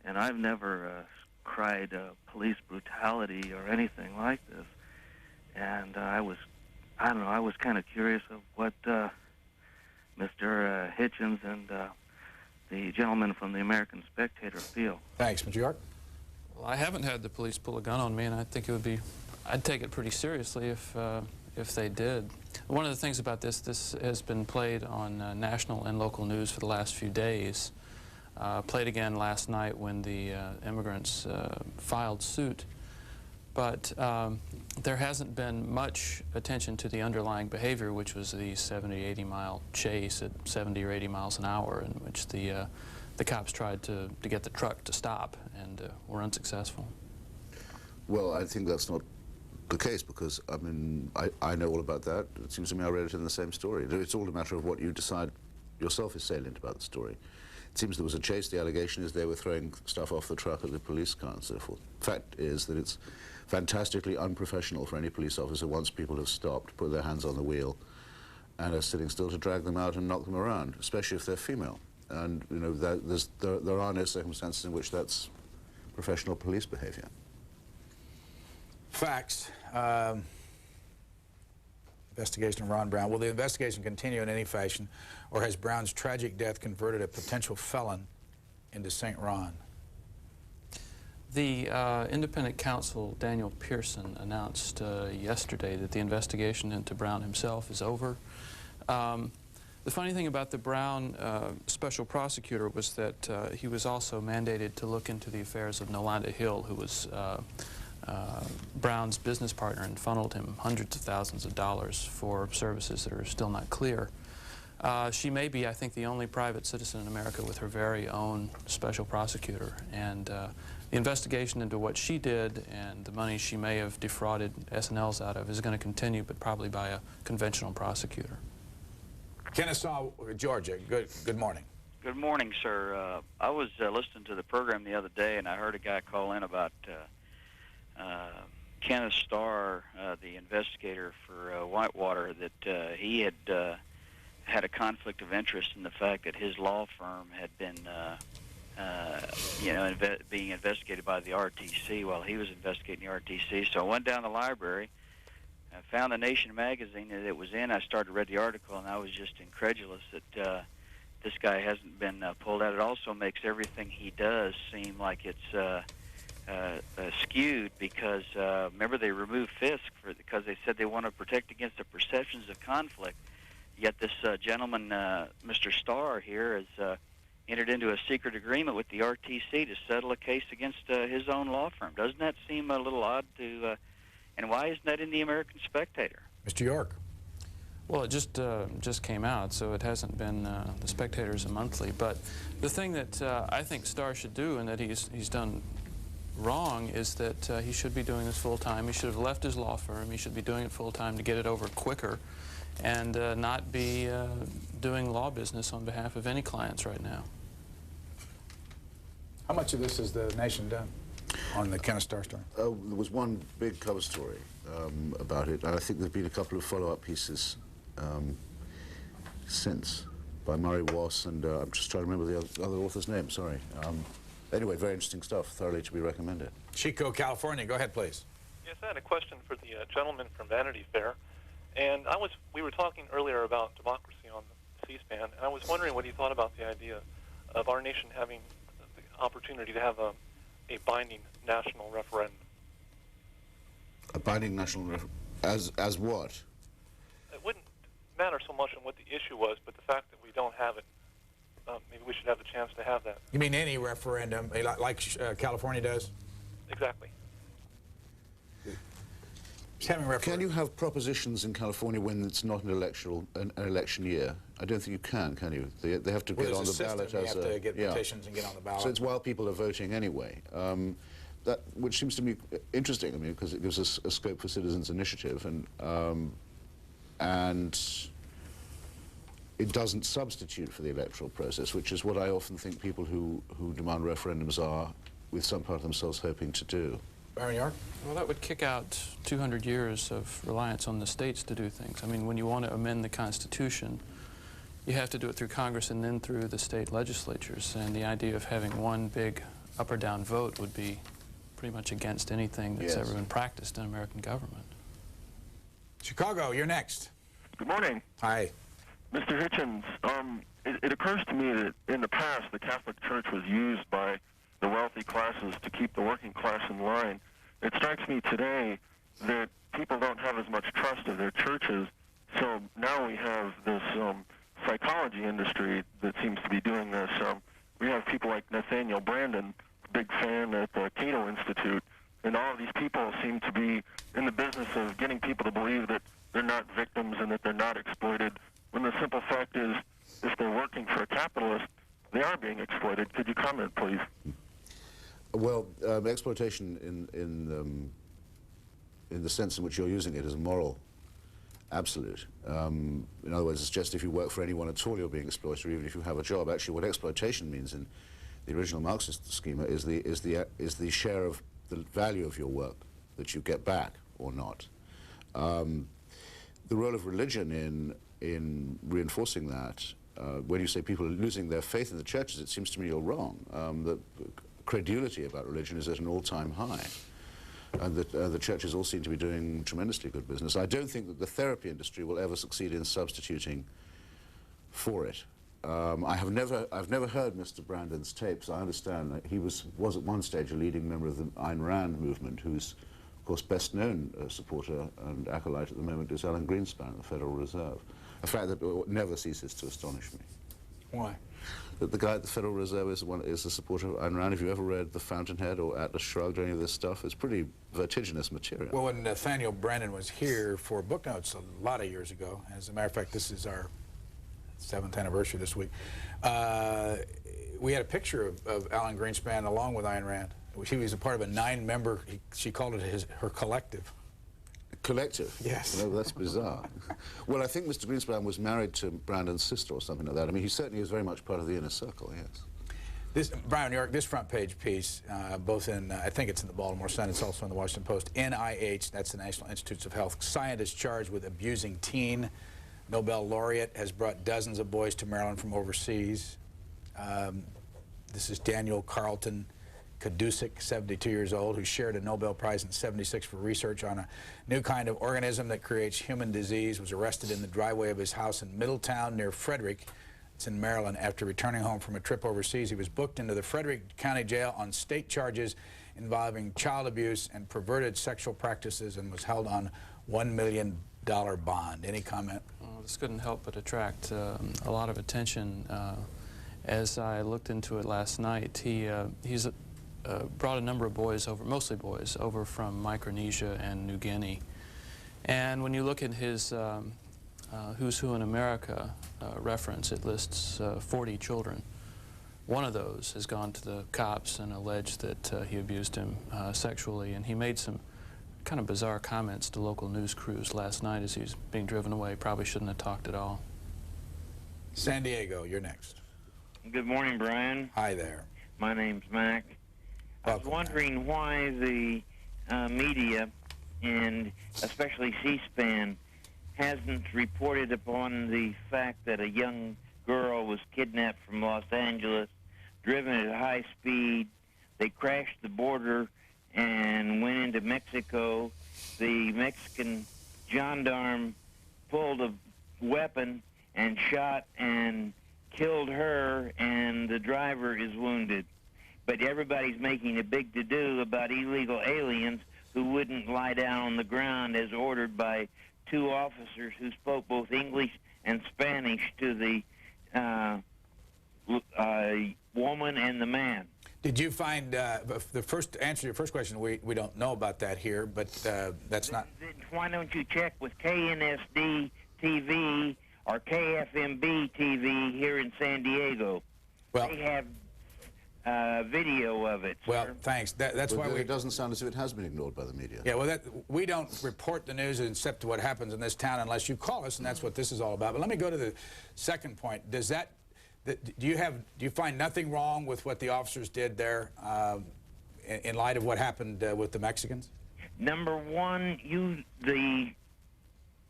and I've never cried police brutality or anything like this. And I was kind of curious of what Mr. Hitchens and the gentleman from the American Spectator feel. Thanks, Mr. York. Well, I haven't had the police pull a gun on me, and I think it would be, I'd take it pretty seriously if they did. One of the things about this has been played on national and local news for the last few days. Played again last night when the immigrants filed suit. But there hasn't been much attention to the underlying behavior, which was the 70, 80-mile chase at 70 or 80 miles an hour, in which the cops tried to get the truck to stop and were unsuccessful. Well, I think that's not the case, because, I mean, I know all about that. It seems to me I read it in the same story. It's all a matter of what you decide yourself is salient about the story. It seems there was a chase. The allegation is they were throwing stuff off the truck at the police car and so forth. Fact is that it's fantastically unprofessional for any police officer, once people have stopped, put their hands on the wheel, and are sitting still, to drag them out and knock them around, especially if they're female. And, you know, there are no circumstances in which that's professional police behavior. Facts. Investigation of Ron Brown. Will the investigation continue in any fashion, or has Brown's tragic death converted a potential felon into St. Ron? The independent counsel, Daniel Pearson, announced yesterday that the investigation into Brown himself is over. The funny thing about the Brown special prosecutor was that he was also mandated to look into the affairs of Nolanda Hill, who was Brown's business partner and funneled him hundreds of thousands of dollars for services that are still not clear. She may be, I think, the only private citizen in America with her very own special prosecutor. And the investigation into what she did and the money she may have defrauded SNLs out of is going to continue, but probably by a conventional prosecutor. Kennesaw, Georgia, good morning. Good morning, sir. I was listening to the program the other day, and I heard a guy call in about Kenneth Starr, the investigator for Whitewater, that he had had a conflict of interest in the fact that his law firm had been, being investigated by the RTC while he was investigating the RTC. So I went down to the library, I found the Nation magazine that it was in. I started to read the article, and I was just incredulous that this guy hasn't been pulled out. It also makes everything he does seem like it's skewed because, remember, they removed Fisk because they said they want to protect against the perceptions of conflict. Yet this gentleman, Mr. Starr here, has entered into a secret agreement with the RTC to settle a case against his own law firm. Doesn't that seem a little odd to, and why isn't that in the American Spectator? Mr. York. Well, it just came out, so it hasn't been, the Spectator's a monthly. But the thing that I think Starr should do, and that he's done wrong, is that he should be doing this full-time. He should have left his law firm. He should be doing it full-time to get it over quicker, and not be doing law business on behalf of any clients right now. How much of this has the Nation done on the Kenneth Starr story? There was one big cover story about it, and I think there have been a couple of follow-up pieces since by Murray Wass, and I'm just trying to remember the other author's name, sorry. Anyway, very interesting stuff, thoroughly to be recommended. Chico, California, go ahead, please. Yes, I had a question for the gentleman from Vanity Fair. And we were talking earlier about democracy on C-SPAN, and I was wondering what he thought about the idea of our nation having the opportunity to have a binding national referendum. A binding national referendum? As what? It wouldn't matter so much on what the issue was, but the fact that we don't have it, maybe we should have the chance to have that. You mean any referendum, like California does? Exactly. Can you have propositions in California when it's not an election year? I don't think you can you? They have to get on the ballot as you have to get petitions and get on the ballot. So it's while people are voting anyway. Which seems to me interesting, I mean, because it gives us a scope for citizens' initiative, and it doesn't substitute for the electoral process, which is what I often think people who demand referendums are, with some part of themselves, hoping to do. Byron York? Well, that would kick out 200 years of reliance on the states to do things. I mean, when you want to amend the Constitution, you have to do it through Congress and then through the state legislatures. And the idea of having one big up or down vote would be pretty much against anything that's ever been practiced in American government. Chicago, you're next. Good morning. Hi. Mr. Hitchens, it occurs to me that in the past the Catholic Church was used by the wealthy classes to keep the working class in line. It strikes me today that people don't have as much trust of their churches, so now we have this psychology industry that seems to be doing this. We have people like Nathaniel Brandon, big fan at the Cato Institute, and all of these people seem to be in the business of getting people to believe that they're not victims and that they're not exploited, when the simple fact is, if they're working for a capitalist, they are being exploited. Could you comment, please? Well, exploitation in the sense in which you're using it is moral, absolute. In other words, it's just if you work for anyone at all, you're being exploited, or even if you have a job. Actually, what exploitation means in the original Marxist schema is the share of the value of your work that you get back or not. The role of religion in reinforcing that, when you say people are losing their faith in the churches, it seems to me you're wrong. The credulity about religion is at an all-time high, and that the churches all seem to be doing tremendously good business. I don't think that the therapy industry will ever succeed in substituting for it. I've never heard Mr. Brandon's tapes. I understand that he was at one stage a leading member of the Ayn Rand movement, whose, of course, best-known supporter and acolyte at the moment is Alan Greenspan, the Federal Reserve. A fact that never ceases to astonish me. Why? That the guy at the Federal Reserve is a supporter of Ayn Rand. Have you ever read The Fountainhead or Atlas Shrugged or any of this stuff? It's pretty vertiginous material. Well, when Nathaniel Brennan was here for book notes a lot of years ago, as a matter of fact, this is our 7th anniversary this week, we had a picture of Alan Greenspan along with Ayn Rand. He was a part of a 9-member, she called it her collective. Collective? Yes. No, that's bizarre. Well, I think Mr. Greenspan was married to Brandon's sister or something like that. I mean, he certainly was very much part of the inner circle, yes. This, Brian, New York, this front page piece, both in, I think it's in the Baltimore Sun, it's also in the Washington Post, NIH, that's the National Institutes of Health, scientist charged with abusing teen. Nobel laureate has brought dozens of boys to Maryland from overseas. This is Daniel Carlton Kadusik, 72 years old, who shared a Nobel Prize in '76 for research on a new kind of organism that creates human disease, was arrested in the driveway of his house in Middletown near Frederick. It's in Maryland. After returning home from a trip overseas, he was booked into the Frederick County Jail on state charges involving child abuse and perverted sexual practices and was held on $1 million bond. Any comment? Well, this couldn't help but attract a lot of attention. As I looked into it last night, he's brought a number of boys over, mostly boys, over from Micronesia and New Guinea. And when you look at his Who's Who in America reference, it lists 40 children. One of those has gone to the cops and alleged that he abused him sexually, and he made some kind of bizarre comments to local news crews last night as he was being driven away. Probably shouldn't have talked at all. San Diego, you're next. Good morning, Brian. Hi there. My name's Mac. I was wondering why the media, and especially C-SPAN, hasn't reported upon the fact that a young girl was kidnapped from Los Angeles, driven at high speed. They crashed the border and went into Mexico. The Mexican gendarme pulled a weapon and shot and killed her, and the driver is wounded. But everybody's making a big to-do about illegal aliens who wouldn't lie down on the ground as ordered by 2 officers who spoke both English and Spanish to the woman and the man. Did you find, the first answer to your first question, we don't know about that here, but that's not... Why don't you check with KNSD TV or KFMB TV here in San Diego? Well, they have video of it. Well, thanks. That's why it doesn't sound as if it has been ignored by the media. Yeah, well, we don't report the news except what happens in this town unless you call us, and that's what this is all about. But let me go to the second point. Does that, do you find nothing wrong with what the officers did there in light of what happened with the Mexicans? Number one, the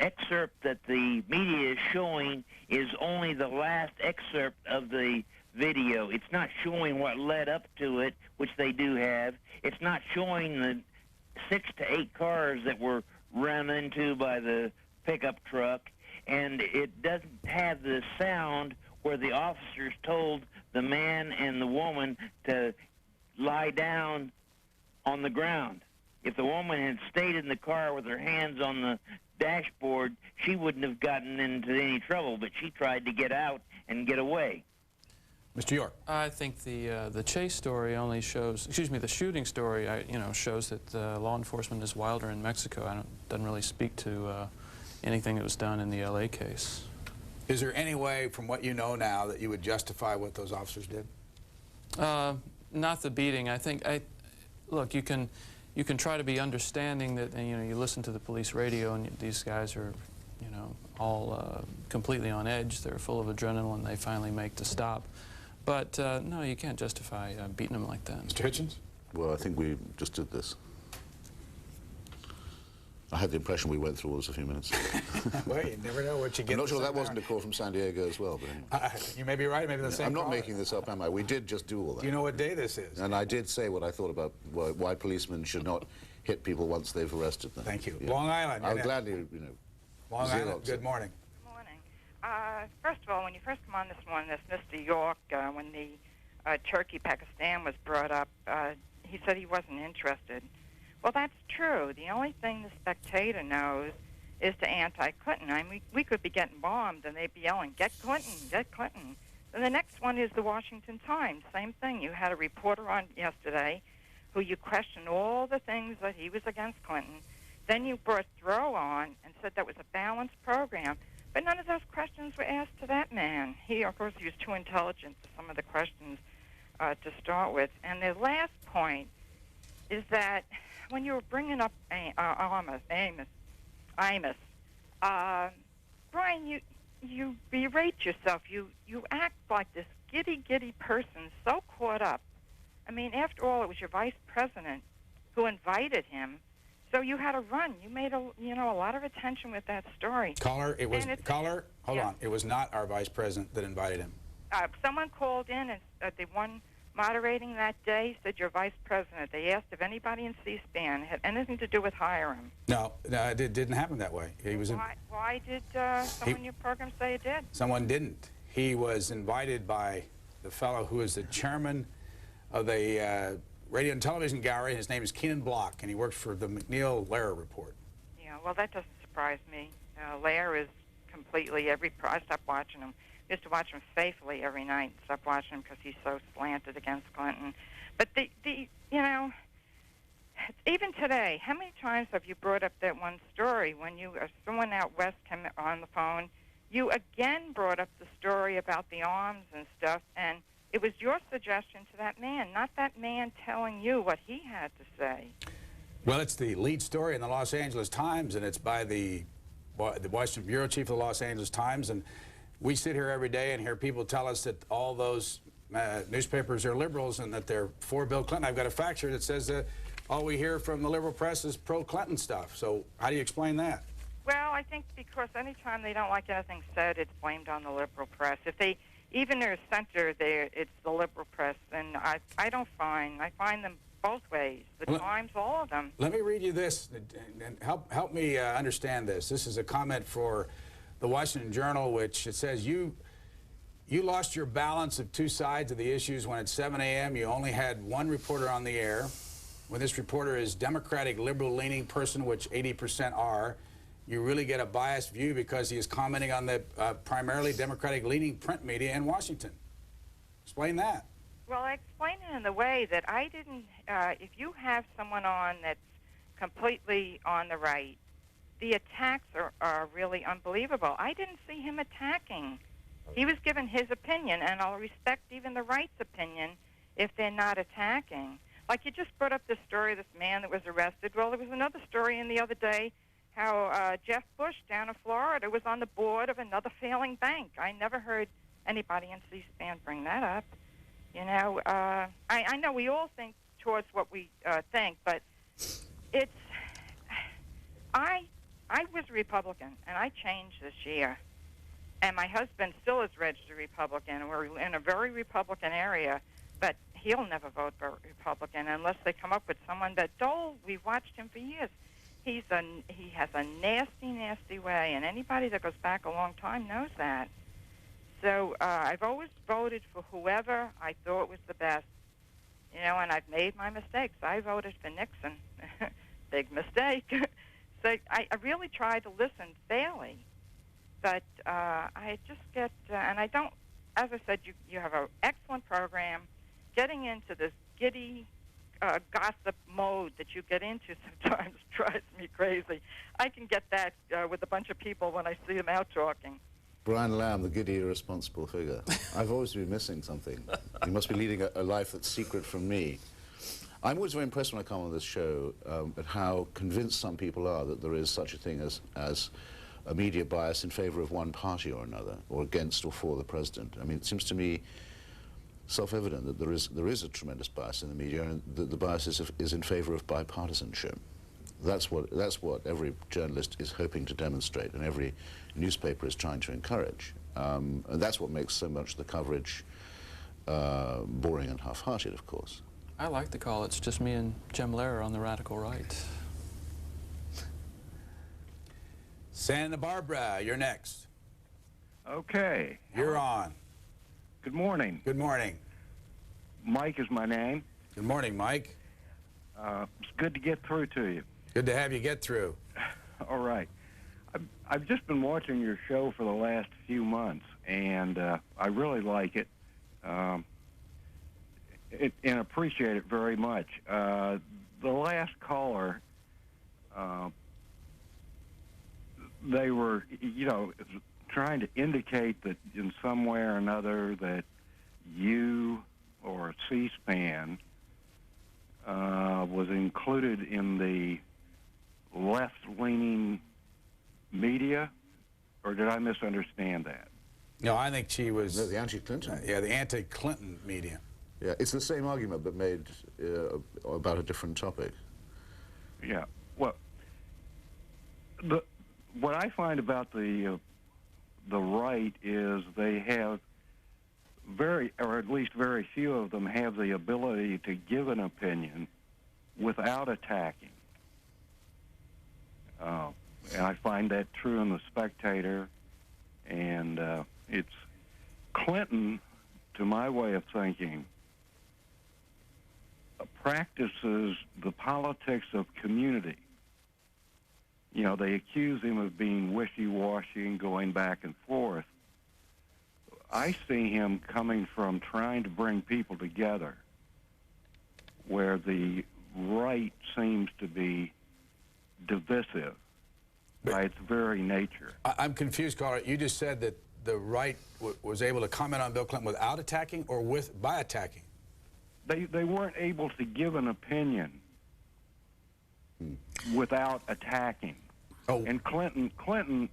excerpt that the media is showing is only the last excerpt of the video. It's not showing what led up to it, which they do have. It's not showing the 6 to 8 cars that were run into by the pickup truck, and it doesn't have the sound where the officers told the man and the woman to lie down on the ground. If the woman had stayed in the car with her hands on the dashboard, she wouldn't have gotten into any trouble, but she tried to get out and get away. Mr. York. I think the chase story only shows, excuse me, the shooting story, shows that law enforcement is wilder in Mexico. Doesn't really speak to anything that was done in the LA case. Is there any way, from what you know now, that you would justify what those officers did? Not the beating. I think, look, you can try to be understanding that, you listen to the police radio and these guys are, all completely on edge. They're full of adrenaline. They finally make the stop. But no, you can't justify beating them like that. Mr. Hitchens? Well, I think we just did this. I had the impression we went through all this a few minutes. Well, you never know what you get. I'm not sure that wasn't a call from San Diego as well. But anyway. You may be right, maybe the same I'm not call. making this up, am I? We did just do all that. Do you know what day this is? And I did say what I thought about why policemen should not hit people once they've arrested them. Thank you. Yeah. Long Island. I'll gladly, Long Island, good morning. Good morning. First of all, when you first come on this morning, this Mr. York, when the Turkey, Pakistan was brought up, he said he wasn't interested. Well, that's true. The only thing the Spectator knows is to anti-Clinton. I mean, we could be getting bombed, and they'd be yelling, "Get Clinton, get Clinton." And the next one is the Washington Times. Same thing. You had a reporter on yesterday who you questioned all the things that he was against Clinton. Then you brought Throw on and said that was a balanced program. But none of those questions were asked to that man. He, of course, he was too intelligent for some of the questions to start with. And the last point is that when you were bringing up Amos, Brian, you berate yourself. You act like this giddy person, so caught up. I mean, after all, it was your vice president who invited him, so you had to run. You made a lot of attention with that story. Caller, hold on. It was not our vice president that invited him. Someone called in, and the one moderating that day said your vice president. They asked if anybody in C-SPAN had anything to do with hiring. No, it didn't happen that way. He was. Why did someone in your program say it did? Someone didn't. He was invited by the fellow who is the chairman of the Radio and Television Gallery. His name is Keenan Block, and he works for the McNeil-Lehrer Report. Yeah, well, that doesn't surprise me. Lehrer is completely I stopped watching him. I used to watch him faithfully every night. Stopped watching him because he's so slanted against Clinton. But even today, how many times have you brought up that one story when someone out west came on the phone? You again brought up the story about the arms and stuff, and it was your suggestion to that man, not that man telling you what he had to say. Well, it's the lead story in the Los Angeles Times, and it's by the Washington bureau chief of the Los Angeles Times, and we sit here every day and hear people tell us that all those newspapers are liberals and that they're for Bill Clinton. I've got a fact sheet that says that all we hear from the liberal press is pro-Clinton stuff. So how do you explain that? Well, I think because anytime they don't like anything said, it's blamed on the liberal press. If they, even their center there, it's the liberal press. And I find them both ways, the Times, all of them. Let me read you this and help me understand this. This is a comment for the Washington Journal, which it says, you lost your balance of two sides of the issues when at 7 a.m. you only had one reporter on the air. When this reporter is Democratic, liberal-leaning person, which 80% are, you really get a biased view because he is commenting on the primarily Democratic-leaning print media in Washington. Explain that. Well, I explain it in the way that I didn't, if you have someone on that's completely on the right, the attacks are really unbelievable. I didn't see him attacking. He was given his opinion, and I'll respect even the right's opinion if they're not attacking. Like you just brought up this story of this man that was arrested. Well, there was another story in the other day how Jeff Bush down in Florida was on the board of another failing bank. I never heard anybody in C-SPAN bring that up. You know, I know we all think towards what we think, but it's... I was a Republican, and I changed this year. And my husband still is registered Republican, and we're in a very Republican area, but he'll never vote for Republican unless they come up with someone that Dole, we've watched him for years. He has a nasty, nasty way, and anybody that goes back a long time knows that. So I've always voted for whoever I thought was the best, you know, and I've made my mistakes. I voted for Nixon. Big mistake. So I really try to listen fairly, but I just get, and I don't, as I said, you have an excellent program. Getting into this giddy gossip mode that you get into sometimes drives me crazy. I can get that with a bunch of people when I see them out talking. Brian Lamb, the giddy, irresponsible figure. I've always been missing something. You must be leading a life that's secret from me. I'm always very impressed when I come on this show at how convinced some people are that there is such a thing as a media bias in favor of one party or another, or against or for the president. I mean, it seems to me self-evident that there is a tremendous bias in the media, and that the bias is in favor of bipartisanship. That's what every journalist is hoping to demonstrate, and every newspaper is trying to encourage. And that's what makes so much of the coverage boring and half-hearted, of course. I like the call. It's just me and Jim Lehrer on the radical right. Santa Barbara, you're next. Okay. You're on. Good morning. Good morning. Mike is my name. Good morning, Mike. It's good to get through to you. Good to have you get through. All right. I've just been watching your show for the last few months, and I really like it, and appreciate it very much. The last caller, they were, trying to indicate that in some way or another that you or C-SPAN was included in the left-leaning media, or did I misunderstand that? No, I think she was... No, the anti-Clinton. Yeah, the anti-Clinton media. Yeah, it's the same argument but made about a different topic. Yeah, well, what I find about the right is they have or at least very few of them have the ability to give an opinion without attacking. And I find that true in The Spectator, and it's Clinton, to my way of thinking, practices the politics of community. They accuse him of being wishy-washy and going back and forth. I see him coming from trying to bring people together, where the right seems to be divisive by its very nature. I'm confused, caller. You just said that the right was able to comment on Bill Clinton without attacking or by attacking? They weren't able to give an opinion without attacking. Oh. And Clinton,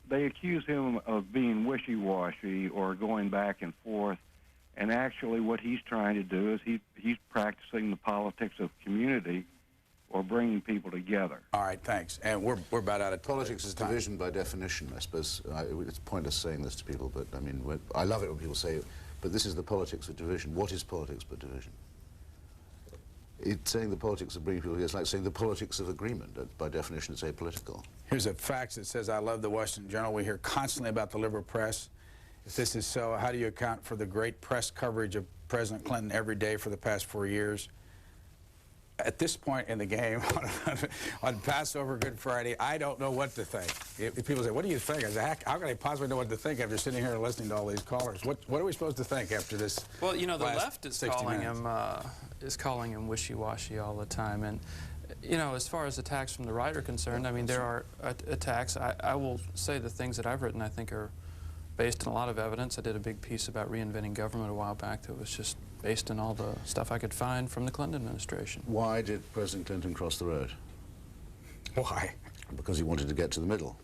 they accuse him of being wishy-washy or going back and forth, and actually what he's trying to do is he's practicing the politics of community or bringing people together. All right, thanks. And we're about out of time. Politics is division by definition, I suppose. It's pointless saying this to people, but I mean, I love it when people say, but this is the politics of division. What is politics but division? It's saying the politics of bringing people together. It's like saying the politics of agreement. By definition, it's apolitical. Here's a fax that says, I love the Washington Journal. We hear constantly about the liberal press. If this is so, how do you account for the great press coverage of President Clinton every day for the past 4 years? At this point in the game, on Passover, Good Friday, I don't know what to think. If people say, what do you think? I say, how can I possibly know what to think after sitting here and listening to all these callers? What are we supposed to think after this? Well, the left is calling him him wishy-washy all the time. And, as far as attacks from the right are concerned, I mean, there are attacks. I will say the things that I've written I think are based on a lot of evidence. I did a big piece about reinventing government a while back that was just based on all the stuff I could find from the Clinton administration. Why did President Clinton cross the road? Why? Because he wanted to get to the middle.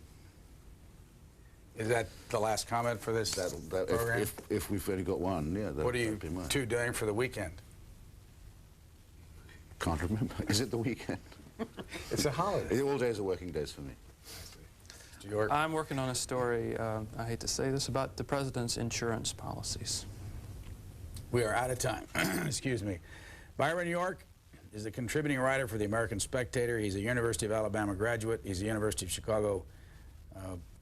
Is that the last comment for this program? If we've only got one, yeah. What are you two doing for the weekend? Can't remember. Is it the weekend? It's a holiday. All days are working days for me. I'm working on a story, I hate to say this, about the president's insurance policies. We are out of time. Excuse me. Byron York is a contributing writer for the American Spectator. He's a University of Alabama graduate. He's a University of Chicago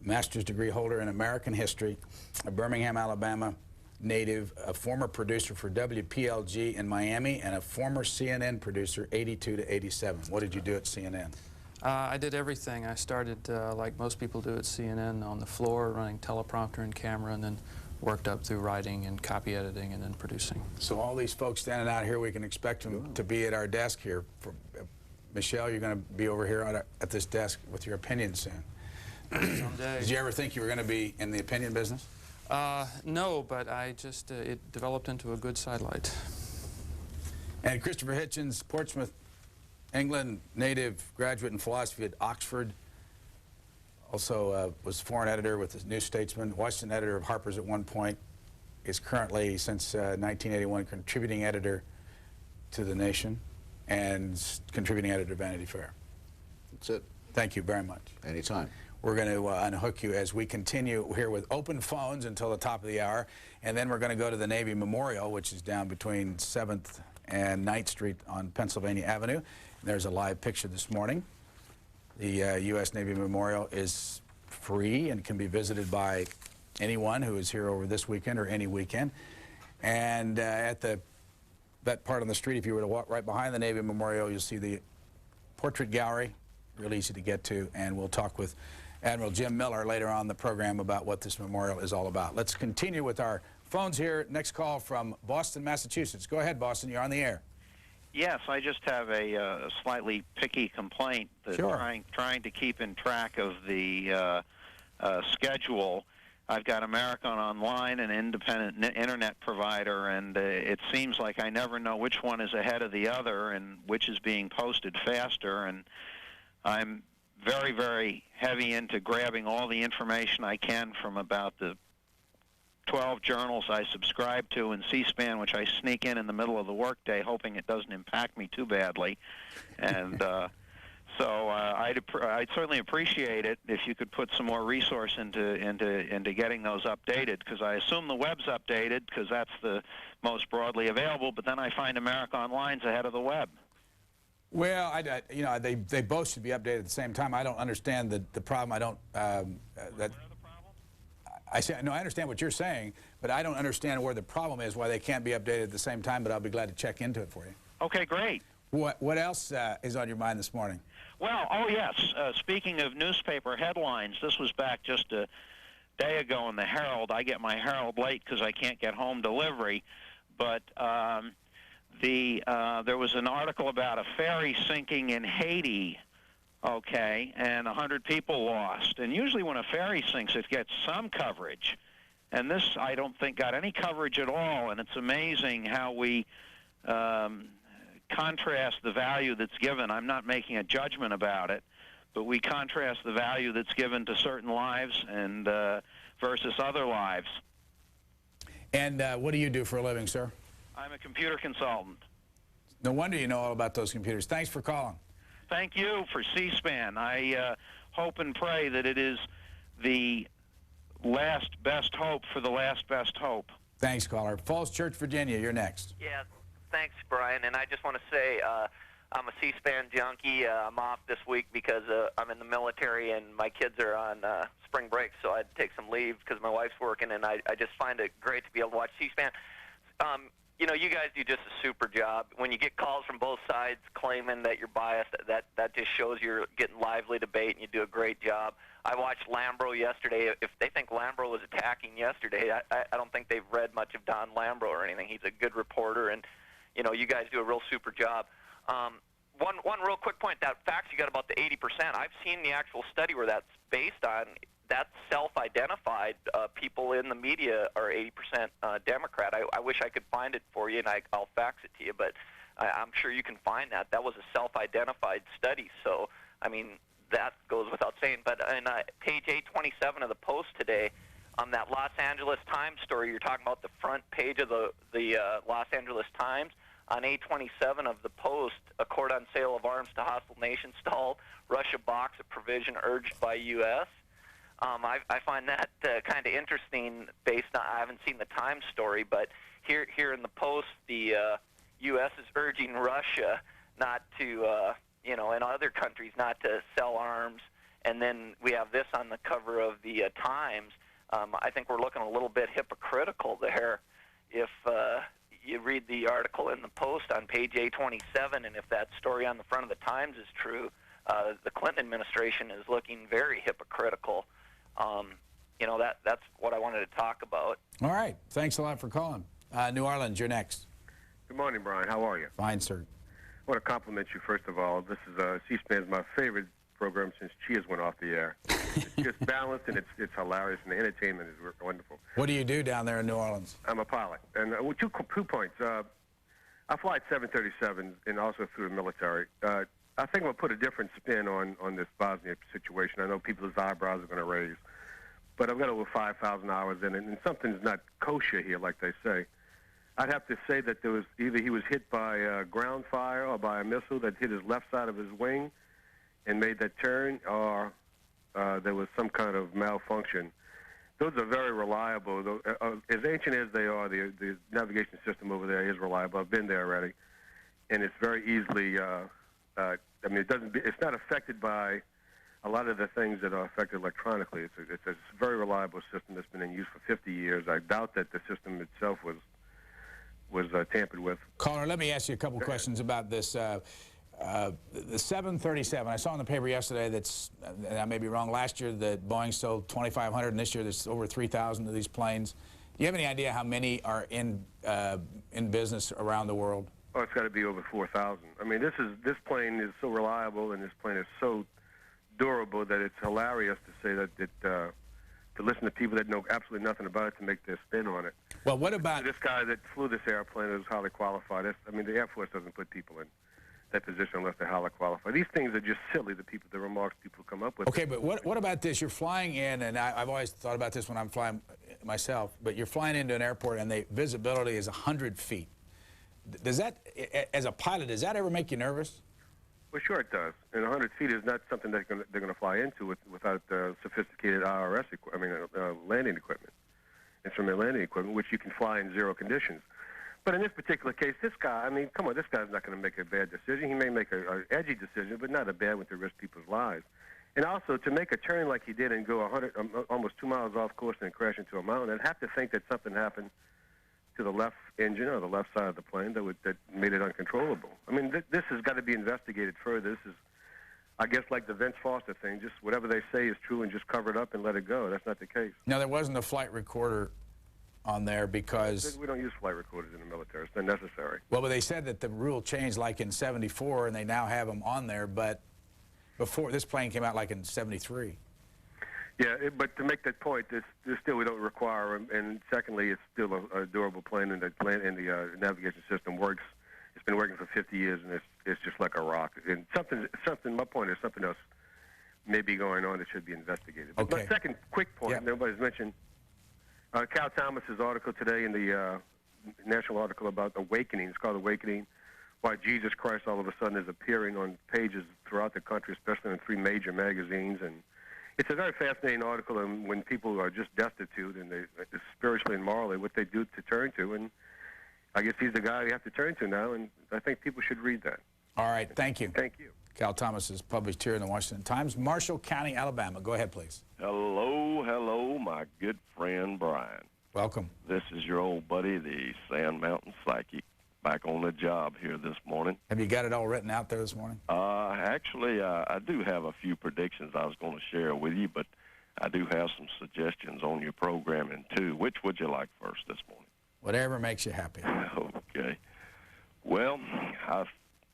master's degree holder in American history, a Birmingham, Alabama native, a former producer for WPLG in Miami, and a former CNN producer, 82 to 87. What did you do at CNN? I did everything. I started, like most people do at CNN, on the floor, running teleprompter and camera, and then worked up through writing and copy editing and then producing. So all these folks standing out here, we can expect them to be at our desk here. Michelle, you're going to be over here at this desk with your opinion soon. Someday. Did you ever think you were going to be in the opinion business? No, but I just, it developed into a good sidelight. And Christopher Hitchens, Portsmouth, England native, graduate in philosophy at Oxford. Also was foreign editor with the New Statesman, Washington editor of Harper's at one point, is currently, since 1981, contributing editor to The Nation and contributing editor to Vanity Fair. That's it. Thank you very much. Anytime. We're going to unhook you as we continue here with open phones until the top of the hour, and then we're going to go to the Navy Memorial, which is down between 7th and 9th Street on Pennsylvania Avenue. There's a live picture this morning. The U.S. Navy Memorial is free and can be visited by anyone who is here over this weekend or any weekend. And at that part on the street, if you were to walk right behind the Navy Memorial, you'll see the portrait gallery, real easy to get to, and we'll talk with Admiral Jim Miller later on in the program about what this memorial is all about. Let's continue with our phones here. Next call from Boston, Massachusetts. Go ahead, Boston. You're on the air. Yes, I just have a slightly picky complaint that trying to keep in track of the schedule. I've got American Online, an independent internet provider, and it seems like I never know which one is ahead of the other and which is being posted faster. And I'm very, very heavy into grabbing all the information I can from about the 12 journals I subscribe to, and C-SPAN, which I sneak in the middle of the workday, hoping it doesn't impact me too badly. And so I'd certainly appreciate it if you could put some more resource into getting those updated, because I assume the web's updated because that's the most broadly available, but then I find America Online's ahead of the web. Well, you know, they both should be updated at the same time. I don't understand the problem. I don't no, I understand what you're saying, but I don't understand where the problem is, why they can't be updated at the same time, but I'll be glad to check into it for you. Okay, great. What else is on your mind this morning? Well, oh yes, speaking of newspaper headlines, this was back just a day ago in the Herald. I get my Herald late because I can't get home delivery, but there was an article about a ferry sinking in Haiti, okay, and 100 people lost. And usually when a ferry sinks, it gets some coverage. And this, I don't think, got any coverage at all, and it's amazing how we contrast the value that's given. I'm not making a judgment about it, but we contrast the value that's given to certain lives and versus other lives. And what do you do for a living, sir? I'm a computer consultant. No wonder you know all about those computers. Thanks for calling. Thank you for C-SPAN. I hope and pray that it is the last best hope for the last best hope. Thanks, caller. Falls Church, Virginia, you're next. Yeah, thanks, Brian. And I just want to say I'm a C-SPAN junkie. I'm off this week because I'm in the military and my kids are on spring break, so I had to take some leave because my wife's working, and I just find it great to be able to watch C-SPAN. You know, you guys do just a super job. When you get calls from both sides claiming that you're biased, that just shows you're getting lively debate, and you do a great job. I watched Lambro yesterday. If they think Lambro was attacking yesterday, I don't think they've read much of Don Lambro or anything. He's a good reporter, and, you know, you guys do a real super job. One real quick point, that fact you got about the 80%, I've seen the actual study where that's based on. That's self-identified. People in the media are 80% Democrat. I wish I could find it for you, and I'll fax it to you, but I'm sure you can find that. That was a self-identified study, so, I mean, that goes without saying. But on page 827 of the Post today, on that Los Angeles Times story, you're talking about the front page of the Los Angeles Times. On 827 of the Post, accord on sale of arms to hostile nations stalled. Russia balks a provision urged by U.S. I find that kind of interesting based on, I haven't seen the Times story, but here in the Post, the U.S. is urging Russia not to, you know, and other countries not to sell arms. And then we have this on the cover of the Times. I think we're looking a little bit hypocritical there. If you read the article in the Post on page 827, and if that story on the front of the Times is true, the Clinton administration is looking very hypocritical. You know, that's what I wanted to talk about. All right. Thanks a lot for calling. New Orleans, you're next. Good morning, Brian. How are you? Fine, sir. I want to compliment you, first of all. This is C-SPAN is my favorite program since Cheers went off the air. It's just balanced, and it's hilarious, and the entertainment is wonderful. What do you do down there in New Orleans? I'm a pilot. And two points. I fly at 737 and also through the military. I think we'll put a different spin on this Bosnia situation. I know people's eyebrows are going to raise. But I've got over 5,000 hours in it, and something's not kosher here, like they say. I'd have to say that there was either he was hit by ground fire or by a missile that hit his left side of his wing and made that turn, or there was some kind of malfunction. Those are very reliable. As ancient as they are, the navigation system over there is reliable. I've been there already, and it's very easily. I mean, it's not affected by a lot of the things that are affected electronically. It's a very reliable system that's been in use for 50 years. I doubt that the system itself was tampered with. Caller, let me ask you a couple questions about this. The 737, I saw in the paper yesterday that's, and I may be wrong, last year that Boeing sold 2,500, and this year there's over 3,000 of these planes. Do you have any idea how many are in business around the world? Oh, it's got to be over 4,000. I mean, this plane is so reliable, and this plane is so durable that it's hilarious to say that to listen to people that know absolutely nothing about it to make their spin on it. Well, what about this guy that flew this airplane is highly qualified? I mean, the Air Force doesn't put people in that position unless they're highly qualified. These things are just silly, the remarks people come up with. Okay, but what about this? You're flying in, and I've always thought about this when I'm flying myself, but you're flying into an airport and the visibility is 100 feet. Does that, as a pilot, does that ever make you nervous? Well, sure it does. And 100 feet is not something that they're going to fly into without sophisticated landing equipment, instrument landing equipment, which you can fly in zero conditions. But in this particular case, this guy, I mean, come on, this guy's not going to make a bad decision. He may make an edgy decision, but not a bad one to risk people's lives. And also, to make a turn like he did and go almost 2 miles off course and crash into a mountain, I'd have to think that something happened to the left engine or the left side of the plane that made it uncontrollable. I mean, this has got to be investigated further. This is, I guess, like the Vince Foster thing. Just whatever they say is true and just cover it up and let it go. That's not the case. Now, there wasn't a flight recorder on there because... We don't use flight recorders in the military. It's not necessary. Well, but they said that the rule changed like in '74, and they now have them on there, but before this plane came out like in '73. Yeah, but to make that point, this still we don't require them, and secondly, it's still a durable plane, and the navigation system works. It's been working for 50 years, and it's just like a rock. And my point is something else may be going on that should be investigated. Okay. My second quick point, nobody's mentioned, Cal Thomas's article today in the national article about awakening. It's called Awakening, why Jesus Christ all of a sudden is appearing on pages throughout the country, especially in 3 major magazines. And it's a very fascinating article, and when people are just destitute and they spiritually and morally, what they do to turn to. And I guess he's the guy you have to turn to now, and I think people should read that. All right, thank you. Thank you. Cal Thomas is published here in the Washington Times. Marshall County, Alabama. Go ahead, please. Hello, my good friend Brian. Welcome. This is your old buddy, the Sand Mountain Psychic, back on the job here this morning. Have you got it all written out there this morning? Actually, I do have a few predictions I was going to share with you, but I do have some suggestions on your programming, too. Which would you like first this morning? Whatever makes you happy. Okay. Well, I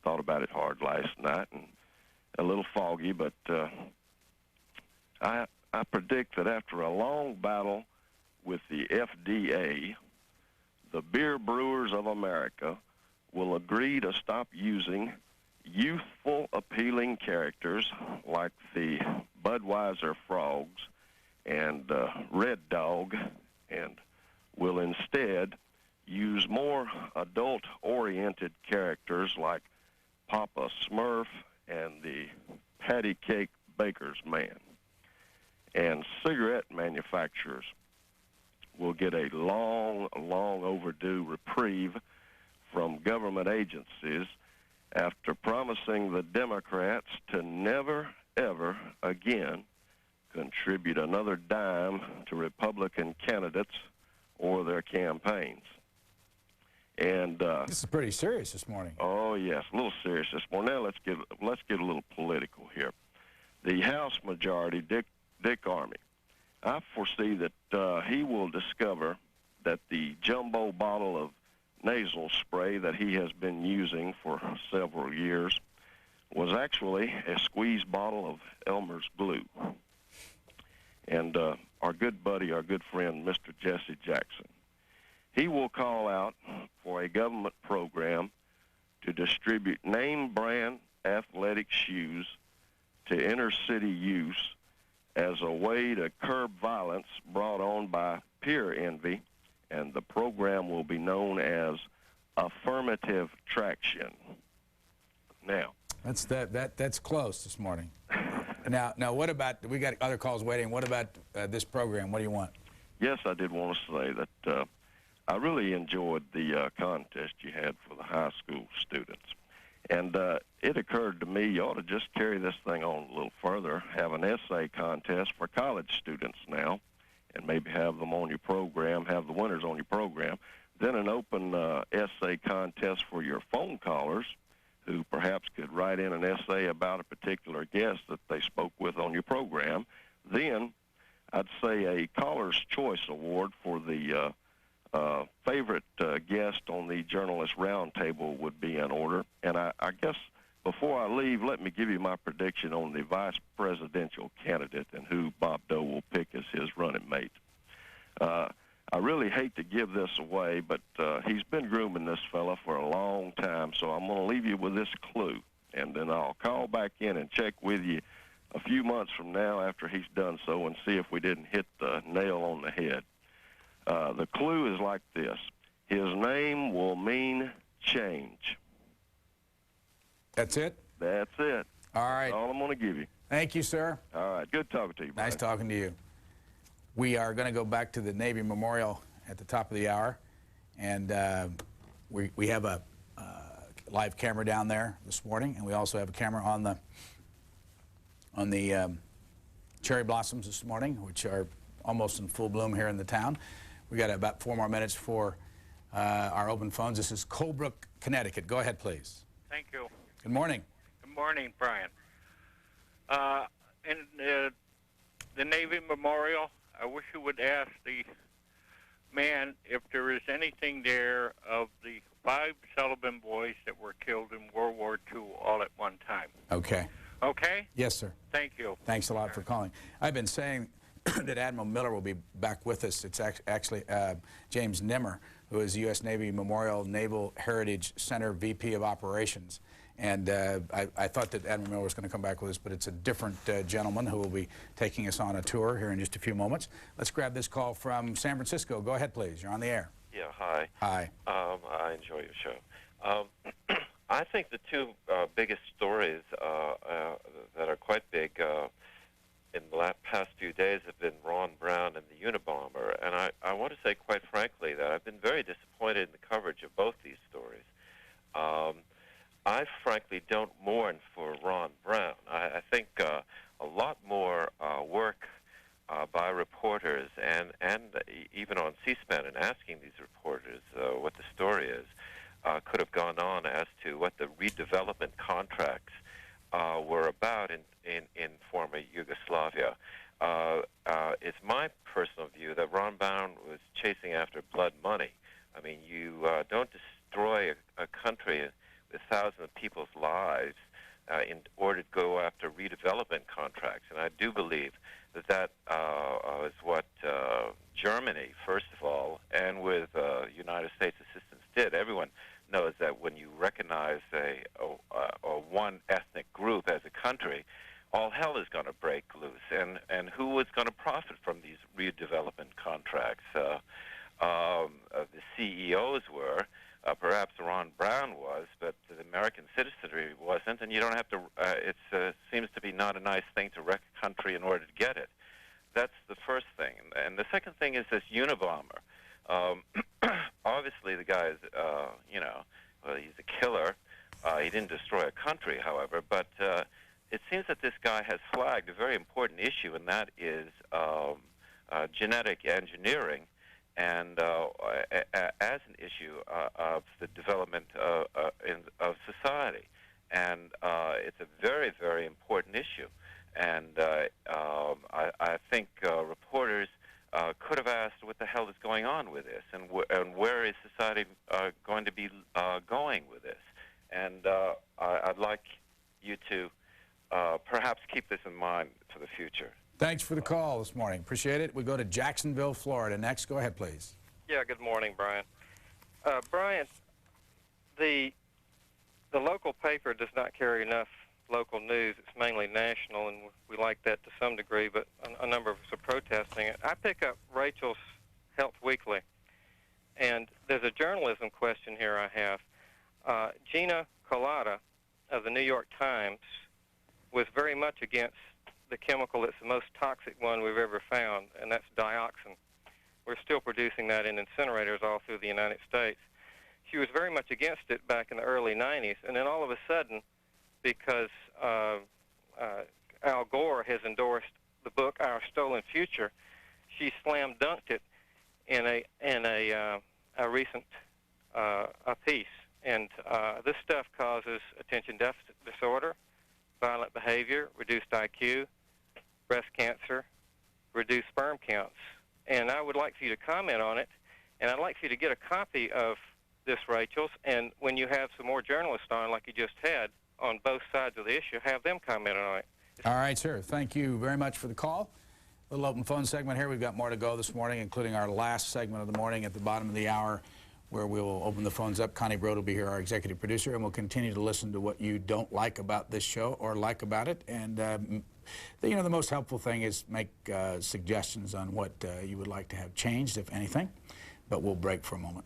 thought about it hard last night, and a little foggy, but I predict that after a long battle with the FDA, the beer brewers of America will agree to stop using youthful, appealing characters like the Budweiser Frogs and Red Dog, and will instead use more adult-oriented characters like Papa Smurf and the Patty Cake Baker's Man. And cigarette manufacturers will get a long overdue reprieve from government agencies after promising the Democrats to never, ever again contribute another dime to Republican candidates or their campaigns. And this is pretty serious this morning. Oh yes, a little serious this morning. Now let's get a little political here. The House Majority, Dick Armey, I foresee that he will discover that the jumbo bottle of nasal spray that he has been using for several years was actually a squeezed bottle of Elmer's glue. And our good buddy, our good friend, Mr. Jesse Jackson, he will call out for a government program to distribute name-brand athletic shoes to inner-city use as a way to curb violence brought on by peer envy, and the program will be known as affirmative traction. Now, that's close this morning. Now, what about, we got other calls waiting. What about this program? What do you want? Yes, I did want to say that I really enjoyed the contest you had for the high school students. And it occurred to me you ought to just carry this thing on a little further, have an essay contest for college students now, and maybe have them on your program, have the winners on your program, then an open essay contest for your phone callers who perhaps could write in an essay about a particular guest that they spoke with on your program. Then I'd say a Caller's Choice Award for the favorite guest on the Journalist Roundtable would be in order. And I guess before I leave, let me give you my prediction on the vice presidential candidate and who Bob Dole will pick as his running mate. I really hate to give this away, but he's been grooming this fella for a long time, so I'm going to leave you with this clue, and then I'll call back in and check with you a few months from now after he's done so and see if we didn't hit the nail on the head. The clue is like this. His name will mean change. That's it? That's it. All right. That's all I'm going to give you. Thank you, sir. All right. Good talking to you, Brian. Nice talking to you. We are going to go back to the Navy Memorial at the top of the hour, and we have a live camera down there this morning, and we also have a camera on the cherry blossoms this morning, which are almost in full bloom here in the town. We got about 4 more minutes for our open phones. This is Colebrook, Connecticut. Go ahead, please. Thank you. Good morning. Good morning, Brian. In the Navy Memorial, I wish you would ask the man if there is anything there of the 5 Sullivan boys that were killed in World War II all at one time. Okay. Okay? Yes, sir. Thank you. Thanks a lot for calling. I've been saying that Admiral Miller will be back with us. It's actually James Nemer, who is U.S. Navy Memorial Naval Heritage Center VP of Operations. And I thought that Admiral Miller was going to come back with us, but it's a different gentleman who will be taking us on a tour here in just a few moments. Let's grab this call from San Francisco. Go ahead, please. You're on the air. Yeah, hi. Hi. I enjoy your show. I think the 2 biggest stories that are quite big in the past few days have been Ron Brown and the Unabomber. And I want to say quite frankly that I've been very disappointed in the coverage of both these stories. I frankly don't mourn for Ron Brown. I think a lot more work by reporters and even on C-SPAN and asking these reporters what the story is could have gone on as to what the redevelopment contracts were about in former Yugoslavia. It's my personal view that Ron Brown was chasing after blood money. I mean, you don't destroy a country with thousands of people's lives in order to go after redevelopment contracts. And I do believe that is what Germany, first of all, and with United States assistance did. Everyone knows that when you recognize one ethnic group as a country, all hell is going to break loose. And who is going to profit from these redevelopment contracts? The CEOs were. Perhaps Ron Brown was, but the American citizenry wasn't, and you don't have to, it seems to be not a nice thing to wreck a country in order to get it. That's the first thing. And the second thing is this Unabomber. Obviously the guy is, well, he's a killer. He didn't destroy a country, however, but it seems that this guy has flagged a very important issue, and that is genetic engineering. And as an issue of the development of society. And it's a very, very important issue. And I think reporters could have asked what the hell is going on with this, and where is society going to be going with this. And I'd like you to perhaps keep this in mind for the future. Thanks for the call this morning. Appreciate it. We go to Jacksonville, Florida next. Go ahead, please. Yeah, good morning, Brian. Brian, the local paper does not carry enough local news. It's mainly national, and we like that to some degree, but a number of us are protesting it. I pick up Rachel's Health Weekly, and there's a journalism question here I have. Gina Colada of the New York Times was very much against the chemical that's the most toxic one we've ever found, and that's dioxin. We're still producing that in incinerators all through the United States. She was very much against it back in the early 90s, and then all of a sudden, because Al Gore has endorsed the book Our Stolen Future, she slam-dunked it in a recent piece And this stuff causes attention deficit disorder, violent behavior, reduced IQ, breast cancer, reduced sperm counts. And I would like for you to comment on it, and I'd like for you to get a copy of this, Rachel's, and when you have some more journalists on, like you just had, on both sides of the issue, have them comment on it. All right, sir. Thank you very much for the call. Little open phone segment here. We've got more to go this morning, including our last segment of the morning at the bottom of the hour, where we'll open the phones up. Connie Broad will be here, our executive producer, and we'll continue to listen to what you don't like about this show or like about it. And you know, the most helpful thing is make suggestions on what you would like to have changed, if anything. But we'll break for a moment.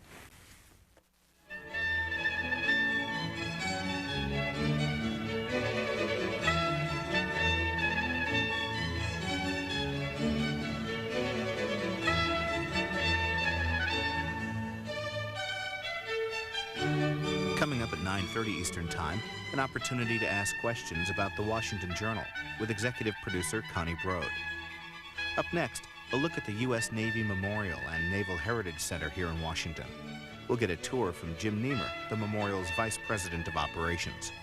Coming up at 9:30 Eastern Time, an opportunity to ask questions about the Washington Journal with executive producer Connie Broad. Up next, a look at the U.S. Navy Memorial and Naval Heritage Center here in Washington. We'll get a tour from Jim Nemer, the memorial's Vice President of Operations.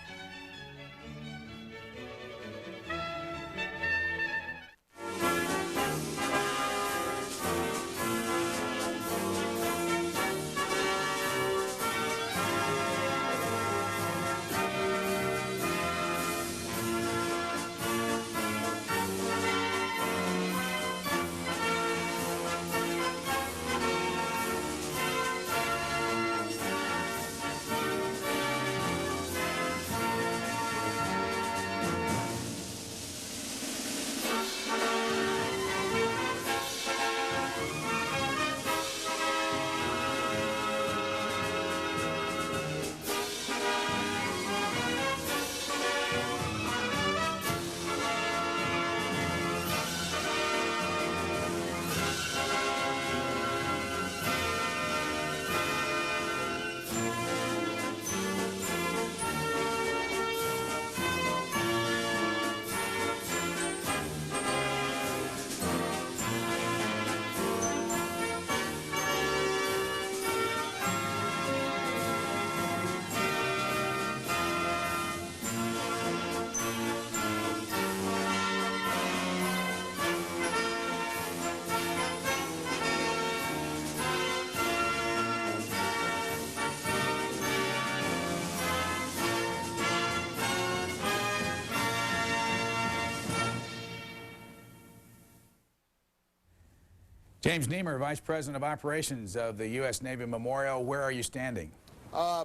James Nemer, Vice President of Operations of the U.S. Navy Memorial. Where are you standing?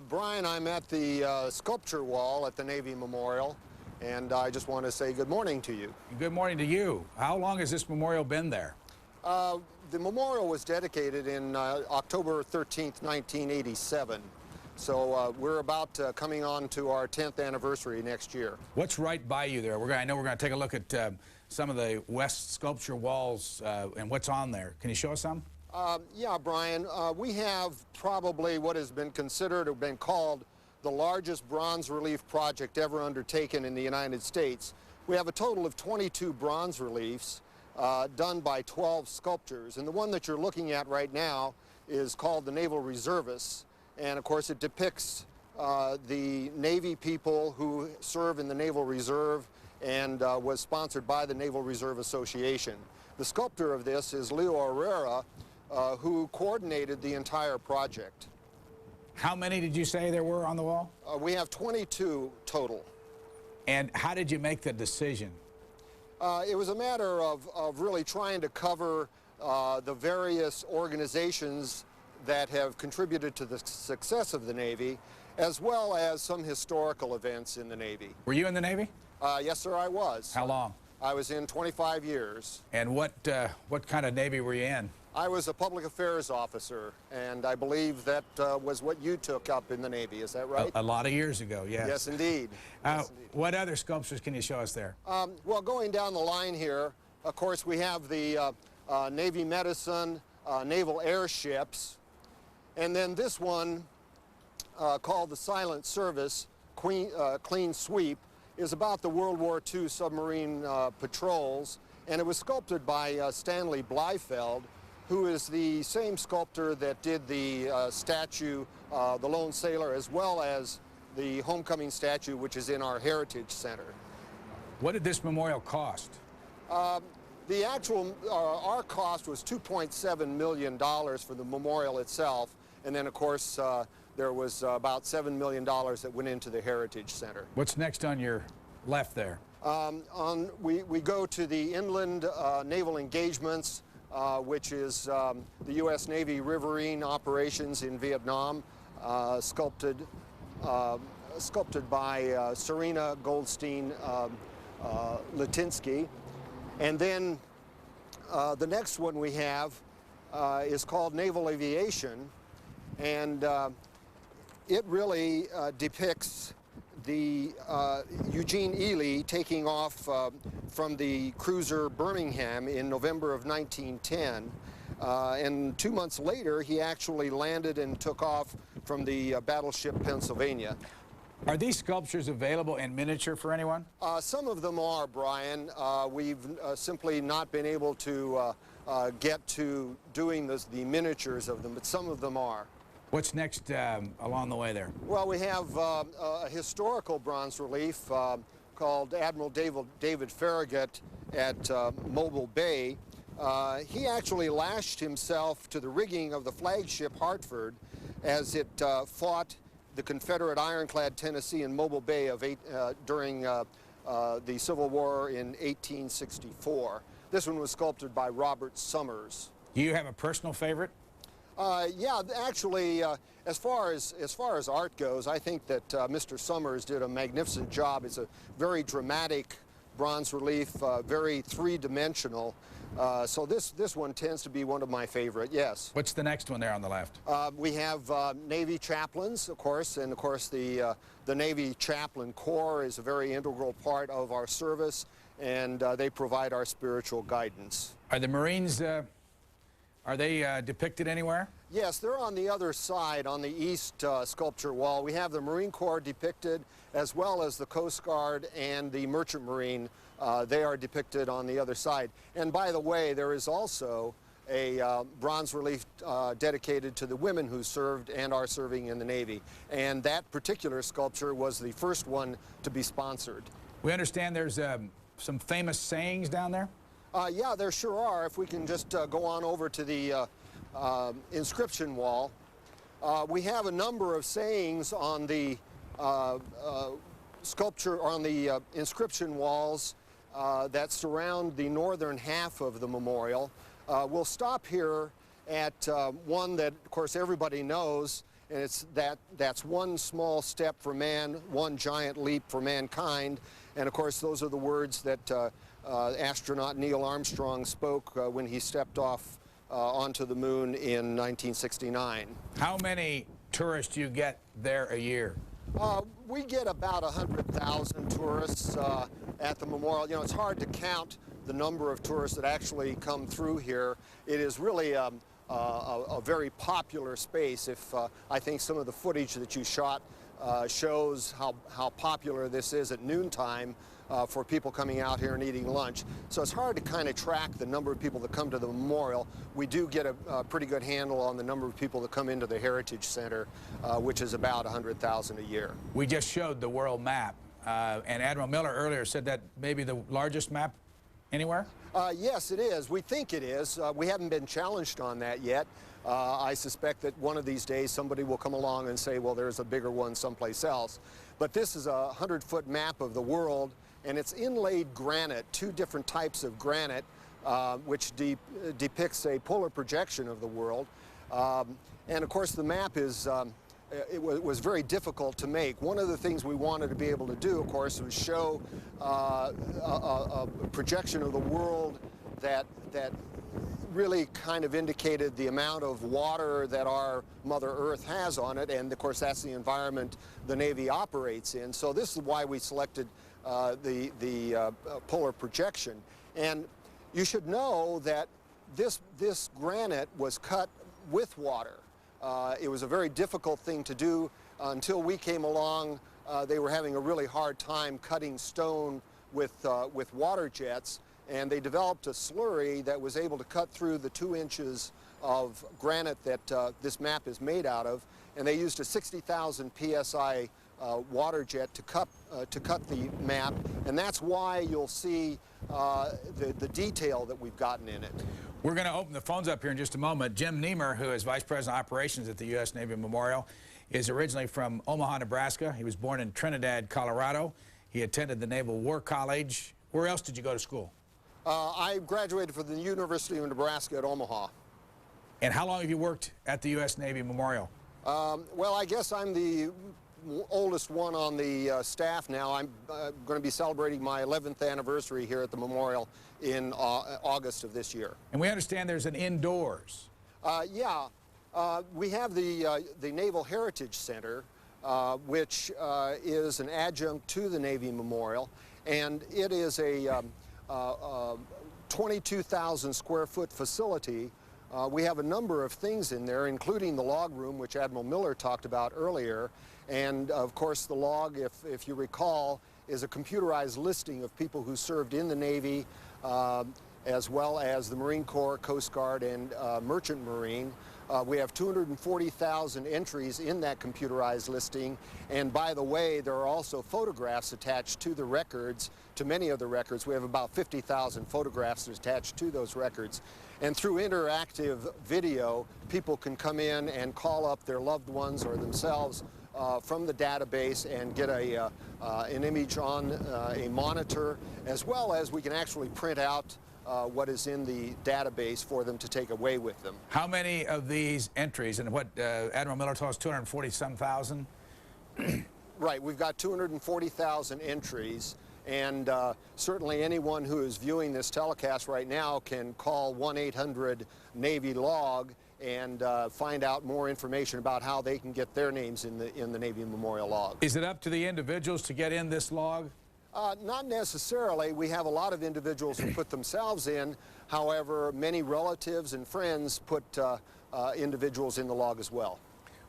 Brian, I'm at the sculpture wall at the Navy Memorial, and I just want to say good morning to you. Good morning to you. How long has this memorial been there? The memorial was dedicated in October 13th, 1987. So we're about coming on to our 10th anniversary next year. What's right by you there? I know we're going to take a look at some of the West sculpture walls and what's on there. Can you show us some? Yeah, Brian. We have probably what has been considered or been called the largest bronze relief project ever undertaken in the United States. We have a total of 22 bronze reliefs done by 12 sculptors. And the one that you're looking at right now is called the Naval Reservists. And of course it depicts the Navy people who serve in the Naval Reserve and was sponsored by the Naval Reserve Association. The sculptor of this is Leo Herrera, who coordinated the entire project. How many did you say there were on the wall? We have 22 total. And how did you make the decision? It was a matter of really trying to cover the various organizations that have contributed to the success of the Navy, as well as some historical events in the Navy. Were you in the Navy? Yes, sir, I was. How long? I was in 25 years. And what kind of Navy were you in? I was a public affairs officer, and I believe that was what you took up in the Navy. Is that right? A lot of years ago, yes. Yes, indeed. Yes, indeed. What other sculptures can you show us there? Well, going down the line here, of course, we have the Navy Medicine, naval airships, and then this one, called the Silent Service, Clean Sweep, is about the World War II submarine patrols, and it was sculpted by Stanley Bleifeld, who is the same sculptor that did the statue the lone sailor, as well as the homecoming statue, which is in our Heritage Center. What did this memorial cost? The actual, our cost was $2.7 million for the memorial itself, and then of course there was about $7 million that went into the Heritage Center. What's next on your left there? We go to the inland naval engagements, which is the U.S. Navy riverine operations in Vietnam, sculpted by Serena Goldstein Litinsky. And then the next one we have is called Naval Aviation, and it really depicts the Eugene Ely taking off from the cruiser Birmingham in November of 1910. And 2 months later, he actually landed and took off from the battleship Pennsylvania. Are these sculptures available in miniature for anyone? Some of them are, Brian. We've simply not been able to get to doing the miniatures of them, but some of them are. What's next along the way there? Well, we have a historical bronze relief called Admiral David Farragut at Mobile Bay. He actually lashed himself to the rigging of the flagship Hartford as it fought the Confederate ironclad Tennessee in Mobile Bay during the Civil War in 1864. This one was sculpted by Robert Summers. Do you have a personal favorite? Yeah, actually, as far as art goes, I think that Mr. Summers did a magnificent job. It's a very dramatic bronze relief, very three-dimensional. So this one tends to be one of my favorite, yes. What's the next one there on the left? We have Navy chaplains, of course, and of course the Navy Chaplain Corps is a very integral part of our service, and they provide our spiritual guidance. Are the Marines, are they depicted anywhere? Yes, they're on the other side, on the east sculpture wall. We have the Marine Corps depicted, as well as the Coast Guard and the Merchant Marine. They are depicted on the other side. And by the way, there is also a bronze relief dedicated to the women who served and are serving in the Navy. And that particular sculpture was the first one to be sponsored. We understand there's some famous sayings down there? Yeah, there sure are. If we can just go on over to the inscription wall. We have a number of sayings on the sculpture, on the inscription walls that surround the northern half of the memorial. We'll stop here at one that, of course, everybody knows, and it's that's one small step for man, one giant leap for mankind. And of course, those are the words that astronaut Neil Armstrong spoke when he stepped off onto the moon in 1969. How many tourists do you get there a year? We get about 100,000 tourists at the memorial. You know, it's hard to count the number of tourists that actually come through here. It is really a very popular space. If I think some of the footage that you shot shows how popular this is at noontime for people coming out here and eating lunch. So it's hard to kind of track the number of people that come to the memorial. We do get a pretty good handle on the number of people that come into the Heritage Center, which is about 100,000 a year. We just showed the world map, and Admiral Miller earlier said that maybe the largest map anywhere? Yes, it is. We think it is. We haven't been challenged on that yet. I suspect that one of these days somebody will come along and say, well, there's a bigger one someplace else. But this is a 100-foot map of the world, and it's inlaid granite, two different types of granite, which depicts a polar projection of the world. And of course, the map is, it was very difficult to make. One of the things we wanted to be able to do, of course, was show a projection of the world that really kind of indicated the amount of water that our Mother Earth has on it, and of course that's the environment the Navy operates in. So this is why we selected the polar projection. And you should know that this granite was cut with water. It was a very difficult thing to do. Until we came along, they were having a really hard time cutting stone with water jets, and they developed a slurry that was able to cut through the 2 inches of granite that this map is made out of, and they used a 60,000 psi water jet to cut the map, and that's why you'll see the detail that we've gotten in it. We're going to open the phones up here in just a moment. Jim Nemer, who is Vice President of Operations at the U.S. Navy Memorial, is originally from Omaha, Nebraska. He was born in Trinidad, Colorado. He attended the Naval War College. Where else did you go to school? I graduated from the University of Nebraska at Omaha. And how long have you worked at the U.S. Navy Memorial? Well, I guess I'm the oldest one on the staff now. I'm going to be celebrating my 11th anniversary here at the Memorial in August of this year. And we understand there's an indoors. Yeah. We have the Naval Heritage Center, which is an adjunct to the Navy Memorial, and it is a 22,000 square foot facility. We have a number of things in there, including the log room, which Admiral Miller talked about earlier. And of course, the log, if you recall, is a computerized listing of people who served in the Navy, as well as the Marine Corps, Coast Guard, and Merchant Marine. We have 240,000 entries in that computerized listing. And by the way, there are also photographs attached to the records, to many of the records. We have about 50,000 photographs attached to those records. And through interactive video, people can come in and call up their loved ones or themselves from the database and get an image on a monitor, as well as we can actually print out what is in the database for them to take away with them. How many of these entries, and what Admiral Miller told us, 240-some thousand? Right, we've got 240,000 entries, and certainly anyone who is viewing this telecast right now can call 1-800-NAVY-LOG and find out more information about how they can get their names in the Navy Memorial Log. Is it up to the individuals to get in this log? Not necessarily. We have a lot of individuals who put themselves in. However, many relatives and friends put individuals in the log as well.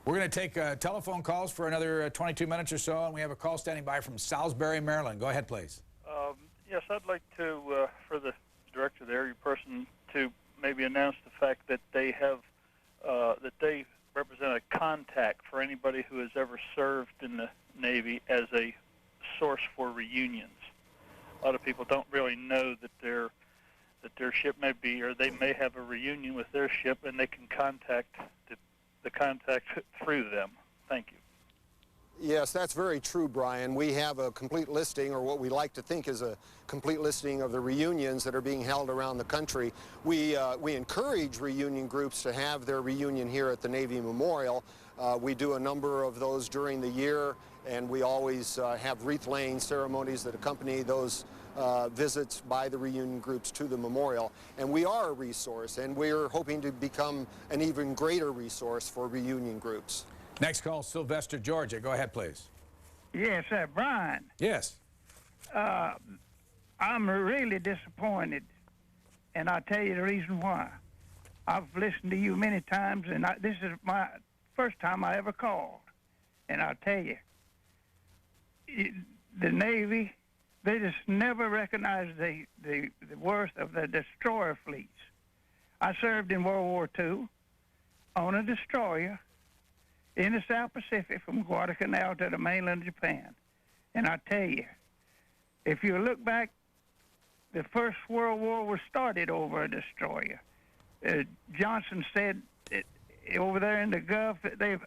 We're going to take telephone calls for another 22 minutes or so, and we have a call standing by from Salisbury, Maryland. Go ahead, please. Yes, I'd like to, for the director there, your person, to maybe announce the fact that they have, that they represent a contact for anybody who has ever served in the Navy as a source for reunions. A lot of people don't really know that their ship may be, or they may have a reunion with their ship, and they can contact the contact through them. Thank you. Yes, that's very true, Brian. We have a complete listing, or what we like to think is a complete listing of the reunions that are being held around the country. We encourage reunion groups to have their reunion here at the Navy Memorial. We do a number of those during the year, and we always have wreath-laying ceremonies that accompany those visits by the reunion groups to the memorial. And we are a resource, and we're hoping to become an even greater resource for reunion groups. Next call, Sylvester, Georgia. Go ahead, please. Yes, Brian. Yes. I'm really disappointed, and I'll tell you the reason why. I've listened to you many times, and this is my first time I ever called. And I'll tell you, the Navy, they just never recognized the worth of the destroyer fleets. I served in World War II on a destroyer in the South Pacific from Guadalcanal to the mainland of Japan. And I tell you, if you look back, the First World War was started over a destroyer. Johnson said over there in the Gulf that they've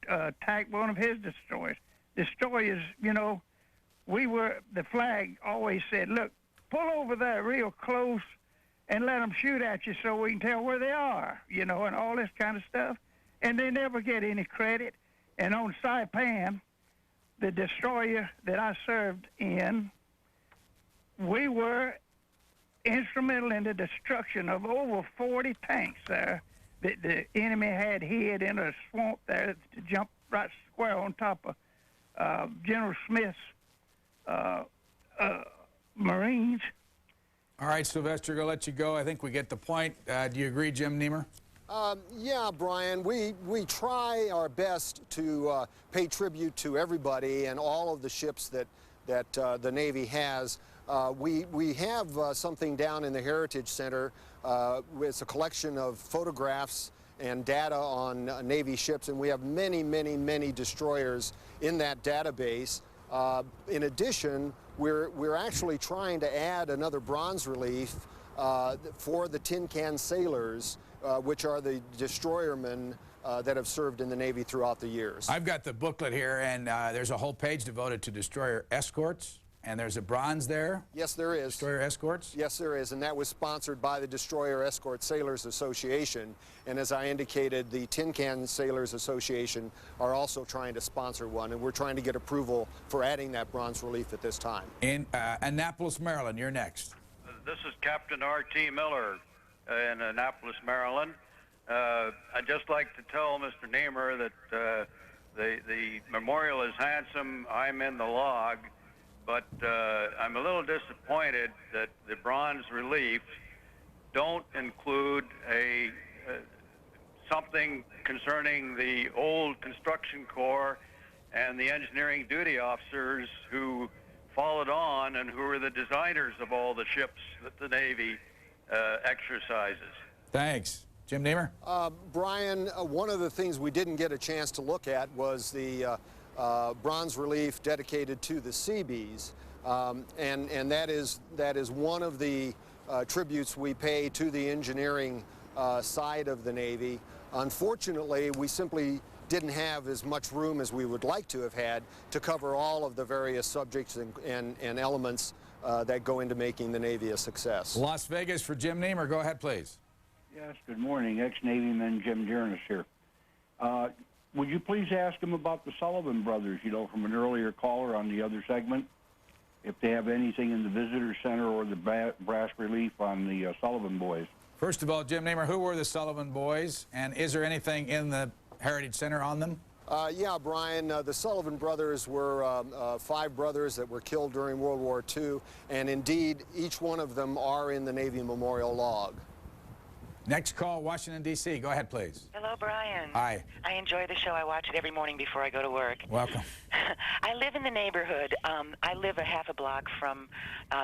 attacked one of his destroyers. Destroyers, you know, the flag always said, look, pull over there real close and let them shoot at you so we can tell where they are, you know, and all this kind of stuff. And they never get any credit. And on Saipan, the destroyer that I served in, we were instrumental in the destruction of over 40 tanks there that the enemy had hid in a swamp there to jump right square on top of General Smith's Marines. All right, Sylvester, going to let you go. I think we get the point. Do you agree, Jim Nemer? Yeah, Brian, we try our best to pay tribute to everybody and all of the ships that the Navy has. We have something down in the Heritage Center. It's a collection of photographs and data on Navy ships, and we have many, many, many destroyers in that database. In addition, we're actually trying to add another bronze relief for the tin can sailors, which are the destroyermen that have served in the Navy throughout the years. I've got the booklet here, and there's a whole page devoted to destroyer escorts, and there's a bronze there. Yes, there is. Destroyer escorts? Yes, there is, and that was sponsored by the Destroyer Escort Sailors Association. And as I indicated, the Tin Can Sailors Association are also trying to sponsor one, and we're trying to get approval for adding that bronze relief at this time. In Annapolis, Maryland, you're next. This is Captain R.T. Miller in Annapolis, Maryland. I'd just like to tell Mr. Nemer that the memorial is handsome. I'm in the log, but I'm a little disappointed that the bronze reliefs don't include something concerning the old construction corps and the engineering duty officers who followed on and who were the designers of all the ships that the Navy exercises. Thanks. Jim Nemer? Brian, one of the things we didn't get a chance to look at was the bronze relief dedicated to the Seabees, and that is one of the tributes we pay to the engineering side of the Navy. Unfortunately, we simply didn't have as much room as we would like to have had to cover all of the various subjects and elements that go into making the Navy a success. Las Vegas for Jim Nemer. Go ahead, please. Yes, good morning. Ex-Navyman Jim Dearness here. Would you please ask him about the Sullivan brothers, you know, from an earlier caller on the other segment, if they have anything in the visitor center or the brass relief on the Sullivan boys? First of all, Jim Nemer, who were the Sullivan boys, and is there anything in the Heritage Center on them? Yeah, Brian, the Sullivan brothers were 5 brothers that were killed during World War II, and indeed, each one of them are in the Navy Memorial Log. Next call, Washington, D.C. Go ahead, please. Hello, Brian. Hi. I enjoy the show. I watch it every morning before I go to work. Welcome. I live in the neighborhood. I live a half a block from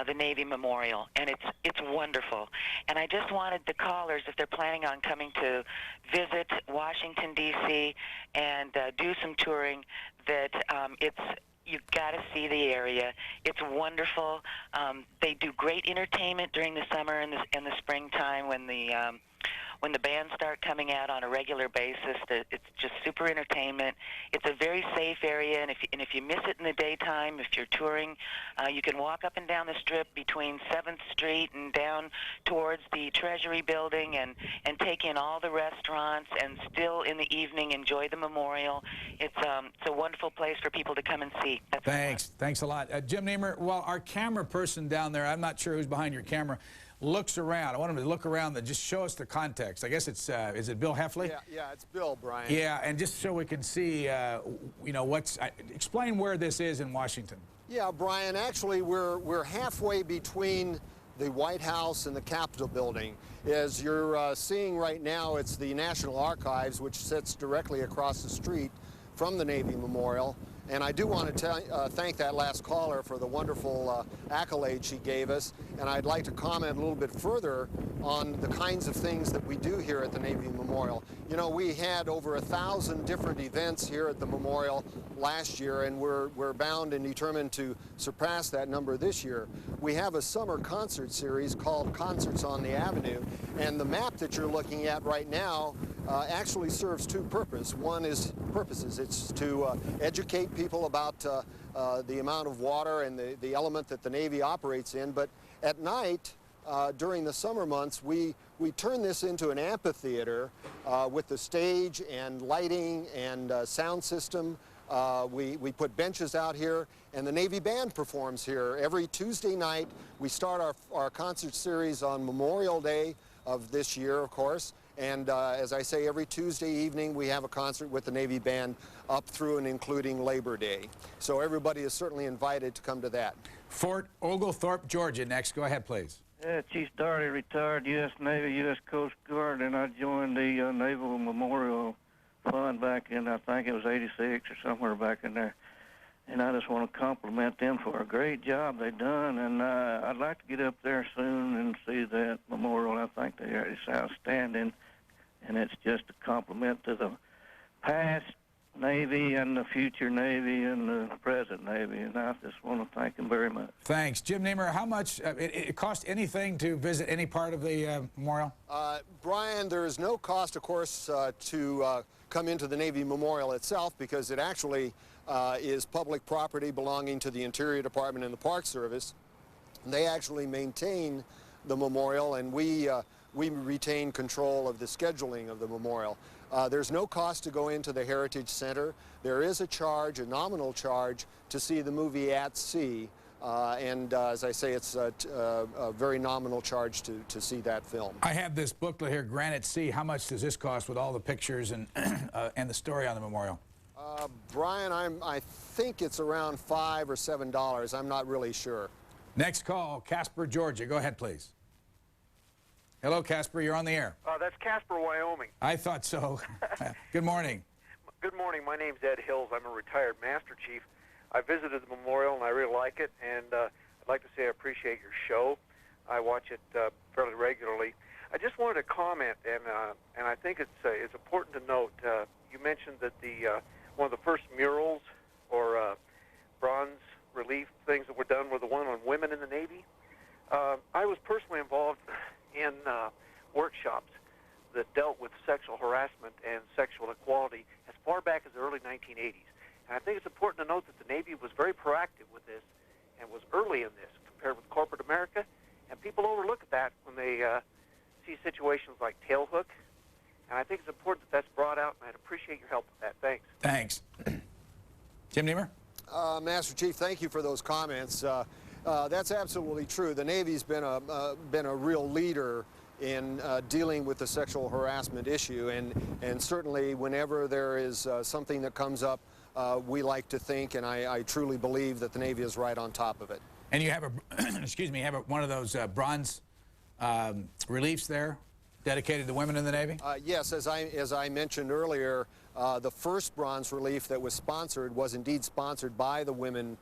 the Navy Memorial, and it's wonderful. And I just wanted the callers, if they're planning on coming to visit Washington, D.C. and do some touring, that you've got to see the area. It's wonderful. They do great entertainment during the summer and the springtime when the bands start coming out on a regular basis. It's just super entertainment. It's a very safe area, and if you miss it in the daytime, if you're touring, you can walk up and down the strip between 7th Street and down towards the Treasury Building and take in all the restaurants and still in the evening enjoy the memorial. It's a wonderful place for people to come and see. Thanks. Thanks a lot. Jim Nemer, well, our camera person down there, I'm not sure who's behind your camera, looks around. I want him to look around and just show us the context. I guess it's, is it Bill Heffley? Yeah, it's Bill, Brian. Yeah, and just so we can see, you know, explain where this is in Washington. Yeah, Brian, actually we're halfway between the White House and the Capitol building. As you're seeing right now, it's the National Archives, which sits directly across the street from the Navy Memorial. And I do want to thank that last caller for the wonderful accolade she gave us. And I'd like to comment a little bit further on the kinds of things that we do here at the Navy Memorial. You know, we had over 1,000 different events here at the Memorial last year, and we're bound and determined to surpass that number this year. We have a summer concert series called Concerts on the Avenue, and the map that you're looking at right now actually serves 2 purposes. One is it's to educate people about the amount of water and the element that the Navy operates in, but at night, during the summer months, we turn this into an amphitheater with the stage and lighting and sound system. We put benches out here, and the Navy Band performs here. Every Tuesday night, we start our concert series on Memorial Day of this year, of course. And as I say, every Tuesday evening we have a concert with the Navy Band up through and including Labor Day. So everybody is certainly invited to come to that. Fort Oglethorpe, Georgia. Next, go ahead, please. Chief Daugherty, retired U.S. Navy, U.S. Coast Guard, and I joined the Naval Memorial Fund back in, I think it was 86 or somewhere back in there. and I just want to compliment them for a great job they done. And I'd like to get up there soon and see that memorial. I think it's outstanding, and it's just a compliment to the past Navy and the future Navy and the present Navy, and I just want to thank them very much. Thanks. Jim Nemer, how much, it cost anything to visit any part of the memorial? Brian, there is no cost, of course, to come into the Navy Memorial itself, because it actually is public property belonging to the Interior Department and the Park Service. They actually maintain the memorial, and we retain control of the scheduling of the memorial. There's no cost to go into the Heritage Center. There is a charge, a nominal charge, to see the movie At Sea. And as I say, it's a very nominal charge to see that film. I have this booklet here, Granite Sea. How much does this cost with all the pictures and, and the story on the memorial? Brian, I think it's around $5 or $7. I'm not really sure. Next call, Casper, Georgia. Go ahead, please. Hello, Casper. You're on the air. That's Casper, Wyoming. I thought so. Good morning. Good morning. My name's Ed Hills. I'm a retired Master Chief. I visited the memorial, and I really like it. And I'd like to say I appreciate your show. I watch it fairly regularly. I just wanted to comment, and I think it's important to note. You mentioned that one of the first murals or bronze relief things that were done were the one on women in the Navy. I was personally involved in workshops that dealt with sexual harassment and sexual equality as far back as the early 1980s. And I think it's important to note that the Navy was very proactive with this and was early in this compared with corporate America. And people overlook that when they see situations like tailhook. And I think it's important that that's brought out, and I'd appreciate your help with that. Thanks. Thanks. Jim Nemer? Master Chief, thank you for those comments. That's absolutely true. The Navy's been a real leader in dealing with the sexual harassment issue, and certainly whenever there is something that comes up, we like to think, and I truly believe that the Navy is right on top of it. And you have excuse me, you have one of those bronze reliefs there dedicated to women in the Navy? Yes, as I mentioned earlier, the first bronze relief that was sponsored was indeed sponsored by the women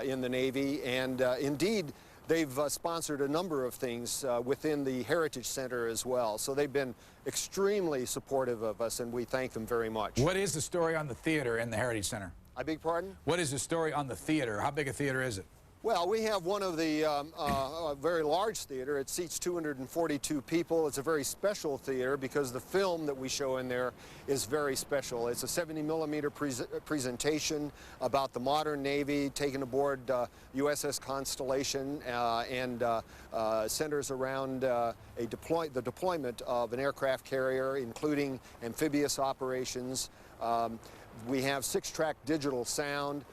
in the Navy, and indeed they've sponsored a number of things within the Heritage Center as well. So they've been extremely supportive of us, and we thank them very much. What is the story on the theater in the Heritage Center? I beg your pardon? What is the story on the theater? How big a theater is it? Well, we have one of the a very large theater. It seats 242 people. It's a very special theater because the film that we show in there is very special. It's a 70-millimeter presentation about the modern Navy taken aboard USS Constellation and centers around the deployment of an aircraft carrier, including amphibious operations. We have 6-track digital sound.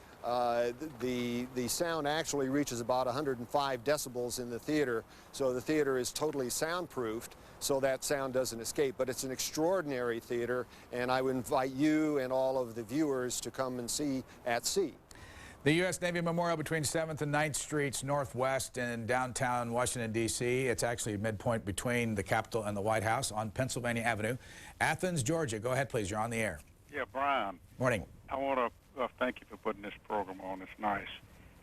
The sound actually reaches about 105 decibels in the theater, so the theater is totally soundproofed, so that sound doesn't escape. But it's an extraordinary theater, and I would invite you and all of the viewers to come and see At Sea. The U.S. Navy Memorial between 7th and 9th Streets Northwest in downtown Washington, D.C. It's actually midpoint between the Capitol and the White House on Pennsylvania Avenue. Athens, Georgia. Go ahead, please. You're on the air. Yeah, Brian. Morning. I want to thank you for putting this program on. It's nice.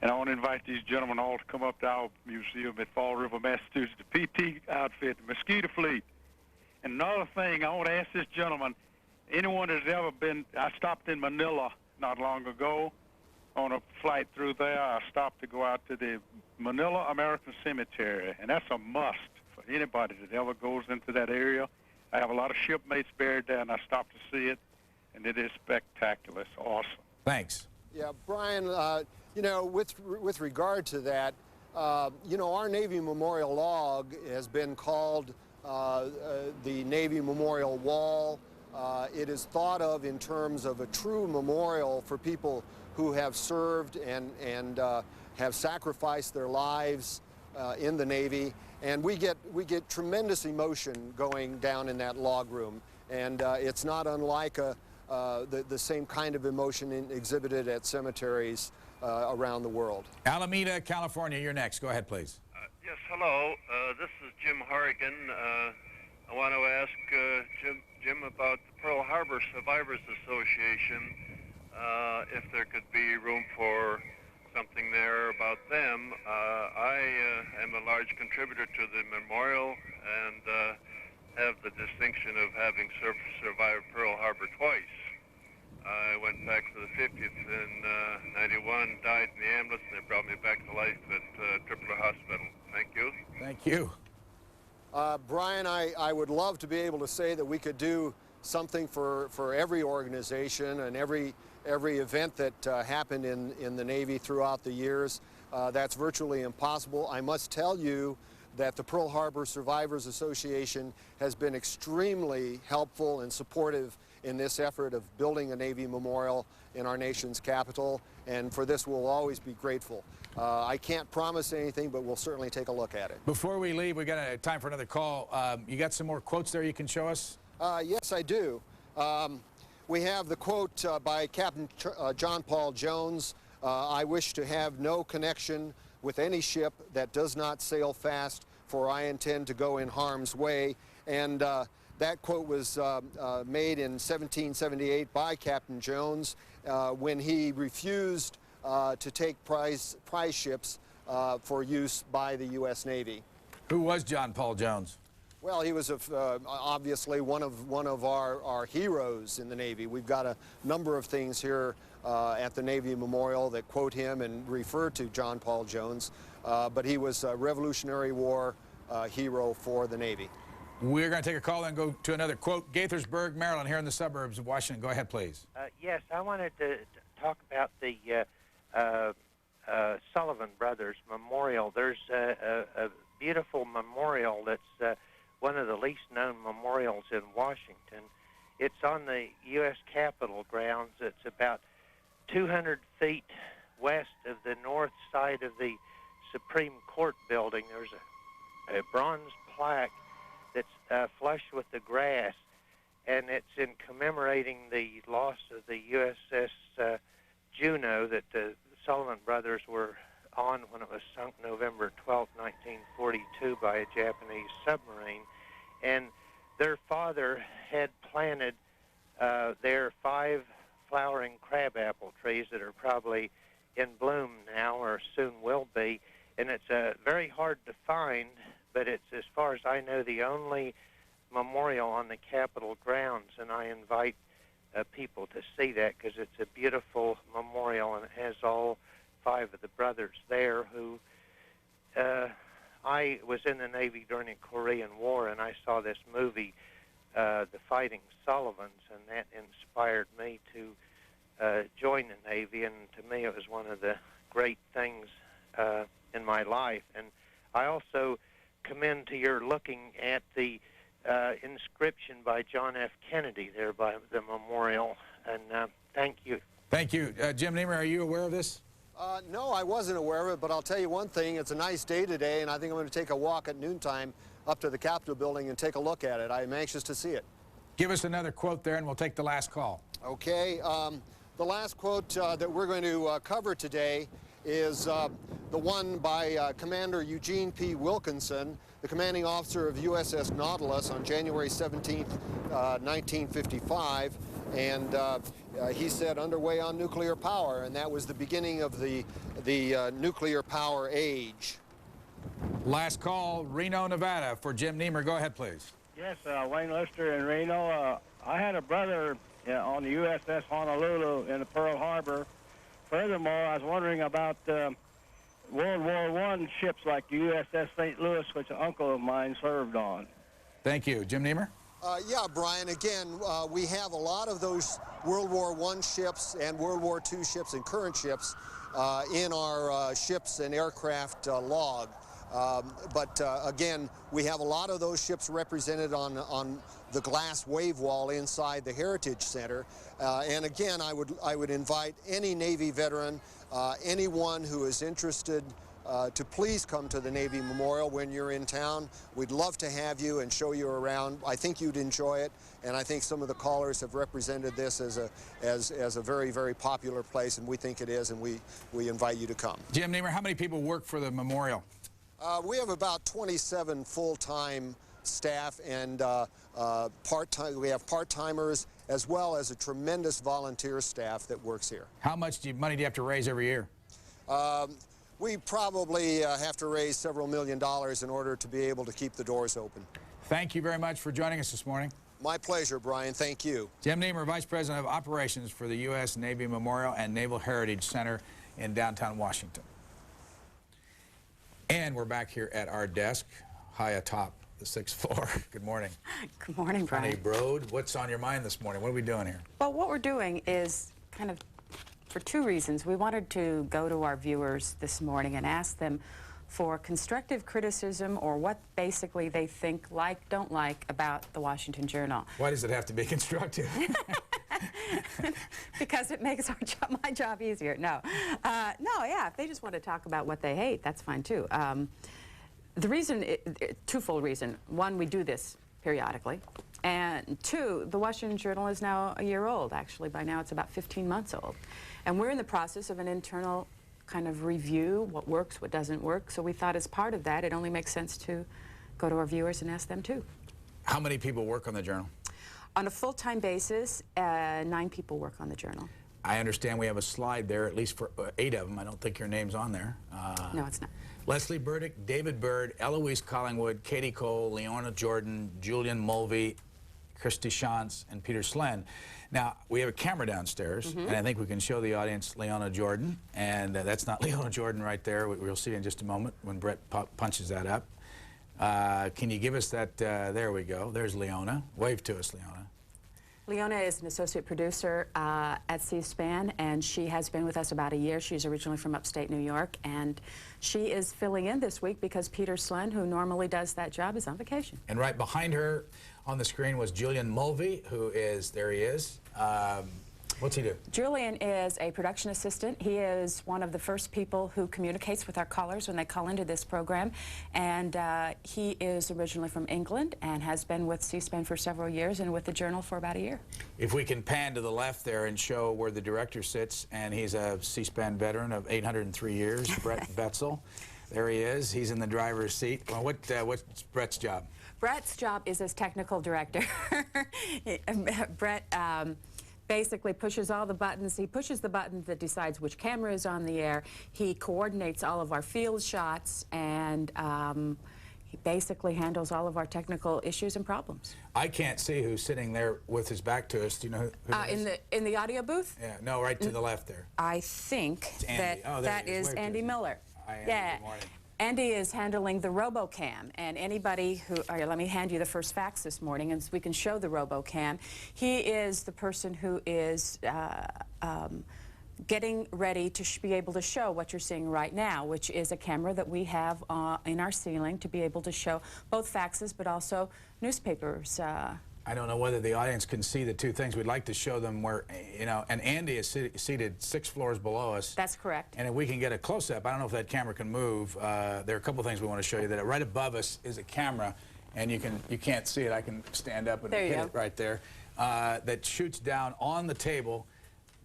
And I want to invite these gentlemen all to come up to our museum at Fall River, Massachusetts, the PT outfit, the mosquito fleet. And another thing, I want to ask this gentleman, anyone that's ever been, I stopped in Manila not long ago on a flight through there. I stopped to go out to the Manila American Cemetery, and that's a must for anybody that ever goes into that area. I have a lot of shipmates buried there, and I stopped to see it, and it is spectacular. It's awesome. Thanks. Yeah, Brian, you know, with regard to that, you know, our Navy Memorial Log has been called the Navy Memorial Wall. It is thought of in terms of a true memorial for people who have served and have sacrificed their lives in the Navy. And we get tremendous emotion going down in that log room. And it's not unlike the same kind of emotion exhibited at cemeteries around the world. Alameda, California, you're next. Go ahead, please. Yes, hello. This is Jim Harrigan. I want to ask Jim about the Pearl Harbor Survivors Association. if there could be room for something there about them. I am a large contributor to the memorial and have the distinction of having survived Pearl Harbor twice. I went back for the 50th in 91, died in the ambulance, and they brought me back to life at Tripler Hospital. Thank you. Thank you. Brian, I would love to be able to say that we could do something for every organization and every event that happened in the Navy throughout the years. That's virtually impossible. I must tell you that the Pearl Harbor Survivors Association has been extremely helpful and supportive in this effort of building a Navy memorial in our nation's capital, and for this we'll always be grateful. I can't promise anything, but we'll certainly take a look at it. Before we leave, we got time for another call. You got some more quotes there you can show us? Yes, I do. We have the quote by Captain John Paul Jones, I wish to have no connection with any ship that does not sail fast, for I intend to go in harm's way. And that quote was made in 1778 by Captain Jones when he refused to take prize ships for use by the U.S. Navy. Who was John Paul Jones? Well, he was obviously one of our heroes in the Navy. We've got a number of things here at the Navy Memorial that quote him and refer to John Paul Jones, but he was a Revolutionary War hero for the Navy. We're going to take a call and go to another quote. Gaithersburg, Maryland, here in the suburbs of Washington. Go ahead, please. Yes, I wanted to talk about the Sullivan Brothers Memorial. There's a beautiful memorial that's one of the least known memorials in Washington. It's on the U.S. Capitol grounds. It's about 200 feet west of the north side of the Supreme Court building. There's a bronze plaque that's flush with the grass, and it's in commemorating the loss of the USS Juneau that the Sullivan brothers were on when it was sunk November 12, 1942 by a Japanese submarine. And their father had planted their 5 flowering crabapple trees that are probably in bloom now or soon will be. And it's very hard to find, but it's, as far as I know, the only memorial on the Capitol grounds. And I invite people to see that because it's a beautiful memorial, and it has all 5 of the brothers there who I was in the Navy during the Korean War, and I saw this movie, The Fighting Sullivans, and that inspired me to join the Navy, and to me it was one of the great things in my life. And I also commend to your looking at the inscription by John F. Kennedy there by the memorial, and thank you. Thank you. Jim Nemer, are you aware of this? No, I wasn't aware of it, but I'll tell you one thing. It's a nice day today, and I think I'm going to take a walk at noontime up to the Capitol building and take a look at it. I'm anxious to see it. Give us another quote there, and we'll take the last call. Okay. The last quote that we're going to cover today is the one by Commander Eugene P. Wilkinson, the commanding officer of USS Nautilus on January 17, 1955. And he said, underway on nuclear power, and that was the beginning of the nuclear power age. Last call, Reno, Nevada, for Jim Nemer. Go ahead, please. Yes, Wayne Lister in Reno. I had a brother on the USS Honolulu in the Pearl Harbor. Furthermore, I was wondering about World War I ships like the USS St. Louis, which an uncle of mine served on. Thank you. Jim Nemer? Yeah, Brian, again, we have a lot of those World War I ships and World War II ships and current ships in our ships and aircraft log. But again, we have a lot of those ships represented on the glass wave wall inside the Heritage Center. And again, I would invite any Navy veteran, anyone who is interested, to please come to the Navy Memorial when you're in town. We'd love to have you and show you around. I think you'd enjoy it, and I think some of the callers have represented this as a very, very popular place, and we think it is, and we invite you to come. Jim Nemer, how many people work for the memorial? We have about 27 full-time staff, and part-time. We have part-timers as well as a tremendous volunteer staff that works here. How much money do you have to raise every year? We probably have to raise several $1 million in order to be able to keep the doors open. Thank you very much for joining us this morning. My pleasure, Brian. Thank you. Jim Nemer, Vice President of Operations for the U.S. Navy Memorial and Naval Heritage Center in downtown Washington. And we're back here at our desk, high atop the 6th floor. Good morning. Good morning, Brian. Connie Broad, what's on your mind this morning? What are we doing here? Well, what we're doing is kind of for two reasons. We wanted to go to our viewers this morning and ask them for constructive criticism or what basically they think, like, don't like about the Washington Journal. Why does it have to be constructive? Because it makes my job easier. No, yeah, if they just want to talk about what they hate, that's fine too. The reason, twofold reason. One, we do this periodically. And two, the Washington Journal is now a year old. Actually, by now it's about 15 months old. And we're in the process of an internal kind of review, what works, what doesn't work. So we thought as part of that, it only makes sense to go to our viewers and ask them too. How many people work on the Journal? On a full-time basis, 9 people work on the Journal. I understand we have a slide there, at least for 8 of them. I don't think your name's on there. No, it's not. Leslie Burdick, David Bird, Eloise Collingwood, Katie Cole, Leona Jordan, Julian Mulvey, Christy Shantz, and Peter Slen. Now, we have a camera downstairs, and I think we can show the audience Leona Jordan, and that's not Leona Jordan right there. We'll see in just a moment when Brett punches that up. Can you give us that? There we go. There's Leona. Wave to us, Leona. Leona is an associate producer at C-SPAN, and she has been with us about a year. She's originally from upstate New York, and she is filling in this week because Peter Slen, who normally does that job, is on vacation. And right behind her on the screen was Julian Mulvey, who is, there he is. What's he do? Julian is a production assistant. He is one of the first people who communicates with our callers when they call into this program. And he is originally from England and has been with C-SPAN for several years and with the Journal for about a year. If we can pan to the left there and show where the director sits, and he's a C-SPAN veteran of 803 years, Brett Betzel. There he is. He's in the driver's seat. Well, what's Brett's job? Brett's job is as technical director. Brett basically pushes all the buttons. He pushes the button that decides which camera is on the air. He coordinates all of our field shots, and he basically handles all of our technical issues and problems. I can't see who's sitting there with his back to us. Do you know who that is? In the audio booth? Yeah, no, right to the left there. I think that is Andy Miller. Hi, Andy. Yeah. Good morning. Andy is handling the RoboCam, and anybody who, let me hand you the first fax this morning, and we can show the RoboCam. He is the person who is getting ready to be able to show what you're seeing right now, which is a camera that we have in our ceiling to be able to show both faxes but also newspapers. I don't know whether the audience can see the two things. We'd like to show them where, you know, and Andy is seated 6 floors below us. That's correct. And if we can get a close-up, I don't know if that camera can move. There are a couple things we want to show you. That right above us is a camera, and you can't see it. I can stand up and hit it right there. That shoots down on the table.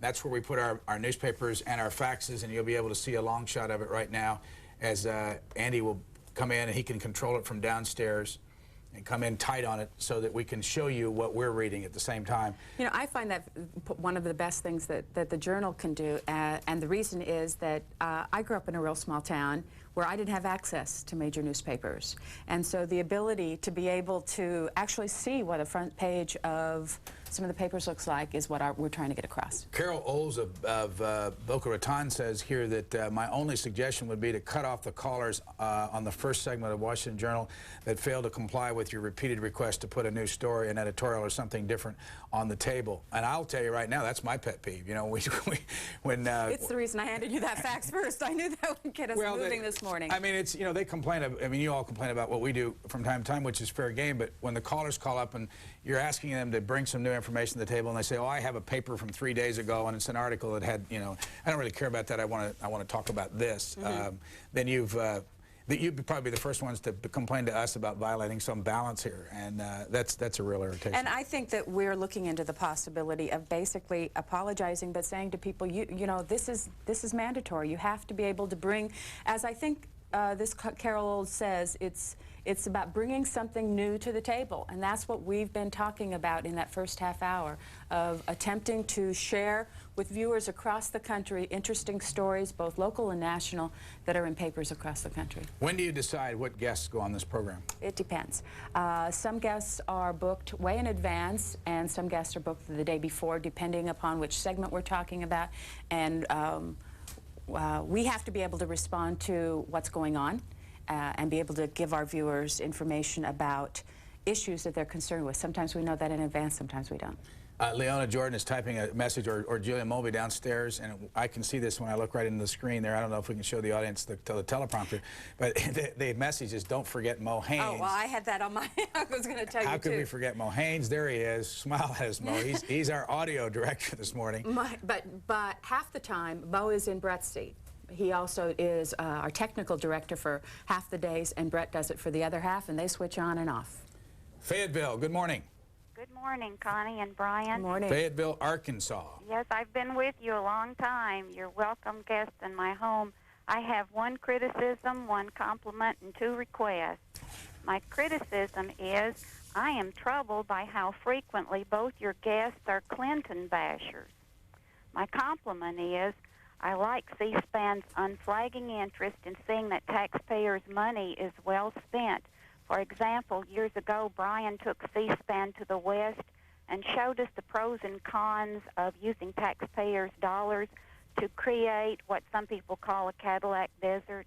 That's where we put our newspapers and our faxes, and you'll be able to see a long shot of it right now as Andy will come in, and he can control it from downstairs and come in tight on it so that we can show you what we're reading at the same time. You know, I find that one of the best things that the Journal can do, and the reason is that I grew up in a real small town where I didn't have access to major newspapers. And so the ability to be able to actually see what a front page of some of the papers looks like is what we're trying to get across. Carol Oles of Boca Raton says here that my only suggestion would be to cut off the callers on the first segment of Washington Journal that fail to comply with your repeated request to put a new story, an editorial, or something different on the table. And I'll tell you right now, that's my pet peeve. You know, when it's the reason I handed you that fax first. I knew that would get us moving this morning. I mean, it's, you know, they complain. I mean, you all complain about what we do from time to time, which is fair game. But when the callers call up and you're asking them to bring some new information to the table, and they say, "Oh, I have a paper from 3 days ago, and it's an article that had, you know, I don't really care about that. I want to talk about this." Then you'd probably be the first ones to complain to us about violating some balance here, and that's a real irritation. And I think that we're looking into the possibility of basically apologizing, but saying to people, you know, this is mandatory. You have to be able to bring, as I think this carol says, it's about bringing something new to the table, and that's what we've been talking about in that first half hour, of attempting to share with viewers across the country interesting stories, both local and national, that are in papers across the country. When do you decide what guests go on this program? It depends. Some guests are booked way in advance, and some guests are booked the day before, depending upon which segment we're talking about. And we have to be able to respond to what's going on and be able to give our viewers information about issues that they're concerned with. Sometimes we know that in advance, sometimes we don't. Leona Jordan is typing a message, or Julia Mulvey downstairs, and I can see this when I look right into the screen there. I don't know if we can show the audience the teleprompter, but the message is, don't forget Mo Haynes. Oh, well, I had that on my, I was going to tell you, How could we forget Mo Haynes? There he is. Smile at us, Mo. He's our audio director this morning. But half the time, Mo is in Brett's seat. He also is our technical director for half the days, and Brett does it for the other half, and they switch on and off. Fayetteville, good morning. Good morning, Connie and Brian. Good morning. Fayetteville, Arkansas. Yes, I've been with you a long time. You're welcome guest in my home. I have one criticism, one compliment, and two requests. My criticism is I am troubled by how frequently both your guests are Clinton bashers. My compliment is I like C-SPAN's unflagging interest in seeing that taxpayers' money is well spent. For example, years ago, Brian took C-SPAN to the West and showed us the pros and cons of using taxpayers' dollars to create what some people call a Cadillac desert.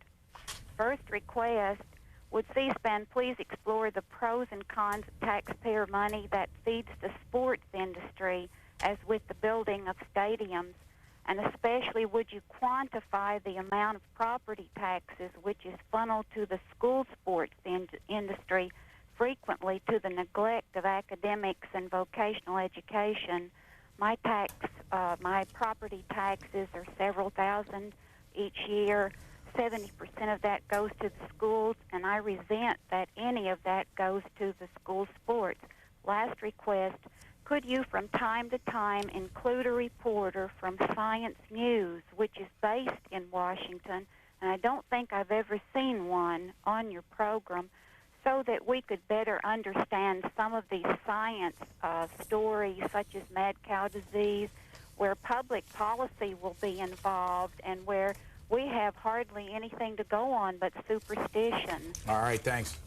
First request, would C-SPAN please explore the pros and cons of taxpayer money that feeds the sports industry, as with the building of stadiums? And especially, would you quantify the amount of property taxes which is funneled to the school sports industry, frequently to the neglect of academics and vocational education? My property taxes are several thousand each year. 70% of that goes to the schools, and I resent that any of that goes to the school sports. Last request, could you from time to time include a reporter from Science News, which is based in Washington, and I don't think I've ever seen one on your program, so that we could better understand some of these science stories, such as mad cow disease, where public policy will be involved and where we have hardly anything to go on but superstition. All right, thanks.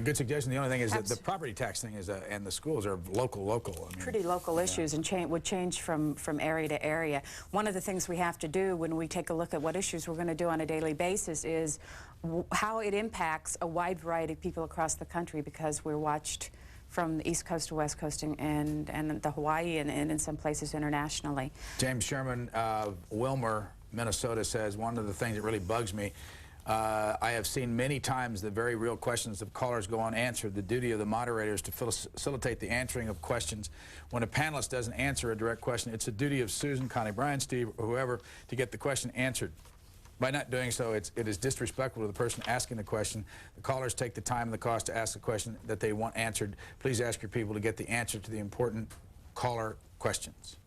Good suggestion. The only thing is that the property tax thing is, and the schools are local. I mean, pretty local issues, and would change from area to area. One of the things we have to do when we take a look at what issues we're going to do on a daily basis is how it impacts a wide variety of people across the country, because we're watched from the East Coast to West Coast and the Hawaii and in some places internationally. James Sherman of Wilmer, Minnesota says, one of the things that really bugs me, I have seen many times the very real questions of callers go unanswered. The duty of the moderator is to facilitate the answering of questions. When a panelist doesn't answer a direct question, it's the duty of Susan, Connie, Brian, Steve, or whoever to get the question answered. By not doing so, it is disrespectful to the person asking the question. The callers take the time and the cost to ask the question that they want answered. Please ask your people to get the answer to the important caller questions.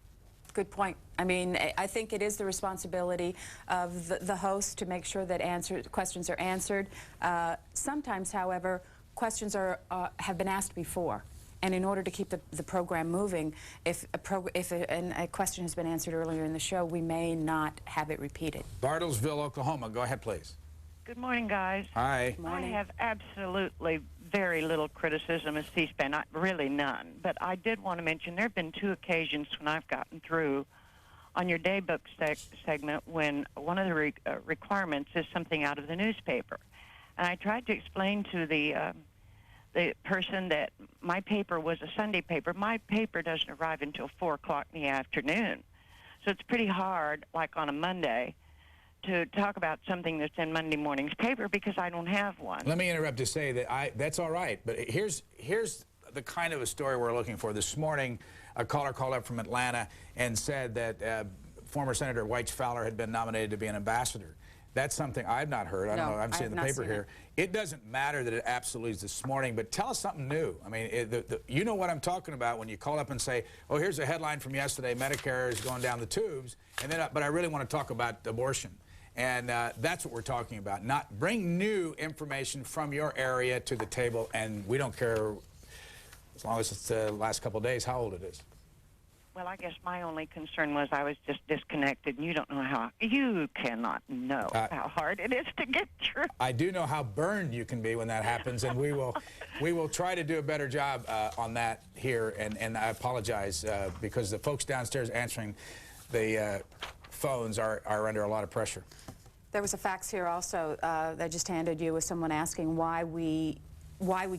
Good point. I mean, I think it is the responsibility of the host to make sure that questions are answered. Sometimes, however, questions have been asked before. And in order to keep the program moving, if a question has been answered earlier in the show, we may not have it repeated. Bartlesville, Oklahoma. Go ahead, please. Good morning, guys. Hi. I have absolutely very little criticism of C-SPAN, really none. But I did want to mention there have been two occasions when I've gotten through on your daybook segment when one of the requirements is something out of the newspaper. And I tried to explain to the person that my paper was a Sunday paper. My paper doesn't arrive until 4 o'clock in the afternoon. So it's pretty hard, like on a Monday, to talk about something that's in Monday morning's paper because I don't have one. Let me interrupt to say that that's all right, but here's the kind of a story we're looking for. This morning, a caller called up from Atlanta and said that former Senator White Fowler had been nominated to be an ambassador. That's something I've not heard. I don't know. I'm seeing the paper here. It doesn't matter that it absolutely is this morning, but tell us something new. I mean, you know what I'm talking about when you call up and say, oh, here's a headline from yesterday, Medicare is going down the tubes, and then, but I really want to talk about abortion. And that's what we're talking about. Not bring new information from your area to the table, and we don't care as long as it's the last couple of days how old it is. Well, I guess my only concern was I was just disconnected, and you don't know how, you cannot know how hard it is to get through. I do know how burned you can be when that happens, and we will try to do a better job on that here, and I apologize because the folks downstairs answering the phones are under a lot of pressure. There was a fax here also that I just handed you with someone asking why we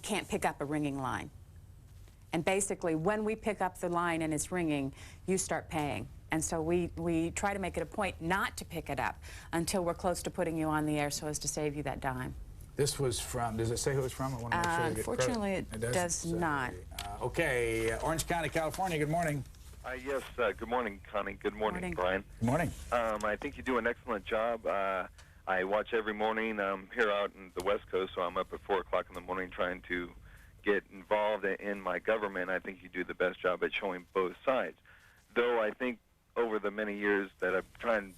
can't pick up a ringing line. And basically, when we pick up the line and it's ringing, you start paying. And so we try to make it a point not to pick it up until we're close to putting you on the air so as to save you that dime. This was from, does it say who it's from? I want to make sure you get credit. Unfortunately, it does not. Okay, Orange County, California, good morning. Yes, good morning, Connie. Good morning, Brian. Good morning. I think you do an excellent job. I watch every morning. I'm here out in the West Coast, so I'm up at 4 o'clock in the morning trying to get involved in my government. I think you do the best job at showing both sides. Though I think over the many years that I've trying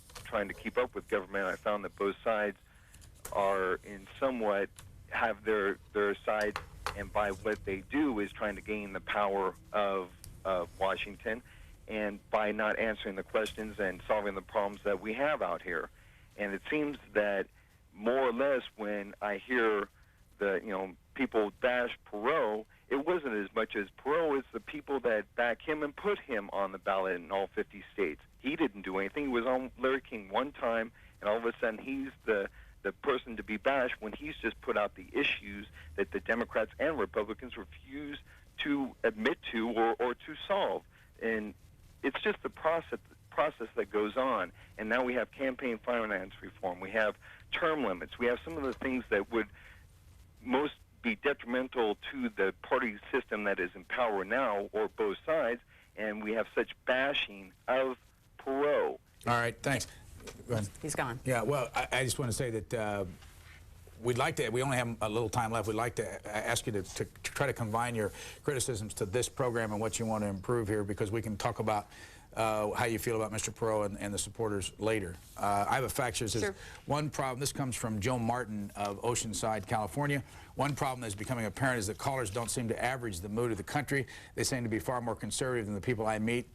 to keep up with government, I found that both sides are in somewhat have their side, and by what they do is trying to gain the power of Washington, and by not answering the questions and solving the problems that we have out here. And it seems that more or less when I hear the people bash Perot, it wasn't as much as Perot, it's the people that back him and put him on the ballot in all 50 states. He didn't do anything. He was on Larry King one time, and all of a sudden he's the person to be bashed when he's just put out the issues that the Democrats and Republicans refuse to admit to or to solve. And it's just the process that goes on. And now we have campaign finance reform. We have term limits. We have some of the things that would most be detrimental to the party system that is in power now, or both sides, and we have such bashing of Perot. All right, thanks. Go ahead. He's gone. Yeah, well, I just want to say that we'd like to, we only have a little time left, we'd like to ask you to try to combine your criticisms to this program and what you want to improve here, because we can talk about how you feel about Mr. Perot and the supporters later. I have a fact here that says, sure. One problem, this comes from Joe Martin of Oceanside, California. One problem that is becoming apparent is that callers don't seem to average the mood of the country. They seem to be far more conservative than the people I meet.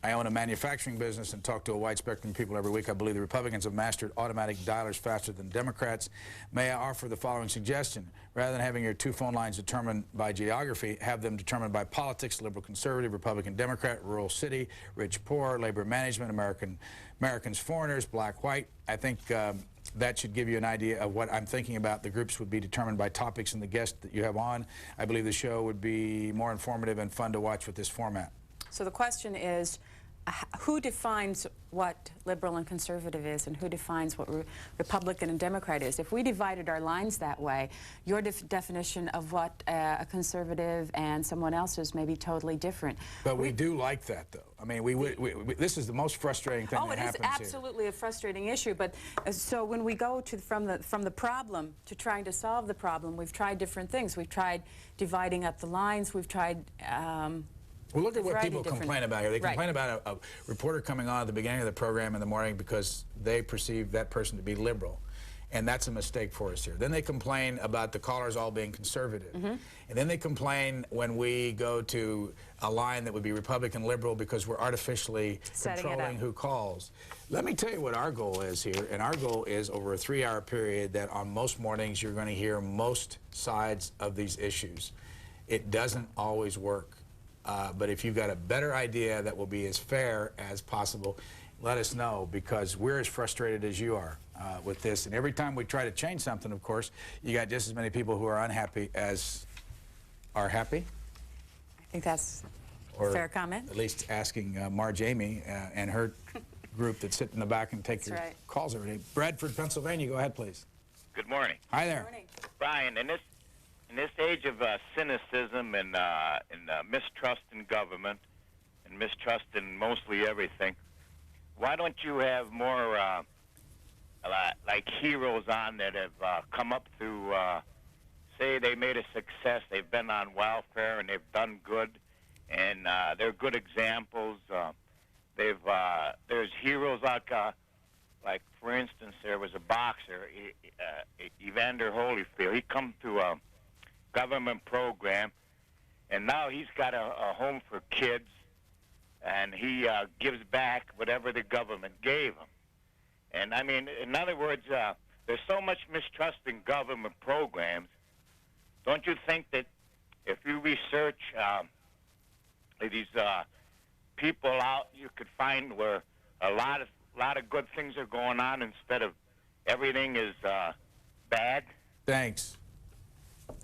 I own a manufacturing business and talk to a wide spectrum of people every week. I believe the Republicans have mastered automatic dialers faster than Democrats. May I offer the following suggestion? Rather than having your two phone lines determined by geography, have them determined by politics, liberal, conservative, Republican, Democrat, rural, city, rich, poor, labor management, Americans, foreigners, black, white. I think that should give you an idea of what I'm thinking about. The groups would be determined by topics and the guests that you have on. I believe the show would be more informative and fun to watch with this format. So the question is, who defines what liberal and conservative is, and who defines what Republican and Democrat is? If we divided our lines that way, your definition of what a conservative and someone else's may be totally different. But we do like that, though. I mean, this is the most frustrating thing that happens here. Oh, it is absolutely a frustrating issue. But so when we go to from the problem to trying to solve the problem, we've tried different things. We've tried dividing up the lines. We've tried. Well, look at what people complain about here. They complain about a reporter coming on at the beginning of the program in the morning because they perceive that person to be liberal. And that's a mistake for us here. Then they complain about the callers all being conservative. And then they complain when we go to a line that would be Republican liberal because we're artificially controlling who calls. Let me tell you what our goal is here. And our goal is over a 3-hour period that on most mornings you're going to hear most sides of these issues. It doesn't always work. But if you've got a better idea that will be as fair as possible, let us know, because we're as frustrated as you are with this. And every time we try to change something, of course, you got just as many people who are unhappy as are happy. I think that's a fair comment. At least asking Marge Amy and her group that sit in the back and take your calls every day. Bradford, Pennsylvania, go ahead, please. Good morning. Hi there. Good morning. Brian, in this age of cynicism and mistrust in government and mistrust in mostly everything, why don't you have more like heroes on that have come up through, say they made a success, they've been on welfare and they've done good, and they're good examples. There's heroes like like for instance, there was a boxer, Evander Holyfield. He come to a government program, and now he's got a home for kids, and he gives back whatever the government gave him. And I mean, in other words, there's so much mistrust in government programs. Don't you think that if you research these people out, you could find where a lot of good things are going on instead of everything is bad? Thanks.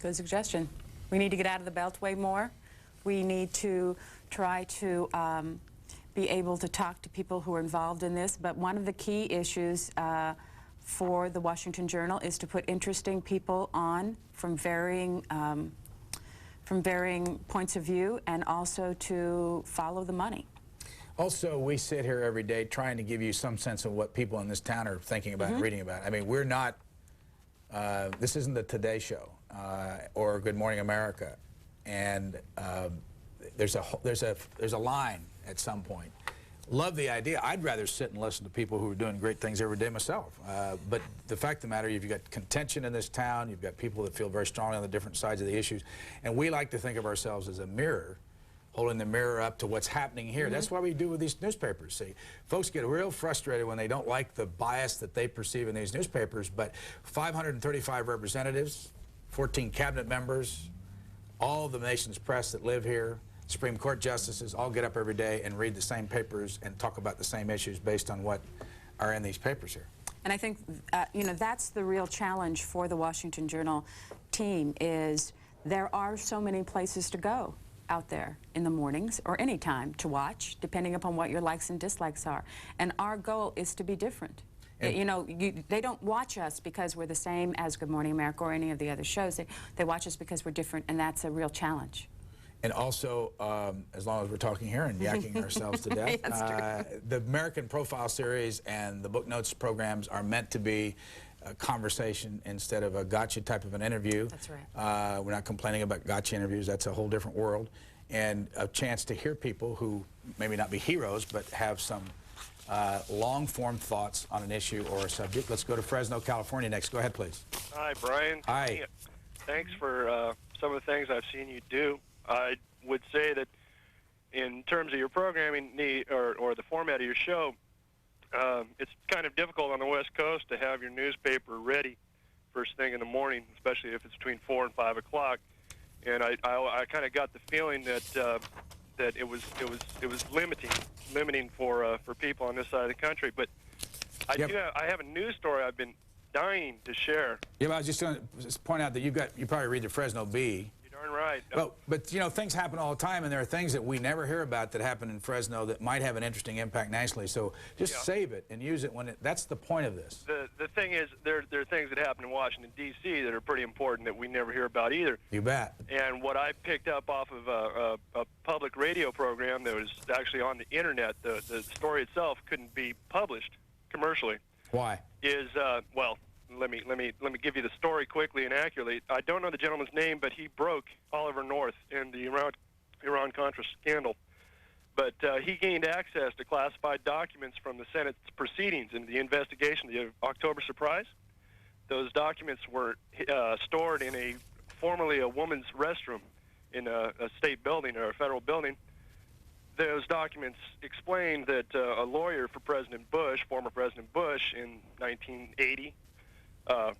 Good suggestion. We need to get out of the Beltway more. We need to try to be able to talk to people who are involved in this. But one of the key issues for the Washington Journal is to put interesting people on from varying points of view, and also to follow the money. Also, we sit here every day trying to give you some sense of what people in this town are thinking about and reading about. I mean, we're not, this isn't the Today Show or Good Morning America, and there's a line at some point. Love the idea. I'd rather sit and listen to people who are doing great things every day myself. But the fact of the matter, you've got contention in this town, you've got people that feel very strongly on the different sides of the issues, and we like to think of ourselves as a mirror, holding the mirror up to what's happening here. That's what we do with these newspapers. See, folks get real frustrated when they don't like the bias that they perceive in these newspapers, but 535 representatives, 14 cabinet members, all the nation's press that live here, Supreme Court justices all get up every day and read the same papers and talk about the same issues based on what are in these papers here. And I think, you know, that's the real challenge for the Washington Journal team, is there are so many places to go out there in the mornings or any time to watch, depending upon what your likes and dislikes are. And our goal is to be different. And you know, they don't watch us because we're the same as Good Morning America or any of the other shows. They watch us because we're different, and that's a real challenge. And also, as long as we're talking here and yakking ourselves to death, the American Profile Series and the Book Notes programs are meant to be a conversation instead of a gotcha type of an interview. That's right. We're not complaining about gotcha interviews. That's a whole different world. And a chance to hear people who maybe not be heroes, but have some long-form thoughts on an issue or a subject. Let's go to Fresno, California next. Go ahead, please. Hi, Brian. Hi. Thanks for some of the things I've seen you do. I would say that in terms of your programming or the format of your show, it's kind of difficult on the West Coast to have your newspaper ready first thing in the morning, especially if it's between 4 and 5 o'clock. And I kind of got the feeling that that it was limiting for people on this side of the country. But I have a news story I've been dying to share. Yeah, I was just going to point out that you probably read the Fresno Bee. You're darn right. Well, but you know, things happen all the time, and there are things that we never hear about that happen in Fresno that might have an interesting impact nationally. So just save it and use it when that's the point of this. The thing is, there are things that happen in Washington, D.C. that are pretty important that we never hear about either. You bet. And what I picked up off of a public radio program that was actually on the internet, the story itself couldn't be published commercially. Why? Is well, let me give you the story quickly and accurately. I don't know the gentleman's name, but he broke Oliver North in the Iran-Contra scandal. But he gained access to classified documents from the Senate's proceedings in the investigation, the October surprise. Those documents were stored in formerly a woman's restroom in a state building or a federal building. Those documents explained that a lawyer for President Bush, former President Bush, in 1980,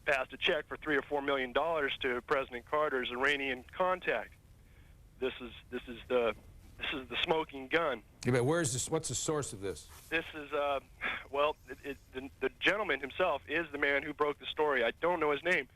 passed a check for $3 or $4 million to President Carter's Iranian contact. This is the smoking gun. Yeah, but where's this? What's the source of this? This is well, the gentleman himself is the man who broke the story. I don't know his name,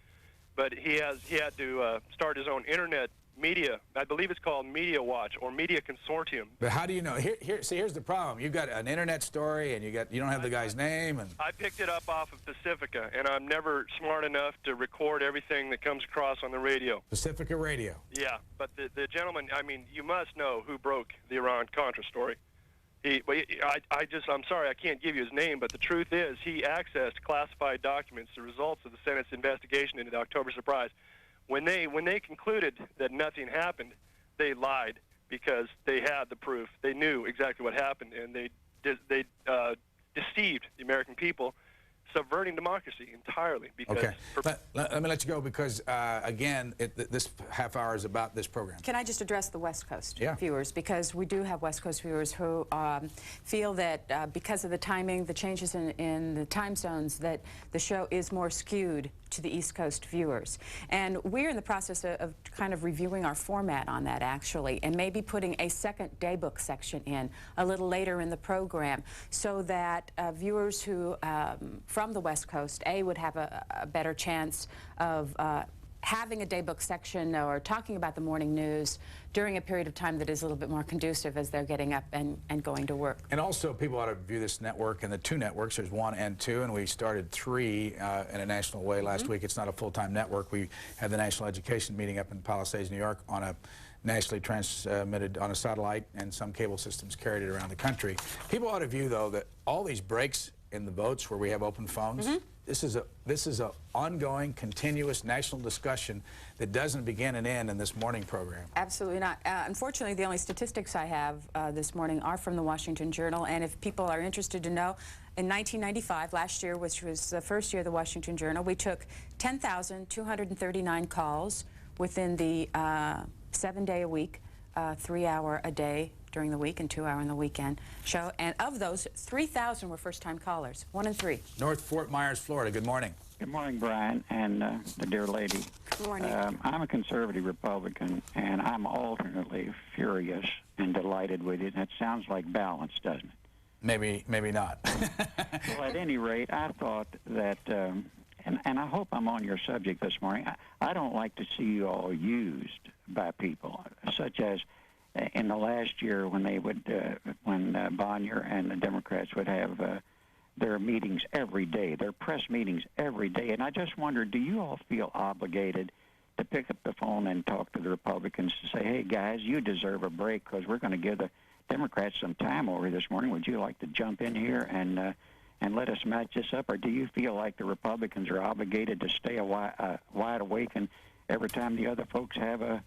but he had to start his own internet media. I believe it's called Media Watch or Media Consortium. But how do you know? Here's the problem. You've got an internet story, and you don't have the guy's name. And I picked it up off of Pacifica, and I'm never smart enough to record everything that comes across on the radio. Pacifica Radio. Yeah, but the gentleman, I mean, you must know who broke the Iran-Contra story. I'm sorry, I can't give you his name, but the truth is he accessed classified documents, the results of the Senate's investigation into the October surprise. When they concluded that nothing happened, they lied because they had the proof. They knew exactly what happened, and they deceived the American people subverting democracy entirely. Because okay. Let me let you go because, again, this half hour is about this program. Can I just address the West Coast viewers? Because we do have West Coast viewers who feel that because of the timing, the changes in the time zones, that the show is more skewed to the East Coast viewers. And we're in the process of kind of reviewing our format on that, actually, and maybe putting a second daybook section in a little later in the program so that viewers who from the West Coast, would have a better chance of having a daybook section or talking about the morning news during a period of time that is a little bit more conducive as they're getting up and going to work. And also, people ought to view this network and the two networks. There's 1 and 2, and we started 3 in a national way last week. It's not a full-time network. We had the National Education meeting up in Palisades, New York, on a nationally transmitted on a satellite, and some cable systems carried it around the country. People ought to view, though, that all these breaks in the votes where we have open phones, this is a ongoing, continuous national discussion that doesn't begin and end in this morning program. Absolutely not. Unfortunately, the only statistics I have this morning are from the Washington Journal, and if people are interested to know, in 1995, last year, which was the first year of the Washington Journal, we took 10,239 calls within the 7-day-a-week, 3-hour-a-day during the week and 2-hour on the weekend show. And of those, 3,000 were first-time callers, 1 in 3. North Fort Myers, Florida. Good morning. Good morning, Brian, and the dear lady. Good morning. I'm a conservative Republican, and I'm alternately furious and delighted with it. That sounds like balance, doesn't it? Maybe not. Well, at any rate, I thought that, and I hope I'm on your subject this morning, I don't like to see you all used by people, such as in the last year when they would, when Bosnia and the Democrats would have their meetings every day, their press meetings every day. And I just wondered, do you all feel obligated to pick up the phone and talk to the Republicans to say, hey, guys, you deserve a break because we're going to give the Democrats some time over this morning. Would you like to jump in here and let us match this up? Or do you feel like the Republicans are obligated to stay wide awake and every time the other folks have a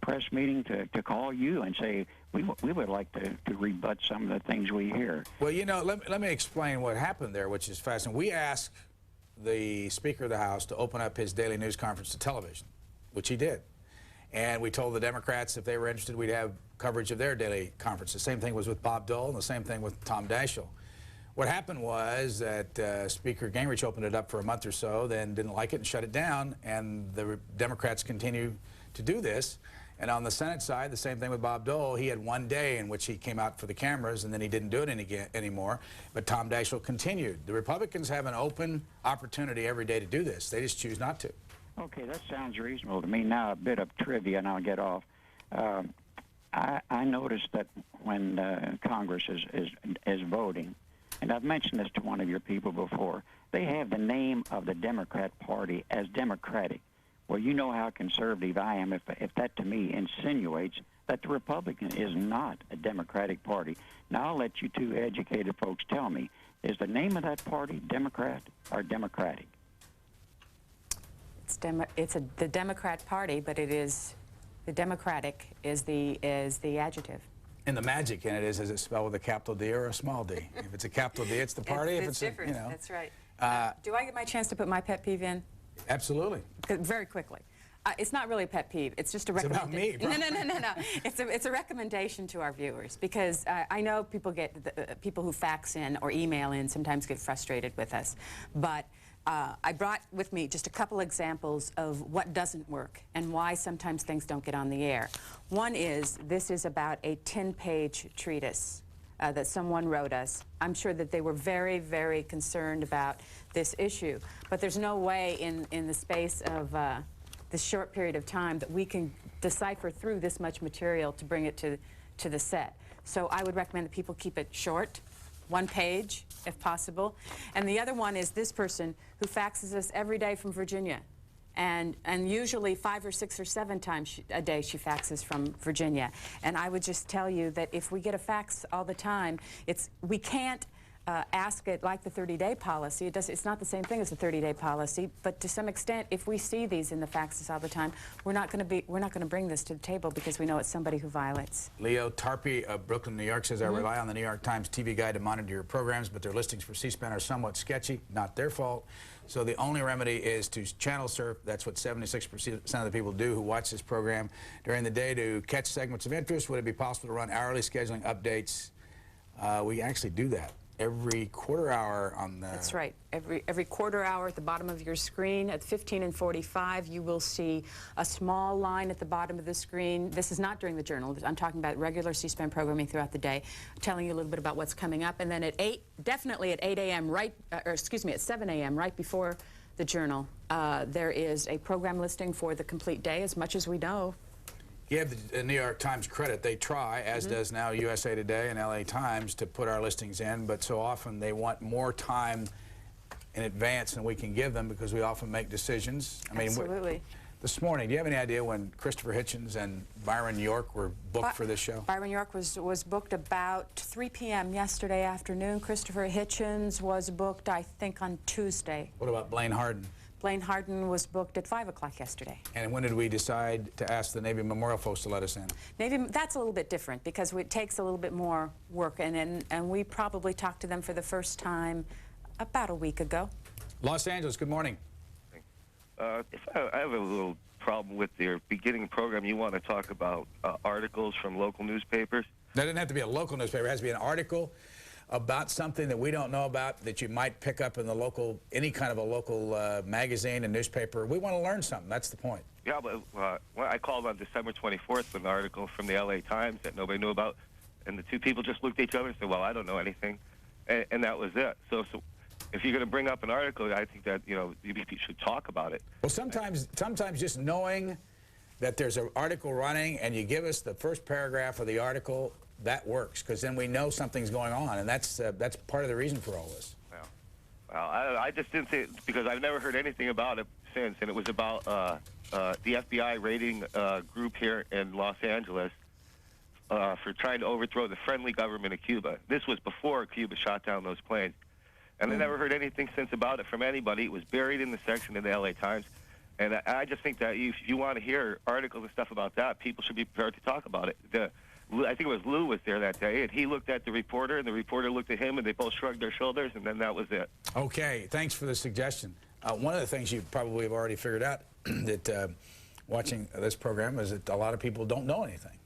press meeting to call you and say, we would like to rebut some of the things we hear? Well, you know, let me explain what happened there, which is fascinating. We asked the Speaker of the House to open up his daily news conference to television, which he did. And we told the Democrats if they were interested, we'd have coverage of their daily conference. The same thing was with Bob Dole, and the same thing with Tom Daschle. What happened was that Speaker Gingrich opened it up for a month or so, then didn't like it and shut it down, and the Democrats continue to do this. And on the Senate side, the same thing with Bob Dole. He had 1 day in which he came out for the cameras, and then he didn't do it anymore. But Tom Daschle continued. The Republicans have an open opportunity every day to do this. They just choose not to. Okay, that sounds reasonable to me. Now a bit of trivia, and I'll get off. I noticed that when Congress is voting, and I've mentioned this to one of your people before, they have the name of the Democrat Party as Democratic. Well, you know how conservative I am if that to me insinuates that the Republican is not a Democratic Party. Now I'll let you two educated folks tell me, is the name of that party Democrat or Democratic? It's the Democrat Party, but it is the Democratic is the adjective. And the magic in it is it spelled with a capital D or a small d? If it's a capital D, it's the party. It's different. You know. That's right. Do I get my chance to put my pet peeve in? Absolutely. Very quickly. It's not really a pet peeve. It's just a recommendation. It's about me, No. It's a recommendation to our viewers because I know people people who fax in or email in sometimes get frustrated with us, but I brought with me just a couple examples of what doesn't work and why sometimes things don't get on the air. One is, this is about a 10-page treatise that someone wrote us. I'm sure that they were very, very concerned about this issue, but there's no way in the space of this short period of time that we can decipher through this much material to bring it to the set. So I would recommend that people keep it short, 1 page, if possible. And the other one is this person who faxes us every day from Virginia. And usually 5 or 6 or 7 times a day she faxes from Virginia. And I would just tell you that if we get a fax all the time, we can't ask it like the 30-day policy. It's not the same thing as the 30-day policy, but to some extent, if we see these in the faxes all the time, we're not going to bring this to the table because we know it's somebody who violates. Leo Tarpey of Brooklyn, New York says, I rely on the New York Times TV Guide to monitor your programs, but their listings for C-SPAN are somewhat sketchy. Not their fault. So the only remedy is to channel surf. That's what 76% of the people do who watch this program during the day to catch segments of interest. Would it be possible to run hourly scheduling updates? We actually do that every quarter hour on the... That's right. Every quarter hour at the bottom of your screen at 15 and 45, you will see a small line at the bottom of the screen. This is not during the journal. I'm talking about regular C-SPAN programming throughout the day, telling you a little bit about what's coming up. And then at 8, definitely at 8 a.m., at 7 a.m., right before the journal, there is a program listing for the complete day, as much as we know. Give the New York Times credit. They try, as does now USA Today and LA Times, to put our listings in, but so often they want more time in advance than we can give them because we often make decisions. I mean, absolutely. This morning, do you have any idea when Christopher Hitchens and Byron York were booked for this show? Byron York was booked about 3 p.m. yesterday afternoon. Christopher Hitchens was booked, I think, on Tuesday. What about Blaine Harden? Blaine Harden was booked at 5 o'clock yesterday. And when did we decide to ask the Navy Memorial folks to let us in? Navy, that's a little bit different because it takes a little bit more work, and we probably talked to them for the first time about a week ago. Los Angeles, good morning. I have a little problem with your beginning program. You want to talk about articles from local newspapers? That doesn't have to be a local newspaper. It has to be an article about something that we don't know about that you might pick up in the local, any kind of a local magazine and newspaper. We want to learn something. That's the point. Yeah, but I called on December 24th with an article from the LA Times that nobody knew about, and the two people just looked at each other and said, well, I don't know anything, and that was it. So if you're going to bring up an article, I think that, you should talk about it. Well, sometimes just knowing that there's an article running and you give us the first paragraph of the article, that works, because then we know something's going on, and that's part of the reason for all this. Yeah. Well, I just didn't say it because I've never heard anything about it since, and it was about the FBI raiding group here in Los Angeles for trying to overthrow the friendly government of Cuba. This was before Cuba shot down those planes, and I never heard anything since about it from anybody. It was buried in the section of the LA Times, and I just think that if you want to hear articles and stuff about that, people should be prepared to talk about it. I think it was Lou was there that day, and he looked at the reporter, and the reporter looked at him, and they both shrugged their shoulders, and then that was it. Okay, thanks for the suggestion. One of the things you probably have already figured out that watching this program is that a lot of people don't know anything.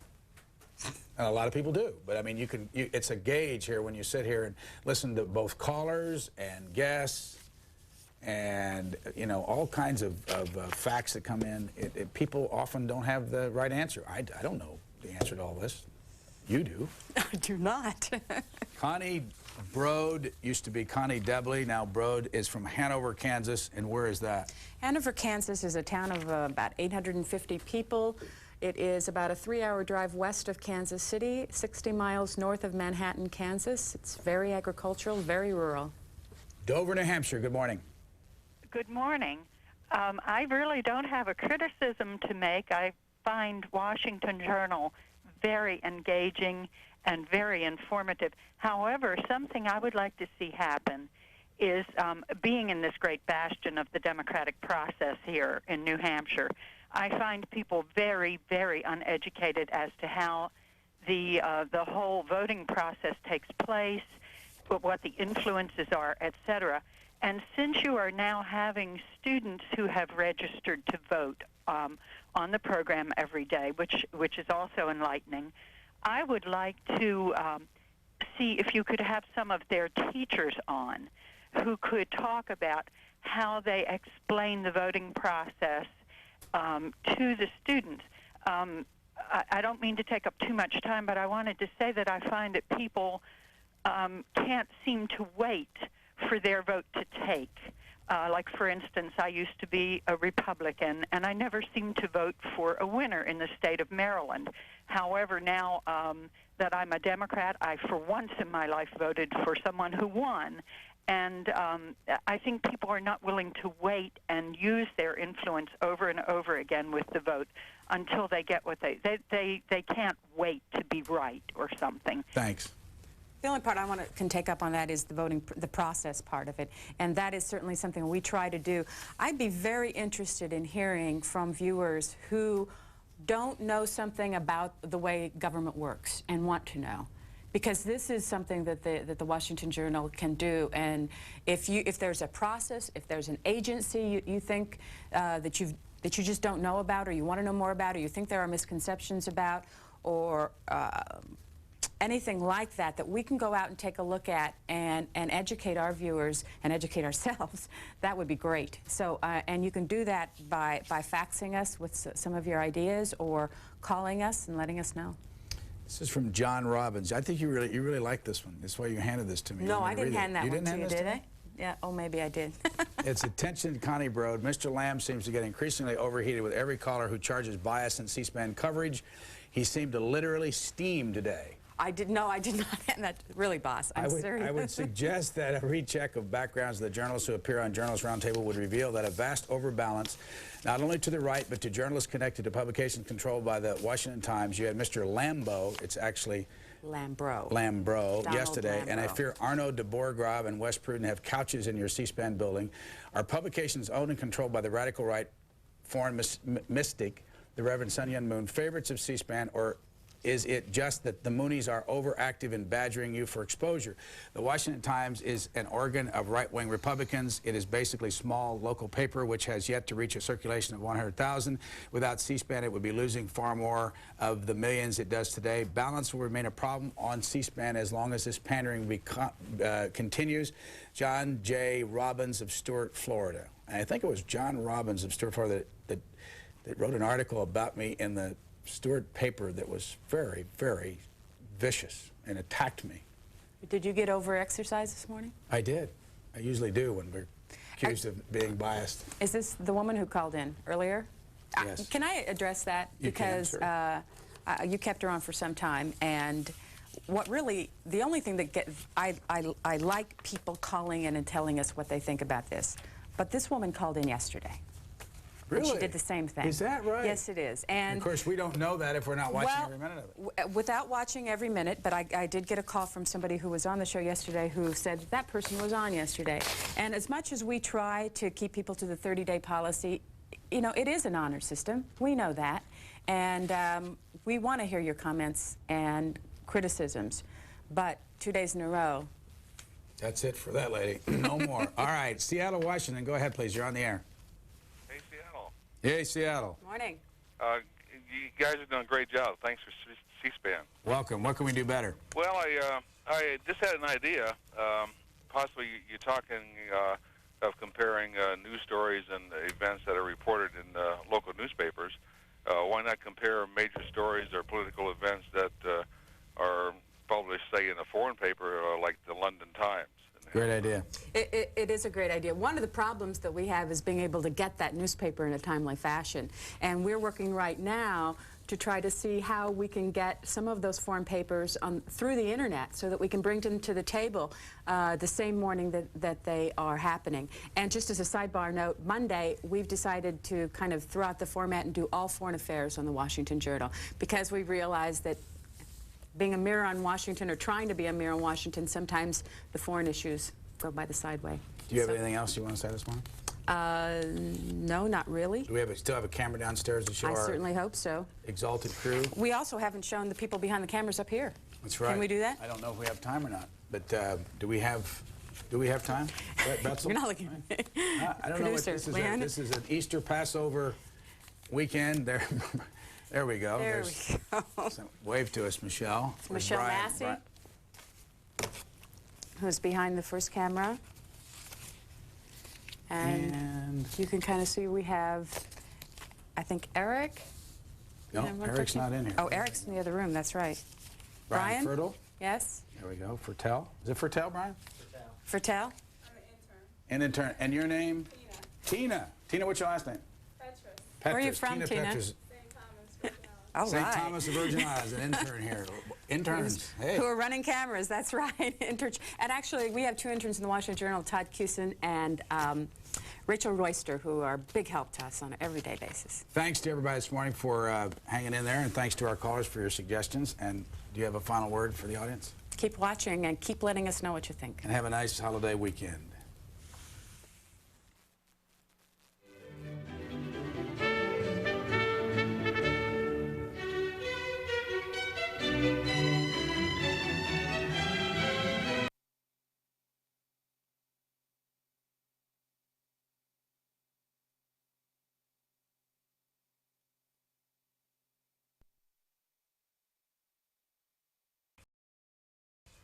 And a lot of people do. But, I mean, it's a gauge here when you sit here and listen to both callers and guests and, all kinds of facts that come in. People often don't have the right answer. I don't know the answer to all this. You do. I do not. Connie Broad used to be Connie Debley. Now Broad is from Hanover, Kansas. And where is that? Hanover, Kansas is a town of about 850 people. It is about a 3-hour drive west of Kansas City, 60 miles north of Manhattan, Kansas. It's very agricultural, very rural. Dover, New Hampshire, good morning. Good morning. I really don't have a criticism to make. I find Washington Journal very engaging and very informative. However, something I would like to see happen is being in this great bastion of the democratic process here in New Hampshire, I find people very, very uneducated as to how the whole voting process takes place, what the influences are, etc. And since you are now having students who have registered to vote on the program every day, which is also enlightening, I would like to see if you could have some of their teachers on who could talk about how they explain the voting process to the students. I don't mean to take up too much time, but I wanted to say that I find that people can't seem to wait for their vote to take. Like, for instance, I used to be a Republican, and I never seemed to vote for a winner in the state of Maryland. However, now that I'm a Democrat, I, for once in my life, voted for someone who won. And I think people are not willing to wait and use their influence over and over again with the vote until they get what they can't wait to be right or something. Thanks. The only part I can take up on that is the voting, the process part of it, and that is certainly something we try to do. I'd be very interested in hearing from viewers who don't know something about the way government works and want to know. Because this is something that the Washington Journal can do, and if there's a process, if there's an agency you think that you just don't know about, or you want to know more about, or you think there are misconceptions about, or anything like that, that we can go out and take a look at and educate our viewers and educate ourselves, that would be great. So, and you can do that by faxing us with some of your ideas, or calling us and letting us know. This is from John Robbins. I think you really like this one. That's why you handed this to me. No, I didn't hand that one to you, did I? Yeah, oh, maybe I did. It's attention, Connie Broad. Mr. Lamb seems to get increasingly overheated with every caller who charges bias in C-SPAN coverage. He seemed to literally steam today. I did not hand that. Really, boss, I'm serious. I would suggest that a recheck of backgrounds of the journalists who appear on Journalists Roundtable would reveal that a vast overbalance, not only to the right, but to journalists connected to publications controlled by the Washington Times. You had Mr. Lambeau, it's actually Lambro yesterday, and I fear Arnaud de Bourgrave and Wes Pruden have couches in your C-SPAN building. Are publications owned and controlled by the radical right foreign mystic, the Reverend Sun Myung Moon, favorites of C-SPAN, or is it just that the Moonies are overactive in badgering you for exposure? The Washington Times is an organ of right-wing Republicans. It is basically small local paper which has yet to reach a circulation of 100,000. Without C-SPAN, it would be losing far more of the millions it does today. Balance will remain a problem on C-SPAN as long as this pandering continues. John J. Robbins of Stuart, Florida. And I think it was John Robbins of Stuart, Florida that wrote an article about me in the Stuart paper that was very, very vicious and attacked me. Did you get over-exercise this morning? I did. I usually do when we're accused of being biased. Is this the woman who called in earlier? Yes. Can I address that? Because you kept her on for some time, and what really, the only thing that I like people calling in and telling us what they think about this, but this woman called in yesterday. Really? She did the same thing. Is that right? Yes, it is. And of course, we don't know that if we're not watching every minute of it. Without watching every minute, but I did get a call from somebody who was on the show yesterday who said that person was on yesterday. And as much as we try to keep people to the 30-day policy, you know, it is an honor system. We know that. And we want to hear your comments and criticisms. But 2 days in a row. That's it for that lady. No more. All right, Seattle, Washington. Go ahead, please. You're on the air. Hey, Seattle. Morning. You guys are doing a great job. Thanks for C-SPAN. Welcome. What can we do better? Well, I just had an idea. Possibly you're talking of comparing news stories and events that are reported in local newspapers. Why not compare major stories or political events that are published, say, in a foreign paper like the London Times? Great idea. It is a great idea. One of the problems that we have is being able to get that newspaper in a timely fashion. And we're working right now to try to see how we can get some of those foreign papers through the internet so that we can bring them to the table the same morning that they are happening. And just as a sidebar note, Monday we've decided to kind of throw out the format and do all foreign affairs on the Washington Journal, because we realized that being a mirror on Washington, or trying to be a mirror on Washington, sometimes the foreign issues go by the sideway. Do you have anything else you want to say this morning? No, not really. Do we still have a camera downstairs to show I certainly hope so. Exalted crew? We also haven't shown the people behind the cameras up here. That's right. Can we do that? I don't know if we have time or not, but do we have time? You're not looking at me. I don't know what this is. This is an Easter Passover weekend. There we go. There we go. Wave to us, Michelle. It's Michelle Massey, who's behind the first camera. And you can kind of see we have, I think, Eric. No, Eric's not in here. Oh, Eric's in the other room. That's right. Brian Fertile? Yes. There we go. Fertel. Is it Fertel, Brian? Fertel. Fertel? I'm an intern. And your name? Tina. Tina, what's your last name? Petrus. Where are you from, Tina? Petrus. All St. right. Thomas of Virgin Islands, an intern here. Interns, hey. Who are running cameras, that's right. And actually, we have two interns in the Washington Journal, Todd Cusin and Rachel Royster, who are big help to us on an everyday basis. Thanks to everybody this morning for hanging in there, and thanks to our callers for your suggestions. And do you have a final word for the audience? Keep watching and keep letting us know what you think. And have a nice holiday weekend.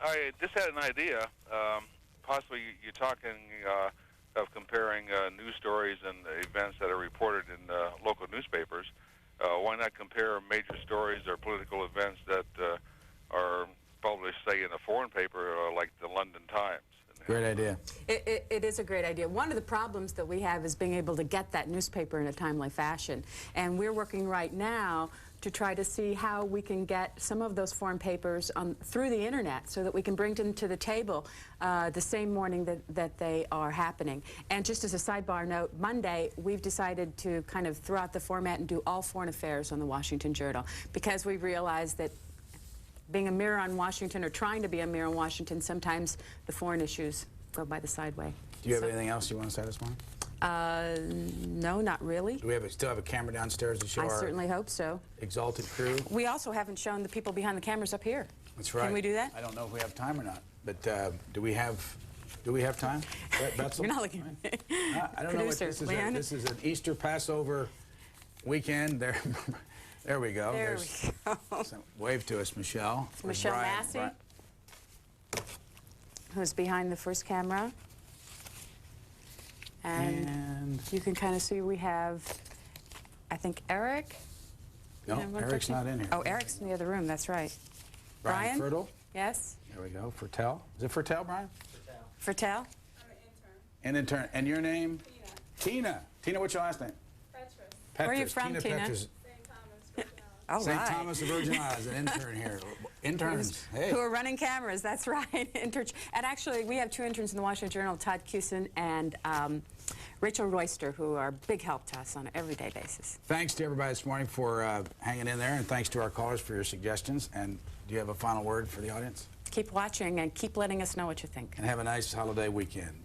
I just had an idea. Possibly you're talking of comparing news stories and events that are reported in local newspapers. Why not compare major stories or political events that are published, say, in a foreign paper like the London Times? Great idea. It is a great idea. One of the problems that we have is being able to get that newspaper in a timely fashion. And we're working right now to try to see how we can get some of those foreign papers through the internet so that we can bring them to the table the same morning that they are happening. And just as a sidebar note, Monday we've decided to kind of throw out the format and do all foreign affairs on the Washington Journal, because we realized that being a mirror on Washington, or trying to be a mirror on Washington, sometimes the foreign issues go by the sideway. Do you have anything else you want to say this morning? No, not really. Do we still have a camera downstairs to show I our certainly hope so. exalted crew? We also haven't shown the people behind the cameras up here. That's right. Can we do that? I don't know if we have time or not, but do we have time? You're not looking at me. I don't know what this is. This is an Easter Passover weekend. There we go. There we go. So wave to us, Michelle. It's Michelle Massey, who's behind the first camera. And you can kind of see we have, I think, Eric. No, Eric's not in here. Oh, Eric's in the other room. That's right. Brian Fertile. Yes. There we go. Fertel. Is it Fertel, Brian? Fertel. I'm an intern. And your name? Tina. Tina, what's your last name? Petrus. Where are you from, Tina? Petrus. Oh, St. right. Thomas of Virgin Islands, an intern here. Interns, hey. Who are running cameras, that's right. And actually, we have two interns in the Washington Journal, Todd Cusin and Rachel Royster, who are big help to us on an everyday basis. Thanks to everybody this morning for hanging in there, and thanks to our callers for your suggestions. And do you have a final word for the audience? Keep watching and keep letting us know what you think. And have a nice holiday weekend.